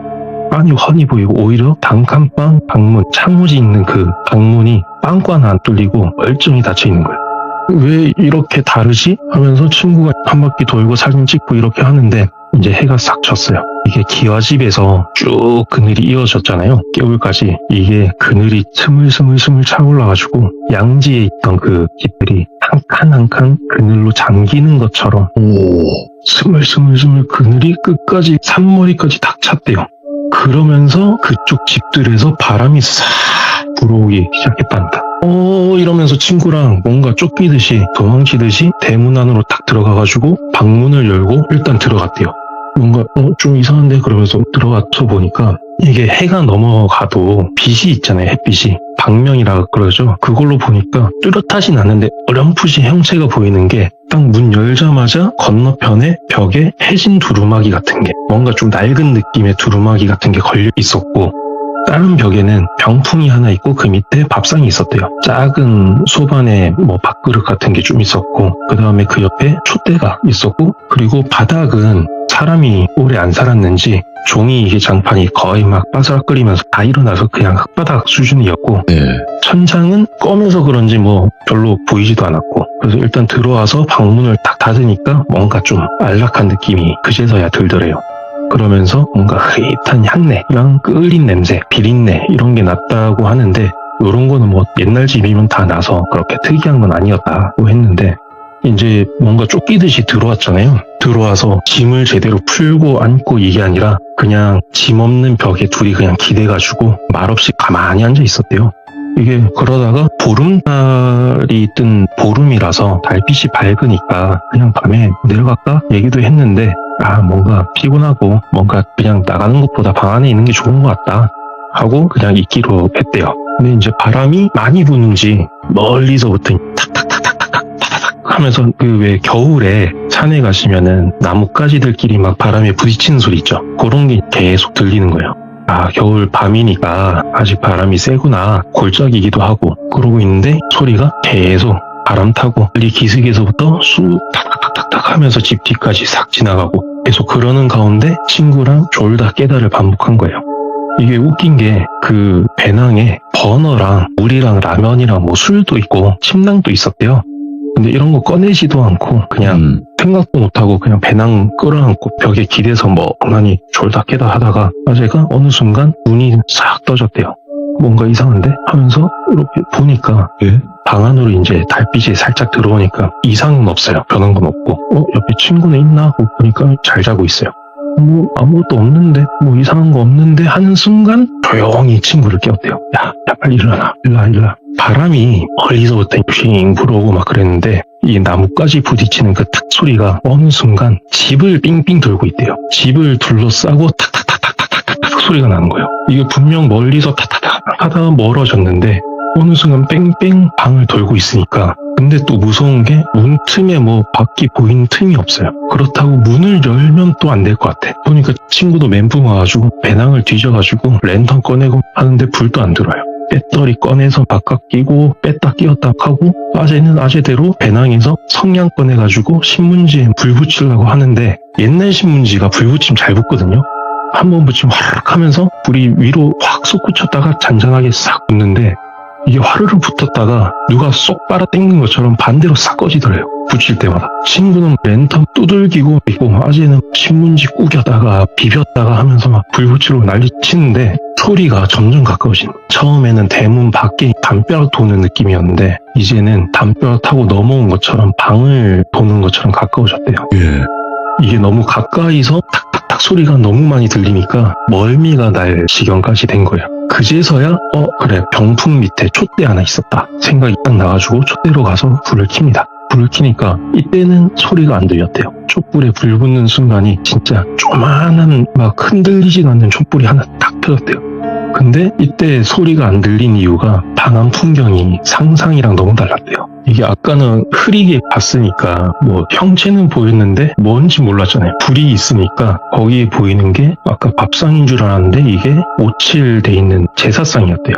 아니 훤히 보이고, 오히려 단칸방 방문, 창호지 있는 그 방문이 빵관 안 뚫리고 멀쩡히 닫혀 있는 거예요. 왜 이렇게 다르지? 하면서 친구가 한 바퀴 돌고 사진 찍고 이렇게 하는데, 이제 해가 싹 졌어요. 이게 기와집에서 쭉 그늘이 이어졌잖아요. 겨울까지. 이게 그늘이 스물스물 차올라가지고 양지에 있던 그 집들이 한 칸 한 칸 그늘로 잠기는 것처럼 스물스물 그늘이 끝까지 산머리까지 딱 찼대요. 그러면서 그쪽 집들에서 바람이 싹 불어오기 시작했답니다. 이러면서 친구랑 뭔가 쫓기듯이 도망치듯이 대문 안으로 딱 들어가가지고 방문을 열고 일단 들어갔대요. 뭔가 좀 이상한데 그러면서 들어가서 보니까, 이게 해가 넘어가도 빛이 있잖아요. 햇빛이 방명이라 그러죠. 그걸로 보니까 뚜렷하진 않은데 어렴풋이 형체가 보이는 게, 딱 문 열자마자 건너편에 벽에 해진 두루마기 같은 게, 뭔가 좀 낡은 느낌의 두루마기 같은 게 걸려 있었고, 다른 벽에는 병풍이 하나 있고 그 밑에 밥상이 있었대요. 작은 소반에 뭐 밥그릇 같은 게 좀 있었고, 그 다음에 그 옆에 촛대가 있었고, 그리고 바닥은 사람이 오래 안 살았는지 종이 이게 장판이 거의 막 바스락거리면서 다 일어나서 그냥 흙바닥 수준이었고, 천장은 검해서 그런지 뭐 별로 보이지도 않았고, 그래서 일단 들어와서 방문을 딱 닫으니까 뭔가 좀 안락한 느낌이 그제서야 들더래요. 그러면서 뭔가 흐릿한 향내랑 끓인 냄새, 비린내 이런 게 났다고 하는데, 이런 거는 뭐 옛날 집이면 다 나서 그렇게 특이한 건 아니었다고 했는데, 이제 뭔가 쫓기듯이 들어왔잖아요. 들어와서 짐을 제대로 풀고 앉고 이게 아니라 그냥 짐 없는 벽에 둘이 그냥 기대가지고 말없이 가만히 앉아 있었대요. 이게 그러다가 보름달이 뜬 보름이라서 달빛이 밝으니까 그냥 밤에 내려갈까 얘기도 했는데, 뭔가 피곤하고 뭔가 그냥 나가는 것보다 방 안에 있는 게 좋은 것 같다 하고 그냥 있기로 했대요. 근데 이제 바람이 많이 부는지 멀리서부터 탁탁탁탁탁탁 하면서, 그 왜 겨울에 산에 가시면은 나뭇가지들끼리 막 바람에 부딪히는 소리 있죠. 그런 게 계속 들리는 거예요. 겨울 밤이니까 아직 바람이 세구나 골짜기기도 하고, 그러고 있는데 소리가 계속 바람 타고 멀리 기슭에서부터 쑥 탁탁탁탁 하면서 집 뒤까지 싹 지나가고, 계속 그러는 가운데 친구랑 졸다 깨달을 반복한 거예요. 이게 웃긴 게, 그 배낭에 버너랑 물이랑 라면이랑 뭐 술도 있고 침낭도 있었대요. 근데 이런 거 꺼내지도 않고 그냥 생각도 못하고 그냥 배낭 끌어안고 벽에 기대서 멍하니 졸다 깨다 하다가, 아재가 어느 순간 눈이 싹 떠졌대요. 뭔가 이상한데 하면서 이렇게 보니까 방 안으로 이제 달빛이 살짝 들어오니까 이상은 없어요. 변한 건 없고, 옆에 친구는 있나 하고 보니까 잘 자고 있어요. 뭐 아무것도 없는데, 뭐 이상한 거 없는데 하는 순간 조용히 친구를 깨웠대요. 야 빨리 일어나. 일어나. 바람이 멀리서부터 핑 불어오고 막 그랬는데, 이 나뭇가지 부딪히는 그 탁 소리가 어느 순간 집을 삥삥 돌고 있대요. 집을 둘러싸고 탁탁탁탁탁탁탁 소리가 나는 거예요. 이게 분명 멀리서 탁탁탁 하다가 멀어졌는데 어느 순간 뺑뺑 방을 돌고 있으니까, 근데 또 무서운 게 문 틈에 뭐 밖이 보이는 틈이 없어요. 그렇다고 문을 열면 또 안 될 것 같아. 보니까 친구도 멘붕 와가지고 배낭을 뒤져가지고 랜턴 꺼내고 하는데 불도 안 들어요. 배터리 꺼내서 바깥 끼고 뺐다 끼웠다 하고, 아재는 아재대로 배낭에서 성냥 꺼내가지고 신문지에 불 붙이려고 하는데, 옛날 신문지가 불 붙이면 잘 붙거든요. 한번 붙이면 화르륵 하면서 불이 위로 확 솟구쳤다가 잔잔하게 싹 붙는데, 이게 화르르 붙었다가 누가 쏙 빨아 당긴 것처럼 반대로 싹 꺼지더래요. 붙일 때마다. 친구는 랜턴 두들기고 있고, 아재는 신문지 꾸겼다가 비볐다가 하면서 막 불 붙이려고 난리 치는데, 소리가 점점 가까워지는 거예요. 처음에는 대문 밖에 담벼락 도는 느낌이었는데, 이제는 담벼락 타고 넘어온 것처럼 방을 도는 것처럼 가까워졌대요. 이게 너무 가까이서 탁탁탁 소리가 너무 많이 들리니까 멀미가 날 지경까지 된 거예요. 그제서야 그래, 병풍 밑에 촛대 하나 있었다 생각이 딱 나가지고 촛대로 가서 불을 켭니다. 불을 켜니까 이때는 소리가 안 들렸대요. 촛불에 불 붙는 순간이 진짜 조만한 막 흔들리지도 않는 촛불이 하나 딱 펴졌대요. 근데 이때 소리가 안 들린 이유가 방 안 풍경이 상상이랑 너무 달랐대요. 이게 아까는 흐리게 봤으니까 뭐 형체는 보였는데 뭔지 몰랐잖아요. 불이 있으니까 거기에 보이는 게 아까 밥상인 줄 알았는데 이게 오칠돼 있는 제사상이었대요.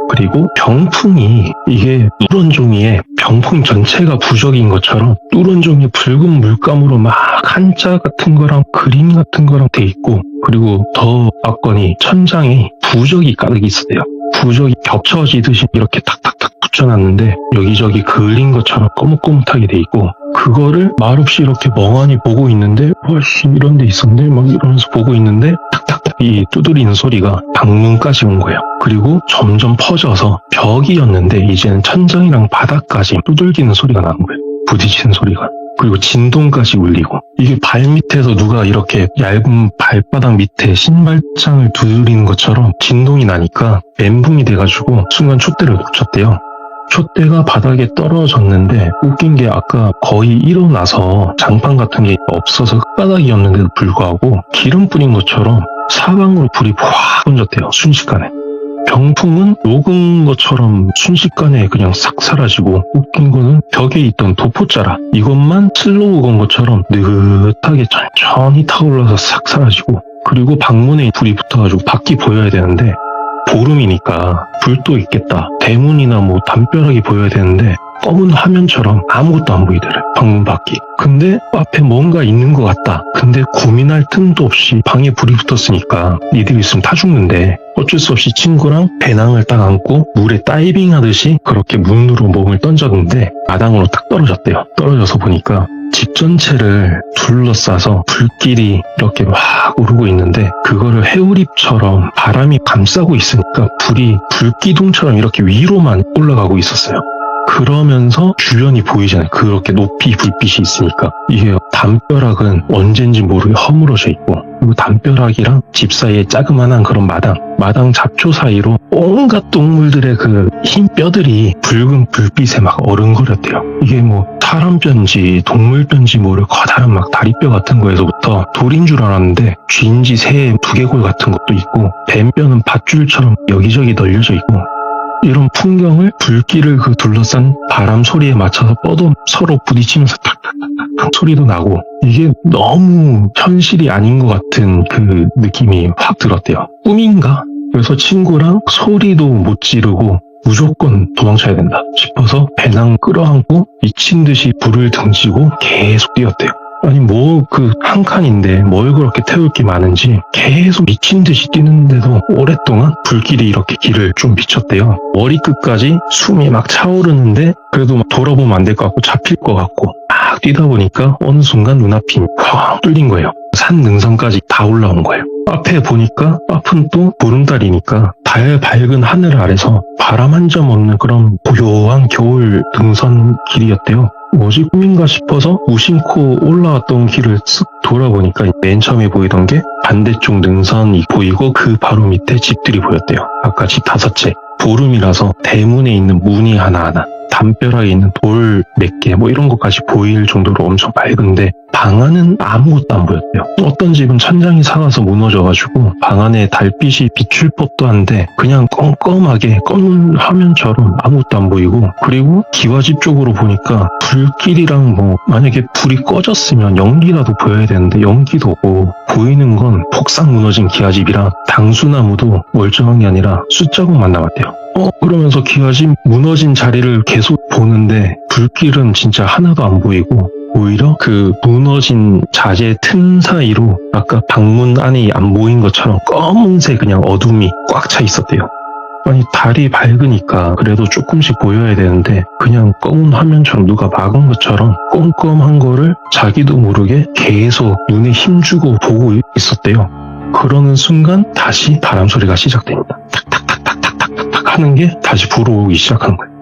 그리고 병풍이 이게 뚜런 종이에 병풍 전체가 부적인 것처럼 뚜런 종이 붉은 물감으로 막 한자 같은 거랑 그림 같은 거랑 돼 있고, 그리고 더 압권이 천장에 부적이 가득 있었대요. 부적이 겹쳐지듯이 이렇게 탁탁탁 붙여놨는데 여기저기 그을린 것처럼 꼬뭇꼬뭇하게 돼 있고, 그거를 말없이 이렇게 멍하니 보고 있는데 훨씬 이런 데 있었네 막 이러면서 보고 있는데 탁탁탁 이 두드리는 소리가 방문까지 온 거예요. 그리고 점점 퍼져서 벽이었는데 이제는 천장이랑 바닥까지 두들기는 소리가 나는 거예요. 부딪히는 소리가. 그리고 진동까지 울리고, 이게 발밑에서 누가 이렇게 얇은 발바닥 밑에 신발장을 두드리는 것처럼 진동이 나니까 멘붕이 돼가지고 순간 촛대를 놓쳤대요. 촛대가 바닥에 떨어졌는데 웃긴 게 아까 거의 일어나서 장판 같은 게 없어서 흙바닥이었는데도 불구하고 기름 뿌린 것처럼 사방으로 불이 확 번졌대요. 순식간에. 병풍은 녹은 것처럼 순식간에 그냥 싹 사라지고, 웃긴 거는 벽에 있던 도포자락 이것만 슬로우 건 것처럼 느긋하게 천천히 타올라서 싹 사라지고, 그리고 방문에 불이 붙어가지고 밖이 보여야 되는데 보름이니까 불도 있겠다, 대문이나 뭐 담벼락이 보여야 되는데 검은 화면처럼 아무것도 안 보이더래, 방문 밖이. 근데 앞에 뭔가 있는 것 같다. 근데 고민할 틈도 없이 방에 불이 붙었으니까 니들 있으면 타 죽는데 어쩔 수 없이 친구랑 배낭을 딱 안고 물에 다이빙 하듯이 그렇게 문으로 몸을 던졌는데 마당으로 딱 떨어졌대요. 떨어져서 보니까 집 전체를 둘러싸서 불길이 이렇게 막 오르고 있는데, 그거를 회오리처럼 바람이 감싸고 있으니까 불이 불기둥처럼 이렇게 위로만 올라가고 있었어요. 그러면서 주변이 보이잖아요. 그렇게 높이 불빛이 있으니까. 이게 담벼락은 언젠지 모르게 허물어져 있고, 그리고 담벼락이랑 집 사이에 자그마한 그런 마당 잡초 사이로 온갖 동물들의 그 흰 뼈들이 붉은 불빛에 막 어른거렸대요. 이게 뭐 사람뼈인지 동물뼈인지 모를 커다란 막 다리뼈 같은 거에서부터 돌인 줄 알았는데 쥐인지 새 두개골 같은 것도 있고, 뱀뼈는 밧줄처럼 여기저기 널려져 있고, 이런 풍경을 불길을 그 둘러싼 바람 소리에 맞춰서 뻗어 서로 부딪히면서 탁탁탁탁 소리도 나고, 이게 너무 현실이 아닌 것 같은 그 느낌이 확 들었대요. 꿈인가? 그래서 친구랑 소리도 못 지르고 무조건 도망쳐야 된다 싶어서 배낭 끌어안고 미친 듯이 불을 등지고 계속 뛰었대요. 아니 뭐 그 한 칸인데 뭘 그렇게 태울 게 많은지 계속 미친 듯이 뛰는데도 오랫동안 불길이 이렇게 길을 좀 비쳤대요. 머리끝까지 숨이 막 차오르는데 그래도 막 돌아보면 안 될 것 같고 잡힐 것 같고 막 뛰다 보니까 어느 순간 눈앞이 확 뚫린 거예요. 산 능선까지 다 올라온 거예요. 앞에 보니까 앞은 또 보름달이니까 달 밝은 하늘 아래서 바람 한 점 없는 그런 고요한 겨울 등선 길이었대요. 뭐지 꿈인가 싶어서 무심코 올라왔던 길을 쓱 돌아보니까 맨 처음에 보이던 게 반대쪽 능선이 보이고 그 바로 밑에 집들이 보였대요. 아까 집 5채. 보름이라서 대문에 있는 문이 하나하나, 담벼락에 있는 돌 몇 개, 뭐 이런 것까지 보일 정도로 엄청 밝은데 방 안은 아무것도 안 보였대요. 어떤 집은 천장이 사가서 무너져가지고 방 안에 달빛이 비출 법도 한데 그냥 껌껌하게 검은 화면처럼 아무것도 안 보이고, 그리고 기와집 쪽으로 보니까 불길이랑 뭐 만약에 불이 꺼졌으면 연기라도 보여야 되는데 연기도 없고, 보이는 건 폭삭 무너진 기와집이랑 당수나무도 멀쩡한 게 아니라 숫자국만 남았대요. 그러면서 기와집 무너진 자리를 계속 보는데 불길은 진짜 하나도 안 보이고, 오히려 그 무너진 자재 틈 사이로 아까 방문 안이 안 보인 것처럼 검은색 그냥 어둠이 꽉 차 있었대요. 아니 달이 밝으니까 그래도 조금씩 보여야 되는데 그냥 검은 화면처럼 누가 막은 것처럼 꼼꼼한 거를 자기도 모르게 계속 눈에 힘주고 보고 있었대요. 그러는 순간 다시 바람 소리가 시작됩니다. 탁탁탁탁탁탁탁 하는 게 다시 불어오기 시작한 거예요.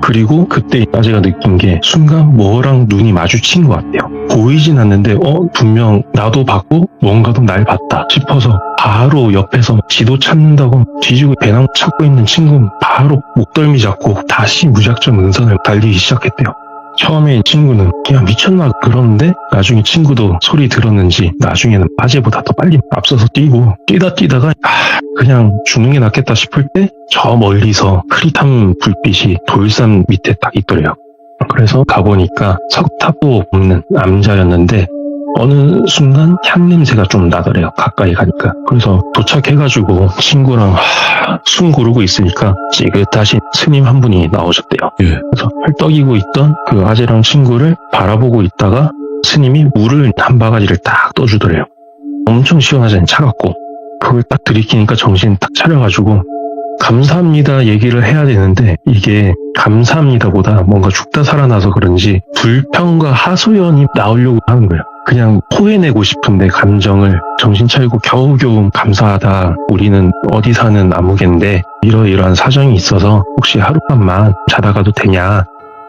그리고 그때 아재가 느낀 게 순간 뭐랑 눈이 마주친 것 같아요. 보이진 않는데 분명 나도 봤고 뭔가도 날 봤다 싶어서 바로 옆에서 지도 찾는다고 뒤지고 배낭 찾고 있는 친구 바로 목덜미 잡고 다시 무작정 능선을 달리기 시작했대요. 처음에 친구는 그냥 미쳤나 그러는데 나중에 친구도 소리 들었는지 나중에는 아재보다 더 빨리 앞서서 뛰고 뛰다가 그냥 죽는 게 낫겠다 싶을 때 저 멀리서 흐릿한 불빛이 돌산 밑에 딱 있더래요. 그래서 가보니까 석탑도 없는 남자였는데 어느 순간 향 냄새가 좀 나더래요. 가까이 가니까. 그래서 도착해가지고 친구랑 숨 고르고 있으니까 찌긋하신 스님 한 분이 나오셨대요. 예. 그래서 헐떡이고 있던 그 아재랑 친구를 바라보고 있다가 스님이 물을 한 바가지를 딱 떠주더래요. 엄청 시원하잖아요. 차갑고. 그걸 딱 들이키니까 정신 딱 차려가지고 감사합니다 얘기를 해야 되는데 이게 감사합니다보다 뭔가 죽다 살아나서 그런지 불평과 하소연이 나오려고 하는 거예요. 그냥 토해내고 싶은데 감정을 정신 차리고 겨우겨우 감사하다. 우리는 어디 사는 아무개인데 이러이러한 사정이 있어서 혹시 하룻밤만 자다 가도 되냐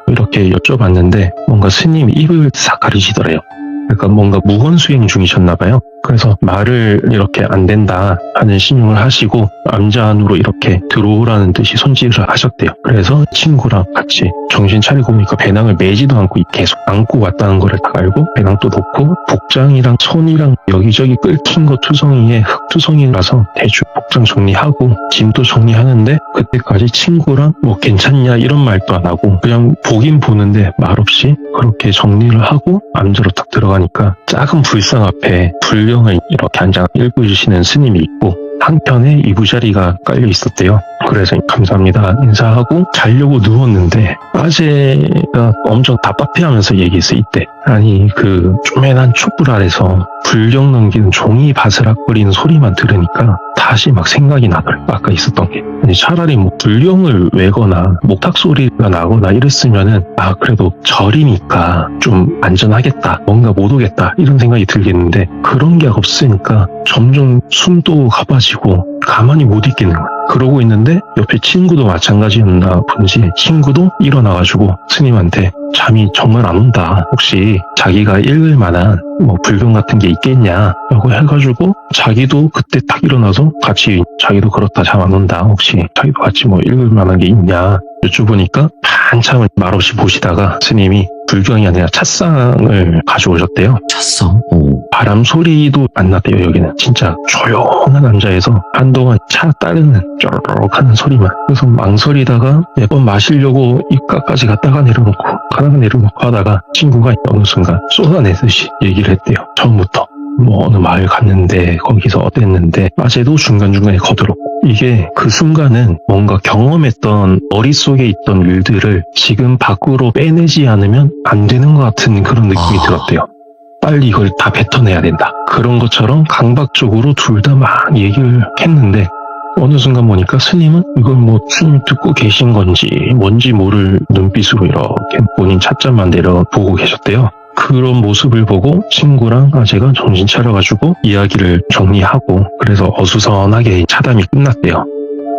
이렇게 여쭤봤는데 뭔가 스님이 입을 싹 가리시더래요. 그러니까 뭔가 무건수행 중이셨나 봐요. 그래서 말을 이렇게 안 된다 하는 신용을 하시고 남자 안으로 이렇게 들어오라는 듯이 손질을 하셨대요. 그래서 친구랑 같이 정신 차리고 보니까 배낭을 매지도 않고 계속 안고 왔다는 거를 다 알고 배낭도 놓고 복장이랑 손이랑 여기저기 끓긴 거 투성이에 흙투성이라서 대충 복장 정리하고 짐도 정리하는데 그때까지 친구랑 뭐 괜찮냐 이런 말도 안 하고 그냥 보긴 보는데 말없이 그렇게 정리를 하고 남자로 딱 들어가니까 작은 불상 앞에 불경을 이렇게 앉아 읽어주시는 스님이 있고 한편에 이부자리가 깔려 있었대요. 그래서 감사합니다 인사하고 자려고 누웠는데 아재가 엄청 답답해하면서 얘기했어. 이때 아니 그 쪼매난 촛불 아래서 불경 넘기는 종이 바스락거리는 소리만 들으니까 다시 막 생각이 나더래. 아까 있었던 게 아니 차라리 뭐 불경을 외거나 목탁 소리가 나거나 이랬으면은 그래도 절이니까 좀 안전하겠다 뭔가 못 오겠다 이런 생각이 들겠는데 그런 게 없으니까 점점 숨도 가빠지고 가만히 못 있겠는 거야. 그러고 있는데 옆에 친구도 마찬가지였나 본지 친구도 일어나가지고 스님한테 잠이 정말 안 온다. 혹시 자기가 읽을 만한 뭐 불경 같은 게 있겠냐 라고 해가지고 자기도 그때 딱 일어나서 같이 자기도 그렇다 잠 안 온다. 혹시 자기도 같이 뭐 읽을 만한 게 있냐 여쭤보니까 한참을 말없이 보시다가 스님이 불경이 아니라 찻상을 가져오셨대요. 찼어? 오. 바람 소리도 안 났대요. 여기는 진짜 조용한 남자에서 한동안 차 따르는 쩌르륵 하는 소리만. 그래서 망설이다가 몇 번 마시려고 입가까지 갔다가 내려놓고 가다가 내려놓고 하다가 친구가 어느 순간 쏟아내듯이 얘기를 했대요. 처음부터 뭐 어느 마을 갔는데 거기서 어땠는데 아재도 중간중간에 거들었고 이게 그 순간은 뭔가 경험했던 머릿속에 있던 일들을 지금 밖으로 빼내지 않으면 안 되는 것 같은 그런 느낌이 들었대요. 빨리 이걸 다 뱉어내야 된다. 그런 것처럼 강박적으로 둘 다 막 얘기를 했는데 어느 순간 보니까 스님은 이걸 뭐 스님 듣고 계신 건지 뭔지 모를 눈빛으로 이렇게 본인 찻잔만 내려보고 계셨대요. 그런 모습을 보고 친구랑 아재가 정신 차려가지고 이야기를 정리하고 그래서 어수선하게 차담이 끝났대요.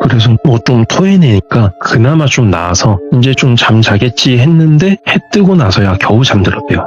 그래서 뭐 좀 토해내니까 그나마 좀 나아서 이제 좀 잠 자겠지 했는데 해 뜨고 나서야 겨우 잠들었대요.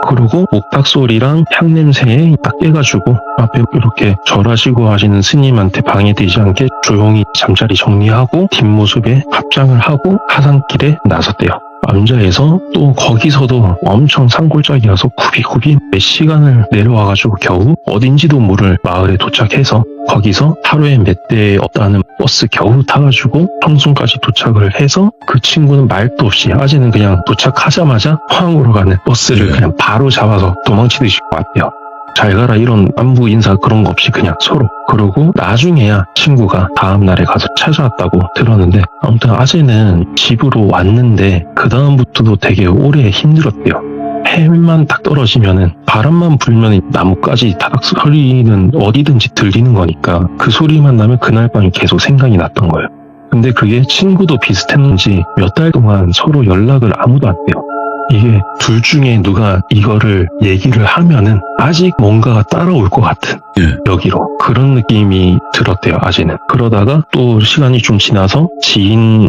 그리고 목탁 소리랑 향 냄새에 딱 깨가지고 앞에 이렇게 절하시고 하시는 스님한테 방해되지 않게 조용히 잠자리 정리하고 뒷모습에 합장을 하고 하산길에 나섰대요. 남자에서 또 거기서도 엄청 산골짜기라서 굽이굽이 몇 시간을 내려와가지고 겨우 어딘지도 모를 마을에 도착해서 거기서 하루에 몇 대 없다는 버스 겨우 타가지고 청순까지 도착을 해서 그 친구는 말도 없이 아재는 그냥 도착하자마자 포항으로 가는 버스를 그냥 바로 잡아서 도망치듯이 왔대요. 잘 가라 이런 안부 인사 그런 거 없이 그냥 서로. 그러고 나중에야 친구가 다음날에 가서 찾아왔다고 들었는데 아무튼 아재는 집으로 왔는데 그 다음부터도 되게 오래 힘들었대요. 해만 딱 떨어지면은 바람만 불면 나뭇가지 다닥 소리는 어디든지 들리는 거니까 그 소리만 나면 그날 밤이 계속 생각이 났던 거예요. 근데 그게 친구도 비슷했는지 몇 달 동안 서로 연락을 아무도 안 해요. 이게 둘 중에 누가 이거를 얘기를 하면은 아직 뭔가가 따라올 것 같은 예. 여기로 그런 느낌이 들었대요. 아재는. 그러다가 또 시간이 좀 지나서 지인의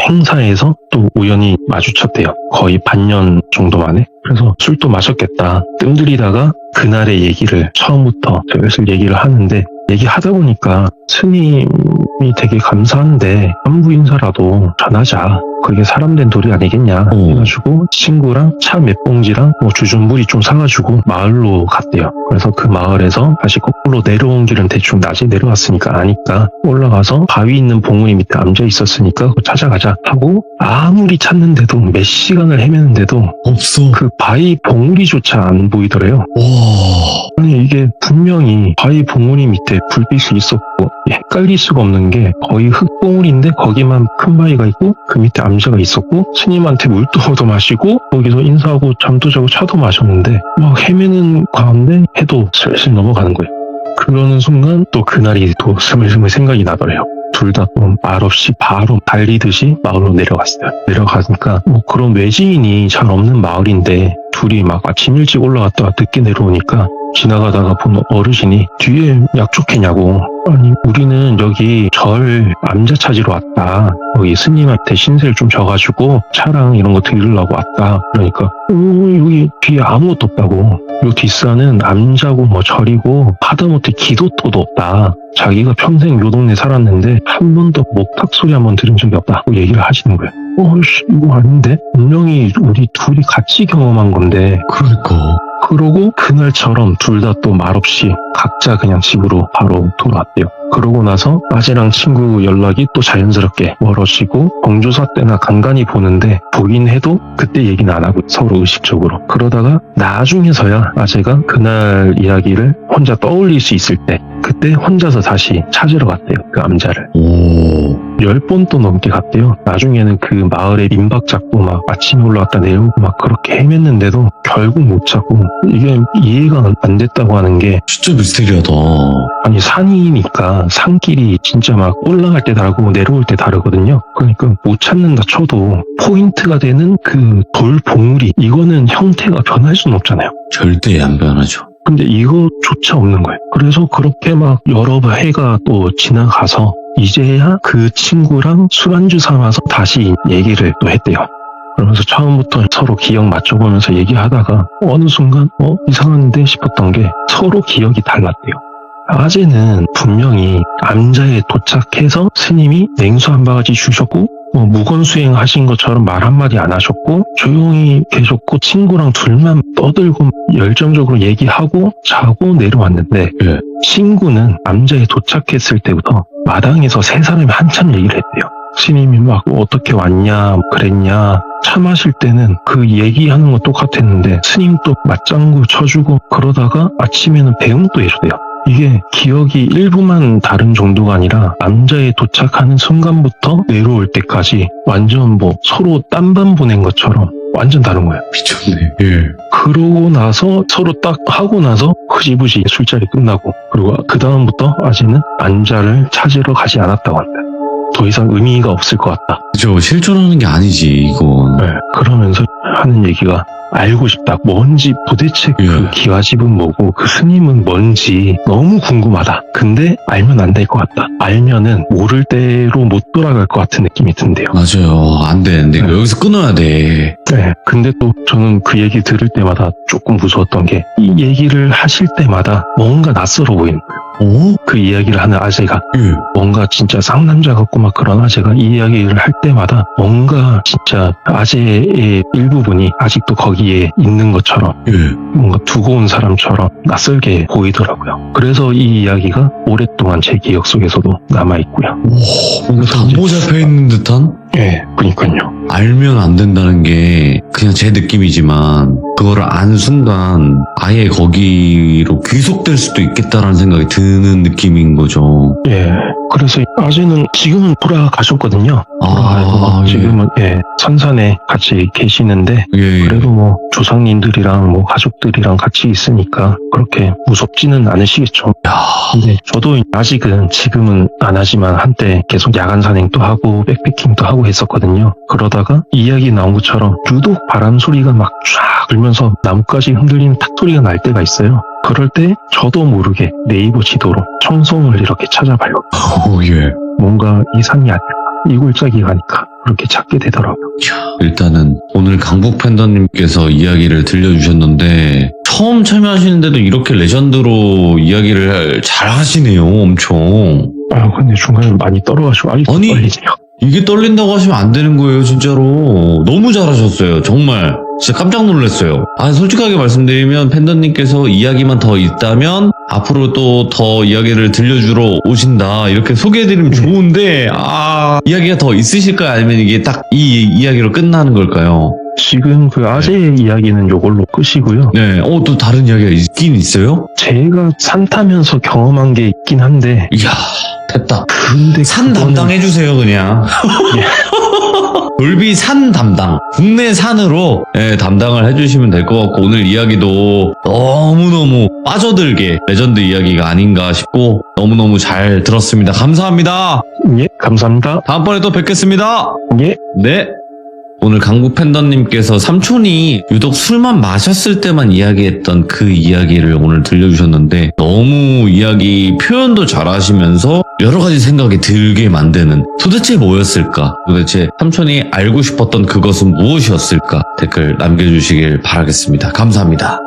행사에서 또 우연히 마주쳤대요. 거의 반년 정도 만에. 그래서 술도 마셨겠다. 뜸들이다가 그날의 얘기를 처음부터 슬슬 얘기를 하는데 얘기하다 보니까 스님이 되게 감사한데 안부 인사라도 전하자. 그게 사람된 도리 아니겠냐 해가지고 친구랑 차 몇 봉지랑 뭐 주전부리 좀 사가지고 마을로 갔대요. 그래서 그 마을에서 다시 거꾸로 내려온 길은 대충 낮에 내려왔으니까 아니까 올라가서 바위 있는 봉우리 밑에 앉아 있었으니까 그거 찾아가자 하고 아무리 찾는데도 몇 시간을 헤매는데도 없어. 그 바위 봉우리조차 안 보이더래요. 와. 아니 이게 분명히 바위 봉우리 밑에 불빛이 있었고 헷갈릴 수가 없는 게 거의 흙봉우리인데 거기만 큰 바위가 있고 그 밑에 암자가 있었고 스님한테 물도 얻어 마시고 거기서 인사하고 잠도 자고 차도 마셨는데 막 헤매는 가운데 해도 슬슬 넘어가는 거예요. 그러는 순간 또 그날이 또 스물스물 생각이 나더래요. 둘 다 말없이 바로 달리듯이 마을로 내려갔어요. 내려가니까 뭐 그런 외지인이 잘 없는 마을인데 둘이 막 아침 일찍 올라갔다가 늦게 내려오니까 지나가다가 본 어르신이 뒤에 약속했냐고. 아니 우리는 여기 절 암자 찾으러 왔다. 여기 스님한테 신세를 좀 져가지고 차랑 이런 거 드리려고 왔다. 그러니까 여기 뒤에 아무것도 없다고. 요 뒷산은 암자고 뭐 절이고 하다못해 기도터도 없다. 자기가 평생 요 동네 살았는데 한 번도 목탁 소리 한 번 들은 적이 없다고 얘기를 하시는 거예요. 이거 아닌데? 분명히 우리 둘이 같이 경험한 건데. 그러니까. 그러고 그날처럼 둘 다 또 말없이 각자 그냥 집으로 바로 돌아왔대요. 그러고 나서 아재랑 친구 연락이 또 자연스럽게 멀어지고 경조사 때나 간간히 보는데 보긴 해도 그때 얘기는 안 하고 서로 의식적으로. 그러다가 나중에서야 아재가 그날 이야기를 혼자 떠올릴 수 있을 때 그때 혼자서 다시 찾으러 갔대요. 그 암자를. 오. 10번 또 넘게 갔대요. 나중에는 그 마을에 민박 잡고 막 아침에 올라왔다 내려오고 막 그렇게 헤맸는데도 결국 못 찾고 이게 이해가 안 됐다고 하는 게 진짜 미스테리하다. 아니 산이니까 산길이 진짜 막 올라갈 때 다르고 내려올 때 다르거든요. 그러니까 못 찾는다 쳐도 포인트가 되는 그 돌 봉우리 이거는 형태가 변할 수는 없잖아요. 절대 안 변하죠. 근데 이거조차 없는 거예요. 그래서 그렇게 막 여러 해가 또 지나가서 이제야 그 친구랑 술안주 삼아서 다시 얘기를 또 했대요. 그러면서 처음부터 서로 기억 맞춰보면서 얘기하다가 어느 순간 이상한데 싶었던 게 서로 기억이 달랐대요. 아재는 분명히 암자에 도착해서 스님이 냉수 한 바가지 주셨고 무건수행 하신 것처럼 말 한마디 안 하셨고 조용히 계셨고 친구랑 둘만 떠들고 열정적으로 얘기하고 자고 내려왔는데 예. 친구는 암자에 도착했을 때부터 마당에서 세 사람이 한참 얘기를 했대요. 스님이 막 어떻게 왔냐 그랬냐 차 마실 때는 그 얘기하는 거 똑같았는데 스님도 맞장구 쳐주고 그러다가 아침에는 배웅도 해주대요. 이게 기억이 일부만 다른 정도가 아니라 암자에 도착하는 순간부터 내려올 때까지 완전 뭐 서로 딴반 보낸 것처럼 완전 다른 거예요. 미쳤네. 예. 그러고 나서 서로 딱 하고 나서 흐지부지 술자리 끝나고 그리고 그 다음부터 아재는 암자를 찾으러 가지 않았다고 한다. 더 이상 의미가 없을 것 같다. 그죠. 실존하는 게 아니지, 이건. 네, 그러면서 하는 얘기가 알고 싶다. 뭔지 도대체 그 예. 기와집은 뭐고 그 스님은 뭔지 너무 궁금하다. 근데 알면 안 될 것 같다. 알면은 모를 대로 못 돌아갈 것 같은 느낌이 든대요. 맞아요. 안 되는데. 네. 여기서 끊어야 돼. 네. 근데 또 저는 그 얘기 들을 때마다 조금 무서웠던 게 이 얘기를 하실 때마다 뭔가 낯설어 보이는 거예요. 그 이야기를 하는 아재가 예. 뭔가 진짜 쌍남자 같고 막 그런 아재가 이 이야기를 할 때마다 뭔가 진짜 아재의 일부분이 아직도 거기에 있는 것처럼 예. 뭔가 두고 온 사람처럼 낯설게 보이더라고요. 그래서 이 이야기가 오랫동안 제 기억 속에서도 남아있고요. 뭔가 담보 잡혀 있는 듯한? 예, 그니까요. 알면 안 된다는 게 그냥 제 느낌이지만 그거를 안 순간 아예 거기로 귀속될 수도 있겠다라는 생각이 드는 느낌인 거죠. 예. 그래서 아재는 지금은 돌아가셨거든요. 아, 지금은 예, 선산에 같이 계시는데 예. 그래도 뭐 조상님들이랑 뭐 가족들이랑 같이 있으니까 그렇게 무섭지는 않으시겠죠. 근데 저도 아직은 지금은 안 하지만 한때 계속 야간 산행도 하고 백패킹도 하고 하고 했었거든요. 그러다가 이야기 나온 것처럼 유독 바람 소리가 막 쫙 불면서 나뭇가지 흔들리는 탁 소리가 날 때가 있어요. 그럴 때 저도 모르게 네이버 지도로 청송을 이렇게 찾아봐요. 예. 뭔가 이상이 아닐까, 이 골짜기 가니까 그렇게 찾게 되더라고요. 일단은 오늘 강북 팬더님께서 이야기를 들려주셨는데 처음 참여하시는데도 이렇게 레전드로 이야기를 잘 하시네요. 엄청. 근데 중간에 많이 떨어가지고 아직도 아니, 떨리네요. 이게 떨린다고 하시면 안 되는 거예요, 진짜로. 너무 잘하셨어요, 정말. 진짜 깜짝 놀랐어요. 솔직하게 말씀드리면 팬더님께서 이야기만 더 있다면 앞으로 또 더 이야기를 들려주러 오신다 이렇게 소개해드리면 좋은데 이야기가 더 있으실까요? 아니면 이게 딱 이 이야기로 끝나는 걸까요? 지금 그 아재의 이야기는 요걸로 끝이고요. 네, 또 다른 이야기가 있긴 있어요? 제가 산 타면서 경험한 게 있긴 한데, 이야, 됐다. 근데 산 그거는- 담당 해주세요, 그냥. 돌비 산 담당. 국내 산으로 담당을 해주시면 될 것 같고, 오늘 이야기도 너무너무 빠져들게 레전드 이야기가 아닌가 싶고, 너무너무 잘 들었습니다. 감사합니다. 예, 감사합니다. 다음번에 또 뵙겠습니다. 예. 네. 오늘 강북 팬더님께서 삼촌이 유독 술만 마셨을 때만 이야기했던 그 이야기를 오늘 들려주셨는데 너무 이야기 표현도 잘하시면서 여러 가지 생각이 들게 만드는 도대체 뭐였을까? 도대체 삼촌이 알고 싶었던 그것은 무엇이었을까? 댓글 남겨주시길 바라겠습니다. 감사합니다.